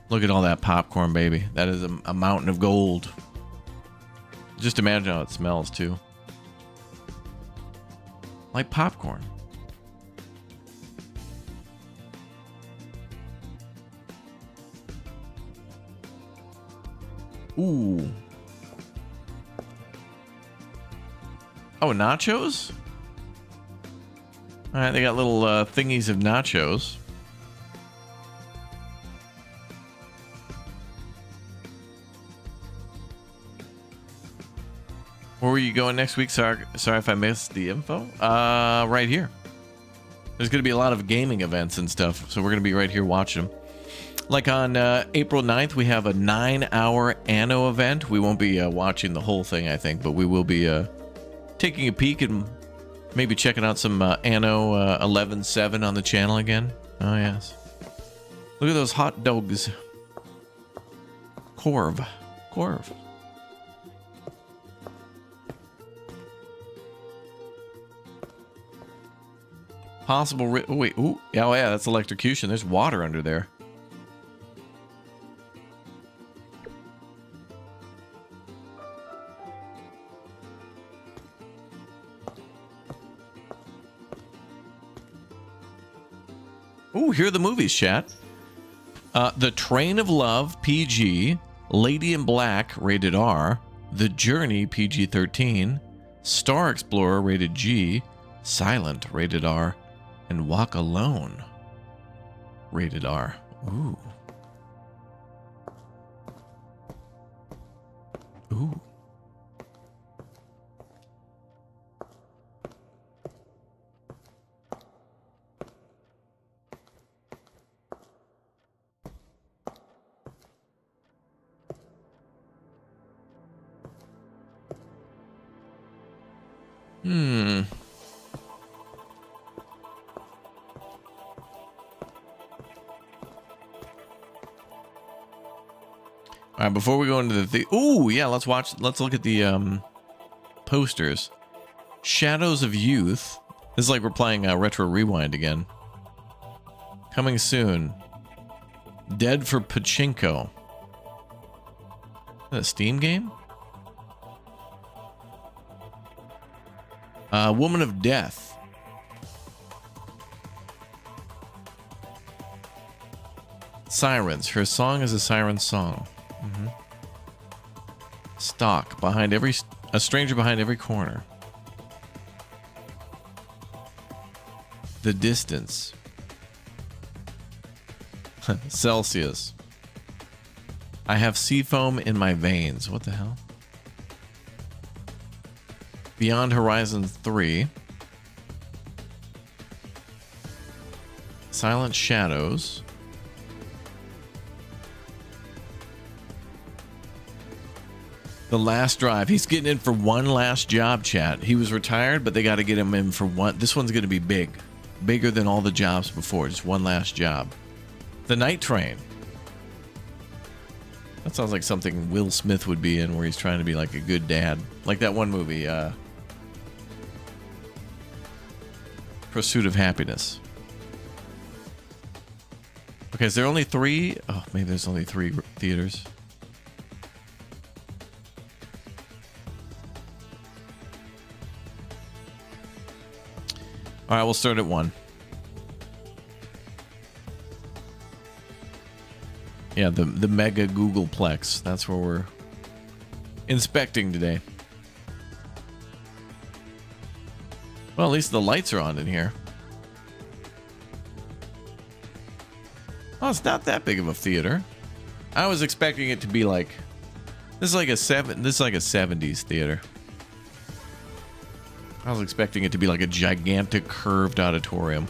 Speaker 1: Look at all that popcorn, baby. That is a mountain of gold. Just imagine how it smells, too. Like popcorn. Ooh. Oh, nachos? All right, they got little thingies of nachos. Where were you going next week? Sorry if I missed the info. Right here. There's going to be a lot of gaming events and stuff, so we're going to be right here watching them. Like on April 9th, we have a 9-hour Anno event. We won't be watching the whole thing, I think, but we will be taking a peek and maybe checking out some Anno 11.7 on the channel again. Oh, yes. Look at those hot dogs. Corv. Possible. Oh, wait. Ooh. Oh, yeah. That's electrocution. There's water under there. Ooh, here are the movies, chat. The Train of Love, PG. Lady in Black, rated R. The Journey, PG-13. Star Explorer, rated G. Silent, rated R. And Walk Alone, rated R. Ooh. Ooh. All right, before we go into the ooh, yeah, let's look at the posters. Shadows of Youth. This is like we're playing Retro Rewind again. Coming soon. Dead for Pachinko. Is that a Steam game? Woman of Death. Sirens. Her song is a siren song. Stock. A stranger behind every corner. The Distance. Celsius. I have seafoam in my veins. What the hell? Beyond Horizon 3. Silent Shadows. The last drive. He's getting in for one last job, chat. He was retired, but they got to get him in for one. This one's going to be big. Bigger than all the jobs before. Just one last job. The night train. That sounds like something Will Smith would be in, where he's trying to be like a good dad. Like that one movie, Pursuit of Happiness. Okay, is there only 3? Oh, maybe there's only 3 theaters. All right, we'll start at 1. Yeah, the mega Googleplex. That's where we're inspecting today. Well, at least the lights are on in here. Oh, it's not that big of a theater. I was expecting it to be like this is like a 70s theater. I was expecting it to be like a gigantic curved auditorium.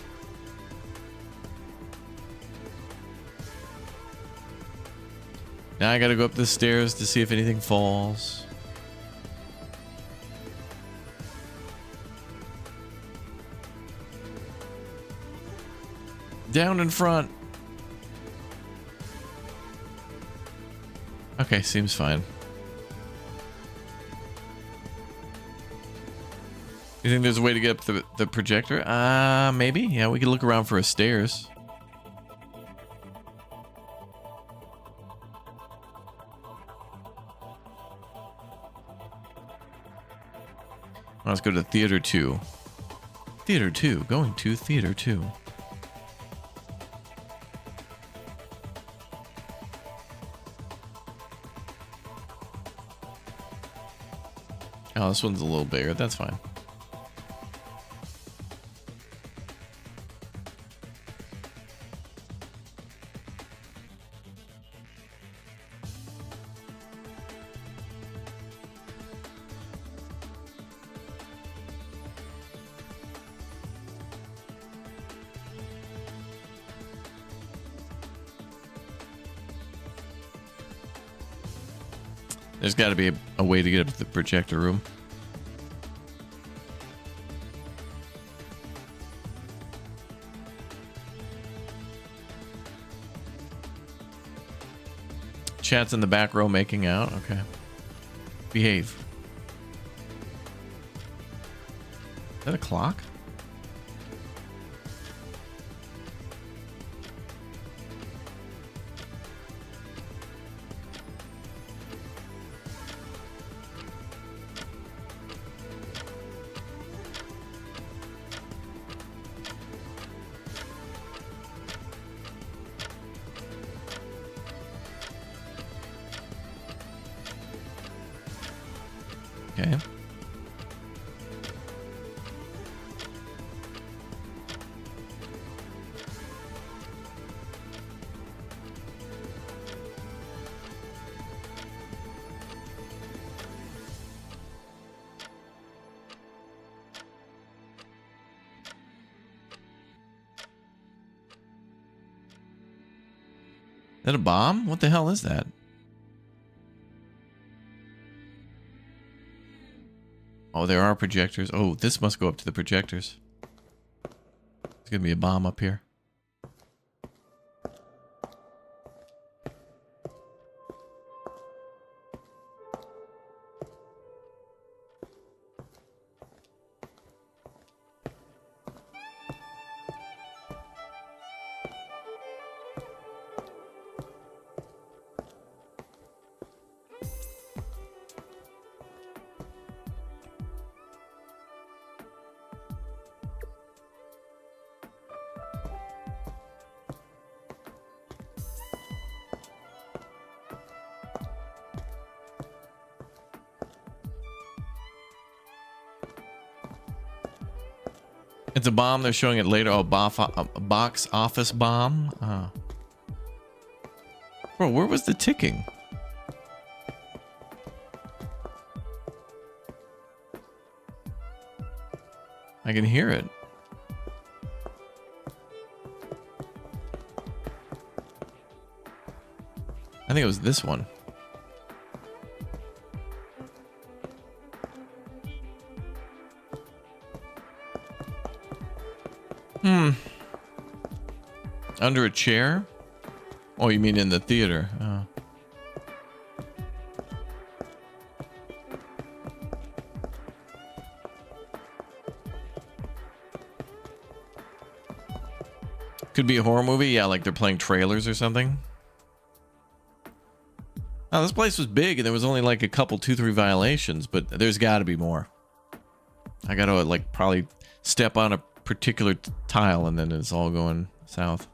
Speaker 1: Now I gotta go up the stairs to see if anything falls. Down in front. Okay, seems fine. You think there's a way to get up the projector? Maybe. Yeah, we could look around for a stairs. Let's go to Theater 2. Theater 2. Going to Theater 2. Oh, this one's a little bigger. That's fine. There's got to be a way to get up to the projector room. Chat's in the back row making out. Okay. Behave. Is that a clock? Okay. Is that a bomb? What the hell is that? Oh, there are projectors. Oh, this must go up to the projectors. There's gonna be a bomb up here. It's a bomb. They're showing it later. Oh, a box office bomb. Oh. Bro, where was the ticking? I can hear it. I think it was this one. Under a chair? Oh, you mean in the theater? Oh. Could be a horror movie. Yeah, like they're playing trailers or something. Oh, this place was big and there was only like a couple, 2-3 violations, but there's got to be more. I got to like probably step on a particular tile and then it's all going south.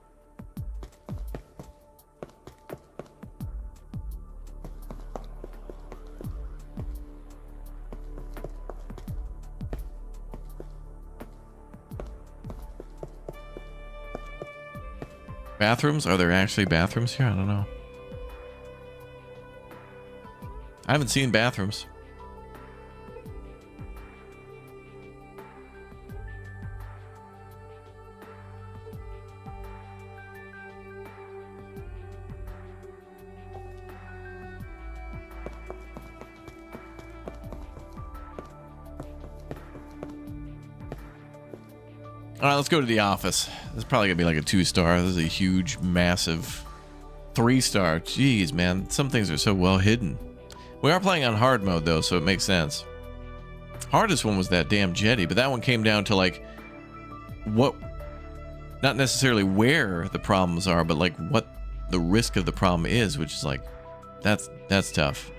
Speaker 1: Bathrooms? Are there actually bathrooms here? I don't know. I haven't seen bathrooms. All right, let's go to the office. This is probably gonna be like a 2-star. This is a huge, massive 3-star. Jeez, man, some things are so well hidden. We are playing on hard mode though, so it makes sense. Hardest one was that damn jetty, but that one came down to like what, not necessarily where the problems are, but like what the risk of the problem is, which is like, that's tough.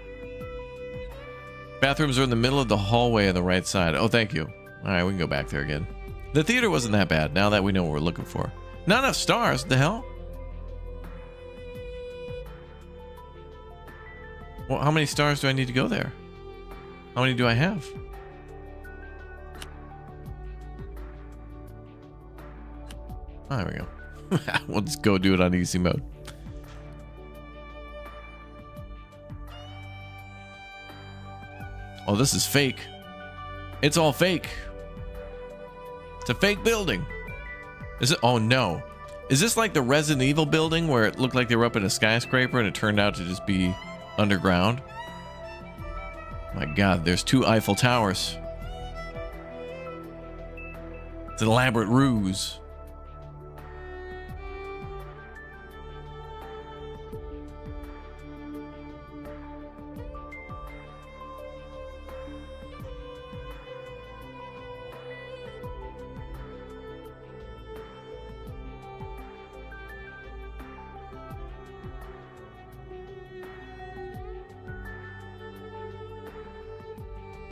Speaker 1: Bathrooms are in the middle of the hallway on the right side. Oh, thank you. All right, we can go back there again. The theater wasn't that bad, now that we know what we're looking for. Not enough stars, what the hell? Well, how many stars do I need to go there? How many do I have? Oh, there we go. We'll just go do it on easy mode. Oh, this is fake. It's all fake. It's a fake building. Is it? Oh no. Is this like the Resident Evil building where it looked like they were up in a skyscraper and it turned out to just be underground? My God, there's 2 Eiffel Towers. It's an elaborate ruse.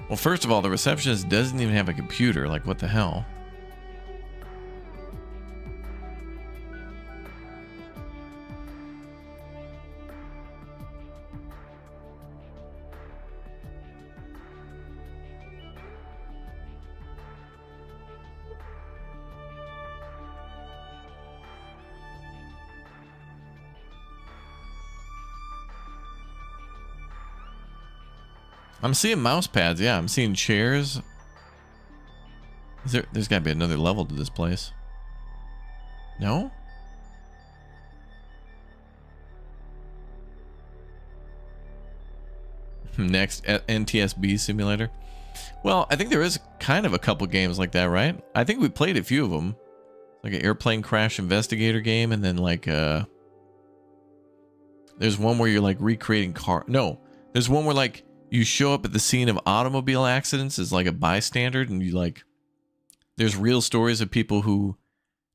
Speaker 1: Well, first of all, the receptionist doesn't even have a computer. Like, what the hell? I'm seeing mouse pads. Yeah, I'm seeing chairs. There's got to be another level to this place. No? Next, NTSB simulator. Well, I think there is kind of a couple games like that, right? I think we played a few of them. Like an airplane crash investigator game, and then like there's one where you're like recreating car. No, there's one where like you show up at the scene of automobile accidents as like a bystander, and you like, there's real stories of people who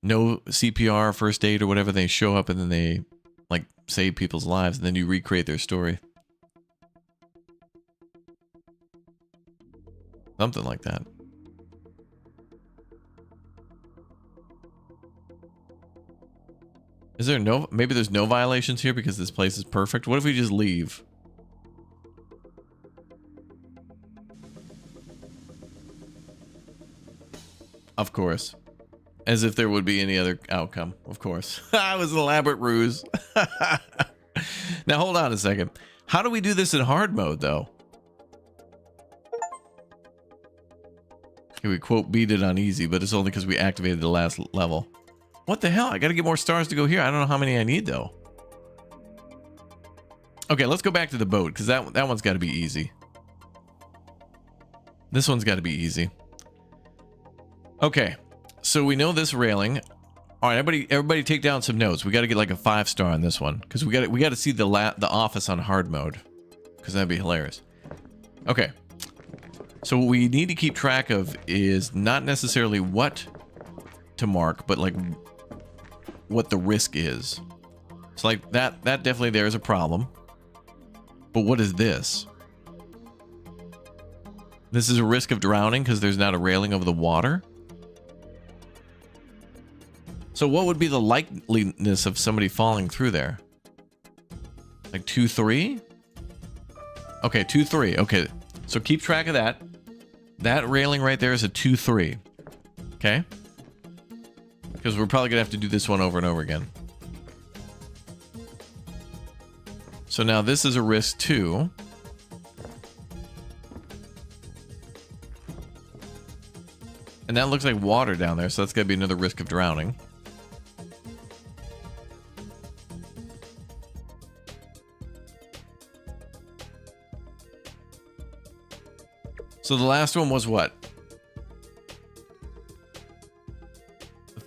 Speaker 1: know CPR, first aid, or whatever. They show up and then they like save people's lives, and then you recreate their story. Something like that. Is there no, maybe there's no violations here because this place is perfect? What if we just leave? Of course. As if there would be any other outcome. Of course. It was an elaborate ruse. Now hold on a second. How do we do this in hard mode though? Okay, we quote beat it on easy, but it's only because we activated the last level. What the hell? I gotta get more stars to go here. I don't know how many I need though. Okay, let's go back to the boat because that one's got to be easy. This one's got to be easy. Okay, so we know this railing. All right, everybody take down some notes. We got to get like a 5-star on this one because we got to see the office on hard mode because that'd be hilarious. Okay. So what we need to keep track of is not necessarily what to mark, but like what the risk is. So like that definitely there is a problem. But what is this? This is a risk of drowning because there's not a railing over the water. So what would be the likeliness of somebody falling through there? Like 2-3? Okay, 2-3. Okay, so keep track of that. That railing right there is a 2-3. Okay? Because we're probably going to have to do this one over and over again. So now this is a risk 2. And that looks like water down there, so that's got to be another risk of drowning. So the last one was what?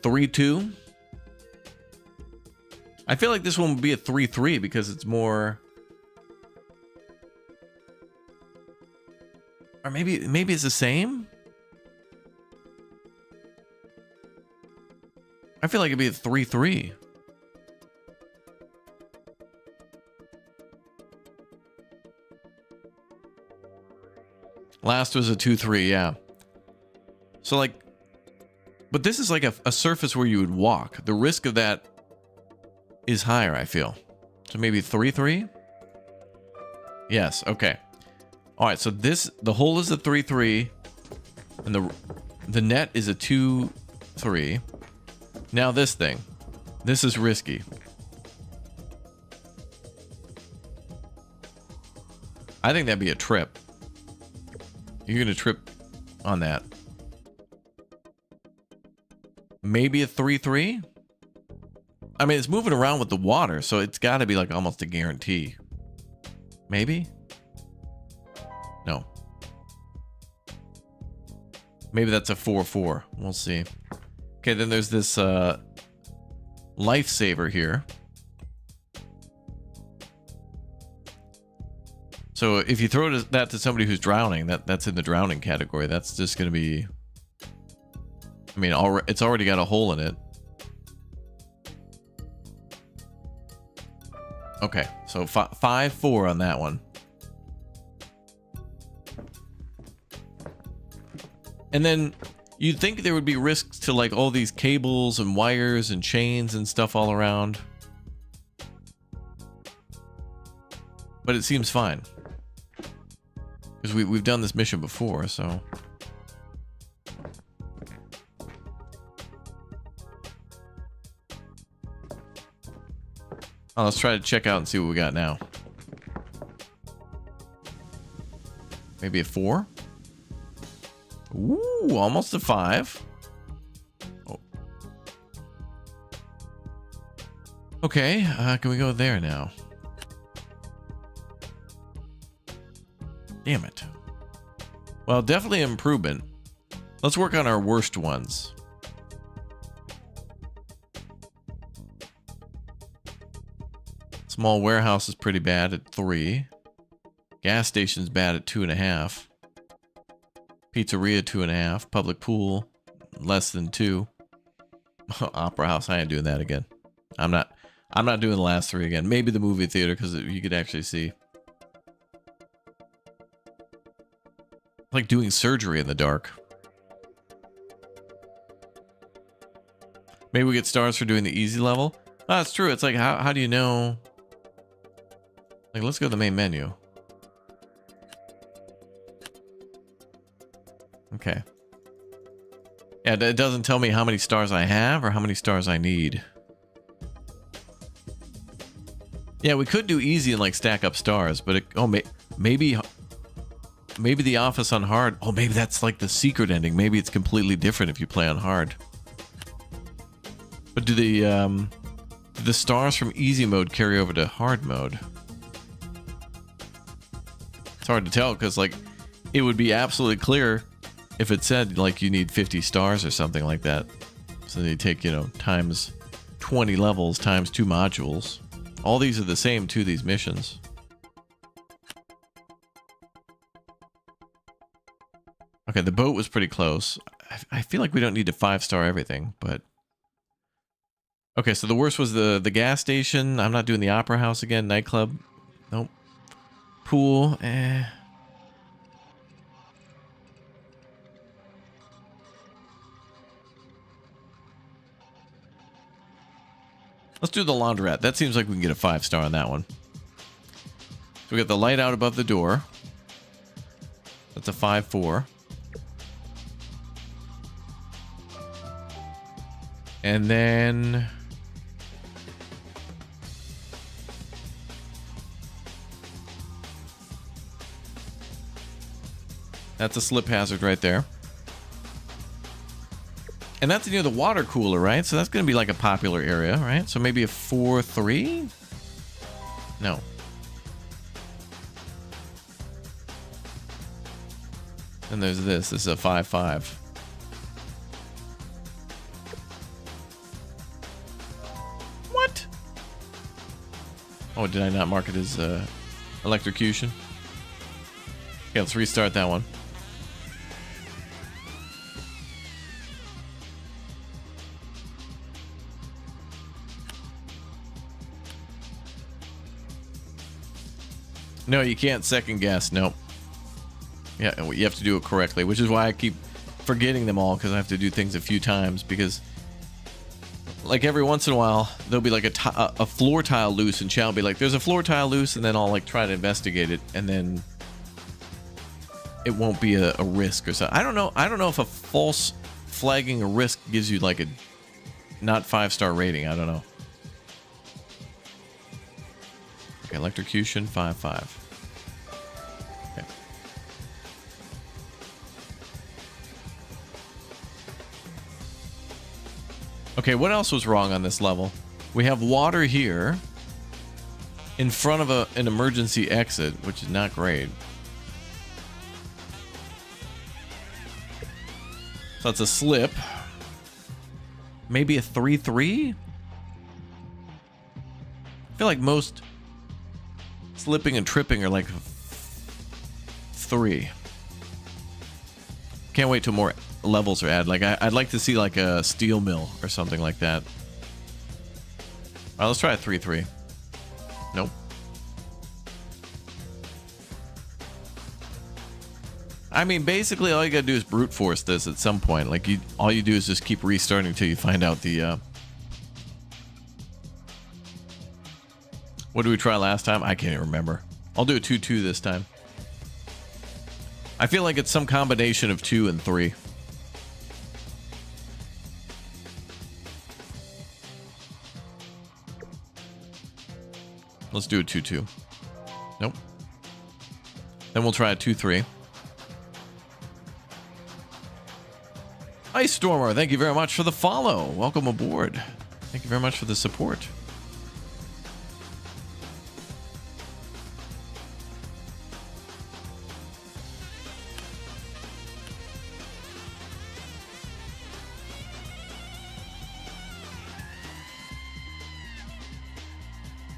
Speaker 1: 3-2? I feel like this one would be a 3-3 because it's more... Or maybe it's the same? I feel like it'd be a 3-3. Last was a 2-3, yeah. So like, but this is like a surface where you would walk. The risk of that is higher, I feel. So maybe 3-3? Yes, okay. All right, so the hole is a 3-3, and the net is a 2-3. Now this thing. This is risky. I think that'd be a trip. You're going to trip on that. Maybe a 3-3? I mean, it's moving around with the water, so it's got to be like almost a guarantee. Maybe? No. Maybe that's a 4-4. We'll see. Okay, then there's this lifesaver here. So if you throw that to somebody who's drowning, that's in the drowning category. That's just going to be... I mean, it's already got a hole in it. Okay, so 5-4 on that one. And then you'd think there would be risks to like all these cables and wires and chains and stuff all around. But it seems fine. Because we've done this mission before, so... Oh, let's try to check out and see what we got now. Maybe a 4? Ooh, almost a 5. Oh. Okay, can we go there now? Damn it. Well, definitely improvement. Let's work on our worst ones. Small warehouse is pretty bad at 3. Gas station's bad at 2.5. Pizzeria 2.5. Public pool less than 2. Opera house, I ain't doing that again. I'm not doing the last 3 again. Maybe the movie theater because you could actually see. Like doing surgery in the dark. Maybe we get stars for doing the easy level. Oh, that's true. It's like how do you know? Like, let's go to the main menu. Okay. Yeah, it doesn't tell me how many stars I have or how many stars I need. Yeah, we could do easy and like stack up stars, but maybe the office on hard. Oh, maybe that's like the secret ending. Maybe it's completely different if you play on hard. But do the stars from easy mode carry over to hard mode? It's hard to tell because like it would be absolutely clear if it said like you need 50 stars or something like that. So then you take, you know, times 20 levels times 2 modules. All these are the same too, these missions. Okay, the boat was pretty close. I feel like we don't need to 5-star everything, but... Okay, so the worst was the gas station. I'm not doing the opera house again. Nightclub. Nope. Pool. Eh. Let's do the laundrette. That seems like we can get a 5-star on that one. So we got the light out above the door. That's a 5-4. And then... that's a slip hazard right there. And that's near the water cooler, right? So that's going to be like a popular area, right? So maybe a 4-3? No. And there's this. This is a 5-5. What? Oh, did I not mark it as electrocution? Okay, let's restart that one. No, you can't second guess. Nope. Yeah, you have to do it correctly, which is why I keep forgetting them all, because I have to do things a few times, because like every once in a while there'll be like a floor tile loose and Chad will be like, there's a floor tile loose, and then I'll like try to investigate it, and then it won't be a risk or something. I don't know if a false flagging a risk gives you like a not 5-star rating. I don't know. Okay, electrocution 5-5. Okay. Okay, what else was wrong on this level? We have water here in front of an emergency exit, which is not great. So it's a slip. Maybe a 3-3? I feel like most slipping and tripping are like 3. Can't wait till more levels are added. Like I'd like to see like a steel mill or something like that. All right, let's try a 3-3. Nope. I mean, basically all you gotta do is brute force this at some point. Like all you do is just keep restarting until you find out the what did we try last time? I can't even remember. I'll do a 2-2 this time. I feel like it's some combination of 2 and 3. Let's do a 2-2. Nope. Then we'll try a 2-3. Ice Stormer, thank you very much for the follow. Welcome aboard. Thank you very much for the support.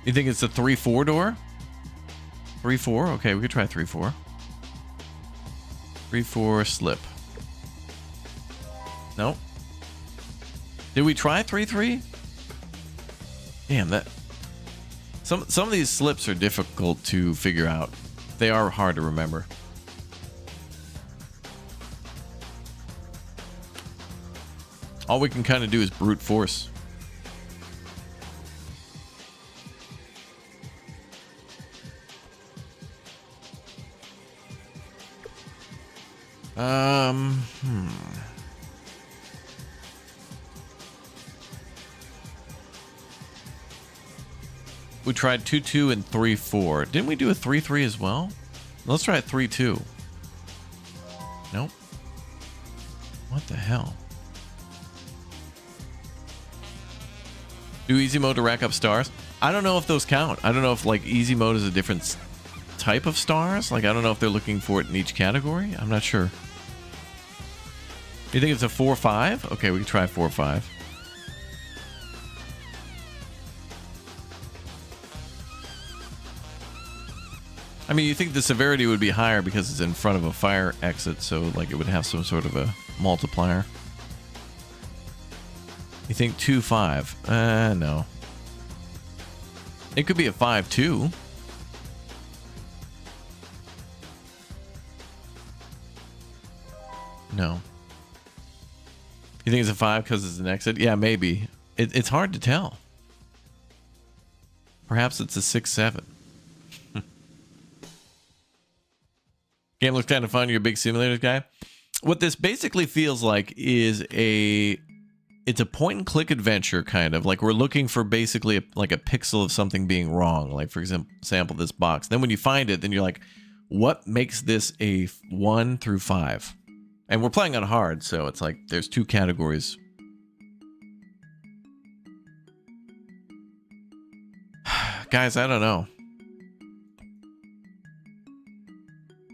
Speaker 1: You think it's a 3-4 door? 3-4? Okay, we could try 3-4. 3-4 slip. No. Did we try 3-3? Damn, that... Some of these slips are difficult to figure out. They are hard to remember. All we can kind of do is brute force. We tried 2-2 and 3-4. Didn't we do a 3-3 as well? Let's try a 3-2. Nope. What the hell? Do easy mode to rack up stars? I don't know if those count. I don't know if like easy mode is a different type of stars. Like I don't know if they're looking for it in each category. I'm not sure. You think it's a 4-5? Okay, we can try 4-5. I mean, you think the severity would be higher because it's in front of a fire exit, so like it would have some sort of a multiplier. You think 2.5? No. It could be a 5.2. No. You think it's a 5 because it's an exit? Yeah, maybe. It's hard to tell. Perhaps it's a 6.7. Game looks kind of fun. You're a big simulators guy. What this basically feels like is it's a point and click adventure, kind of like we're looking for basically like a pixel of something being wrong. Like for example, this box. Then when you find it, then you're like, what makes this a 1 through 5? And we're playing on hard, so it's like there's 2 categories. Guys, I don't know.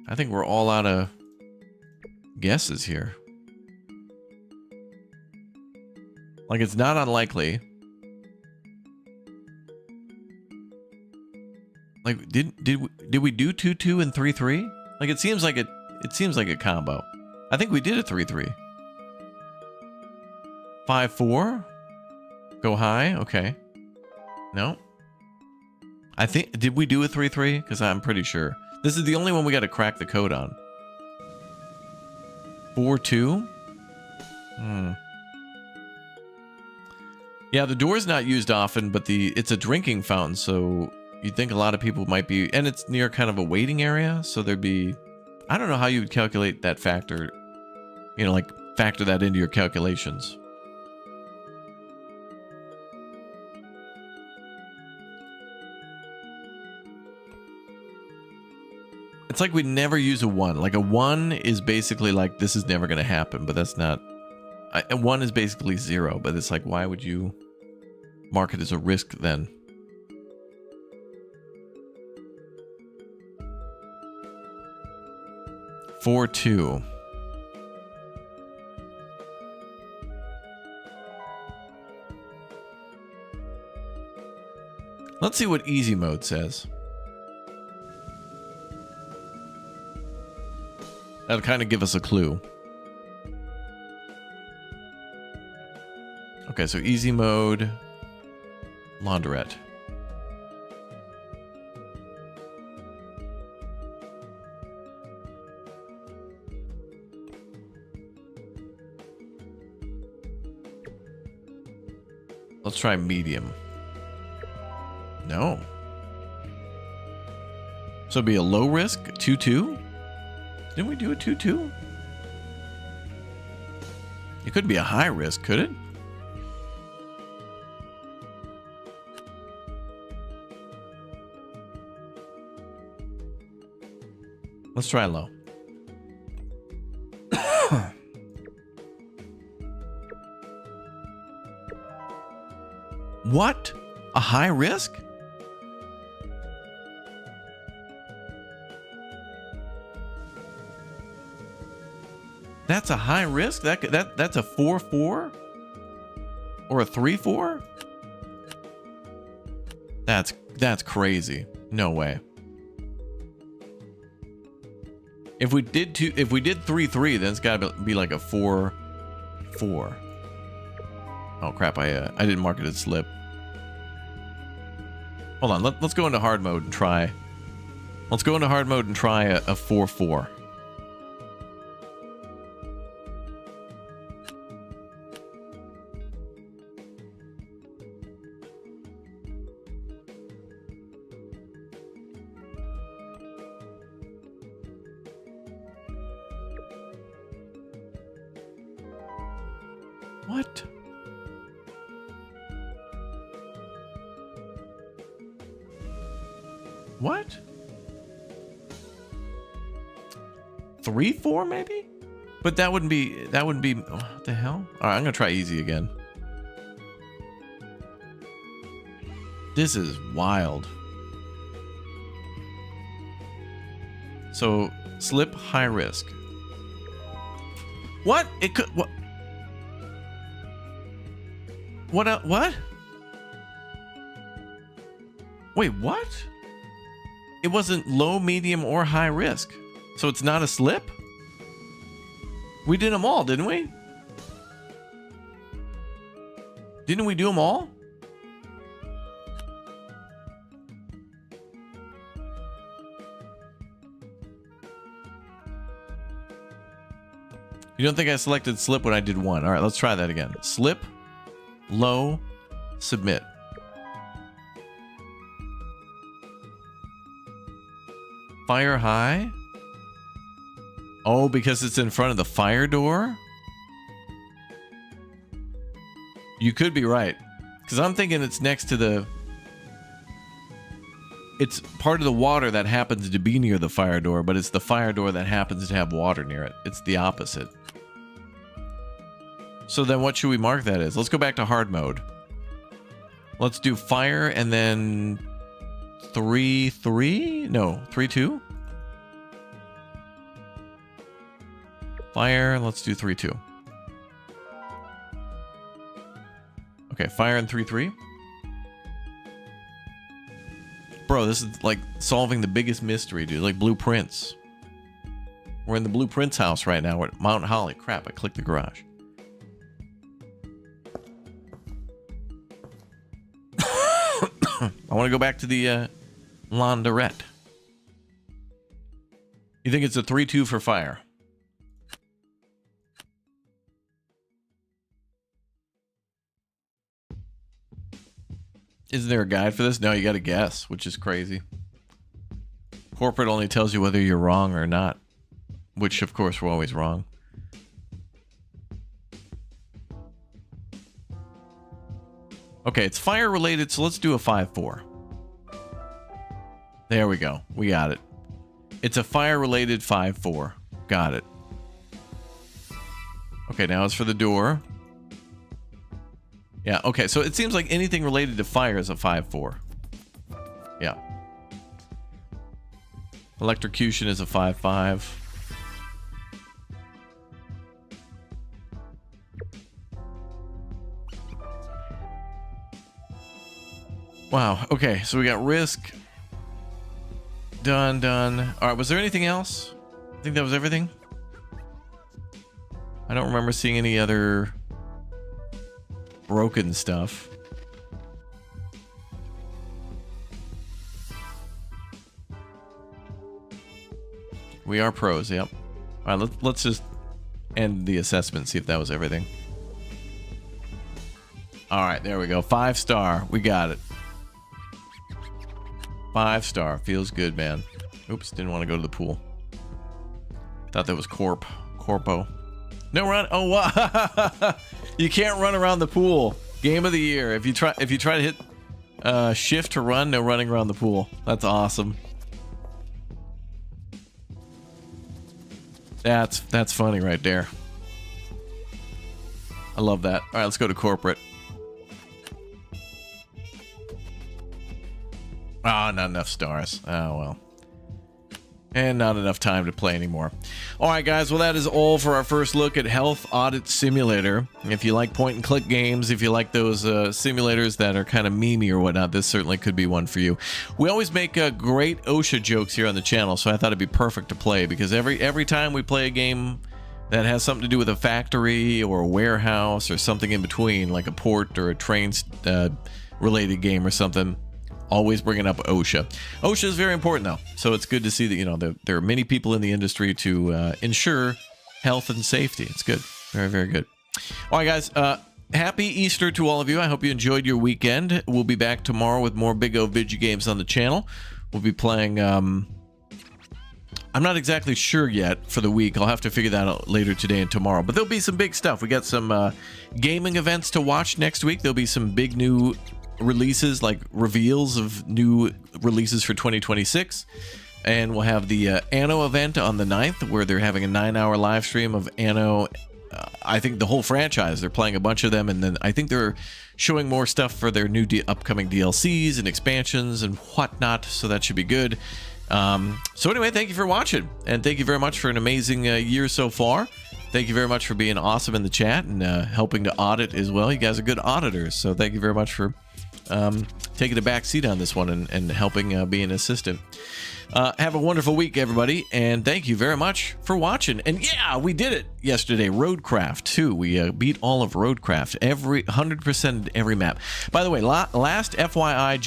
Speaker 1: I think we're all out of guesses here. Like, it's not unlikely. Like, did we do 2-2 and 3-3? Like, it seems like a combo. I think we did a 3-3. 5-4. Go high. Okay. No. I think, did we do a 3-3? Because I'm pretty sure. This is the only one we got to crack the code on. 4-2. Yeah, the door's not used often, but it's a drinking fountain, so you'd think a lot of people might be, and it's near kind of a waiting area, so there'd be, I don't know how you would calculate that factor, you know, like factor that into your calculations. It's like we never use a 1. Like a 1 is basically like, this is never going to happen, but that's not, a 1 is basically 0, but it's like, why would you mark it as a risk then? Four, 2. Let's see what easy mode says. That'll kind of give us a clue. Okay, so easy mode, laundrette. Let's try medium. No. So it'd be a low risk, 2-2? Didn't we do a 2-2? It could be a high risk, could it? Let's try low. What? A high risk? That's a high risk? That's a 4-4? Or a 3-4? That's crazy. No way. If we did 3-3, then it's gotta be like a 4-4. Oh crap! I didn't mark it as slip. Hold on. Let's go into hard mode and try. Let's go into hard mode and try a 4-4. What? What? 3-4 maybe? But that wouldn't be, oh, what the hell? All right, I'm gonna try easy again. This is wild. So slip, high risk. What? It could, what? What? Wait, what? it wasn't low, medium, or high risk. So it's not a slip? We did them all, didn't we? Didn't we do them all? You don't think I selected slip when I did one? All right, let's try that again. Slip, low, submit. Fire high? Oh, because it's in front of the fire door? You could be right. Because I'm thinking it's next to the... It's part of the water that happens to be near the fire door, but it's the fire door that happens to have water near it. It's the opposite. So then what should we mark that as? Let's go back to hard mode. Let's do fire and then 3-3? No, 3-2? Fire, let's do 3-2. Okay, fire and 3-3. Bro, this is like solving the biggest mystery, dude. Like blueprints. We're in the blueprints house right now. We're at Mount Holly. Crap, I clicked the garage. I want to go back to the laundrette. You think it's a 3-2 for fire? Isn't there a guide for this? No, you got to guess, which is crazy. Corporate only tells you whether you're wrong or not, which of course we're always wrong. Okay, it's fire related, so let's do a 5-4. There we go. We got it. It's a fire related 5-4. Got it. Okay, now it's for the door. Yeah, okay, so it seems like anything related to fire is a 5-4. Yeah. Electrocution is a 5-5. Wow, okay, so we got risk. Done. All right, was there anything else? I think that was everything. I don't remember seeing any other broken stuff. We are pros, yep. All right, let's just end the assessment, see if that was everything. All right, there we go. 5-star. We got it. 5-star. Feels good, man. Oops, didn't want to go to the pool. Thought that was Corpo. No run. Oh, wow. You can't run around the pool. Game of the year. If you try to hit shift to run, no running around the pool. That's awesome. That's funny right there. I love that. All right, let's go to corporate. Ah, not enough stars. Oh, well. And not enough time to play anymore. All right, guys. Well, that is all for our first look at Health Audit Simulator. If you like point-and-click games, if you like those simulators that are kind of memey or whatnot, this certainly could be one for you. We always make great OSHA jokes here on the channel, so I thought it'd be perfect to play because every time we play a game that has something to do with a factory or a warehouse or something in between, like a port or a train-related game or something, always bringing up OSHA. OSHA is very important, though, so it's good to see that, you know, there are many people in the industry to ensure health and safety. It's good. Very, very good. All right, guys. Happy Easter to all of you. I hope you enjoyed your weekend. We'll be back tomorrow with more Big O Video games on the channel. We'll be playing... I'm not exactly sure yet for the week. I'll have to figure that out later today and tomorrow. But there'll be some big stuff. We got some gaming events to watch next week. There'll be some big new releases, like reveals of new releases for 2026, and we'll have the Anno event on the 9th where they're having a 9-hour live stream of Anno. I think the whole franchise, they're playing a bunch of them, and then I think they're showing more stuff for their new upcoming DLCs and expansions and whatnot, so that should be good. So anyway, thank you for watching, and thank you very much for an amazing year so far. Thank you very much for being awesome in the chat and helping to audit as well. You guys are good auditors, so thank you very much for taking a back seat on this one and helping be an assistant. Have a wonderful week, everybody, and thank you very much for watching. And yeah, we did it yesterday. Roadcraft 2. We beat all of Roadcraft, 100% every map. By the way, last FYI,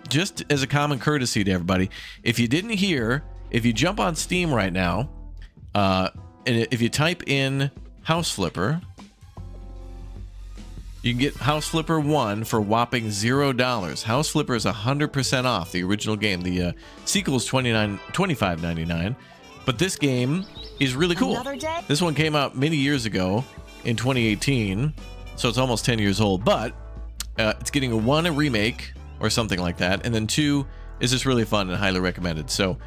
Speaker 1: just as a common courtesy to everybody, if you didn't hear, if you jump on Steam right now, and if you type in House Flipper, you can get House Flipper 1 for whopping $0. House Flipper is 100% off the original game. The sequel is $25.99, but this game is really cool. This one came out many years ago in 2018, so it's almost 10 years old, but it's getting a remake or something like that, and then 2 is just really fun and highly recommended. So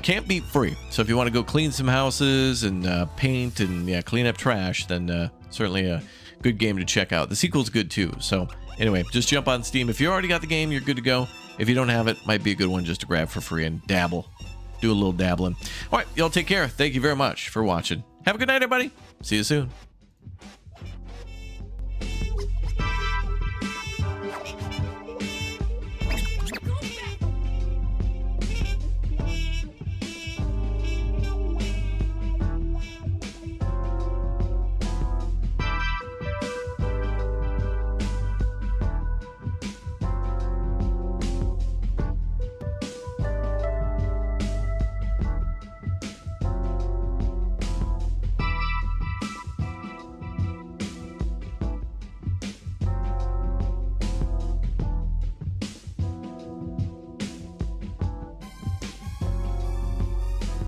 Speaker 1: can't beat free. So if you want to go clean some houses and paint and clean up trash, then certainly a good game to check out. The sequel's good too. So anyway, just jump on Steam. If you already got the game, you're good to go. If you don't have it, might be a good one just to grab for free and dabble. Do a little dabbling. All right, y'all take care. Thank you very much for watching. Have a good night, everybody. See you soon.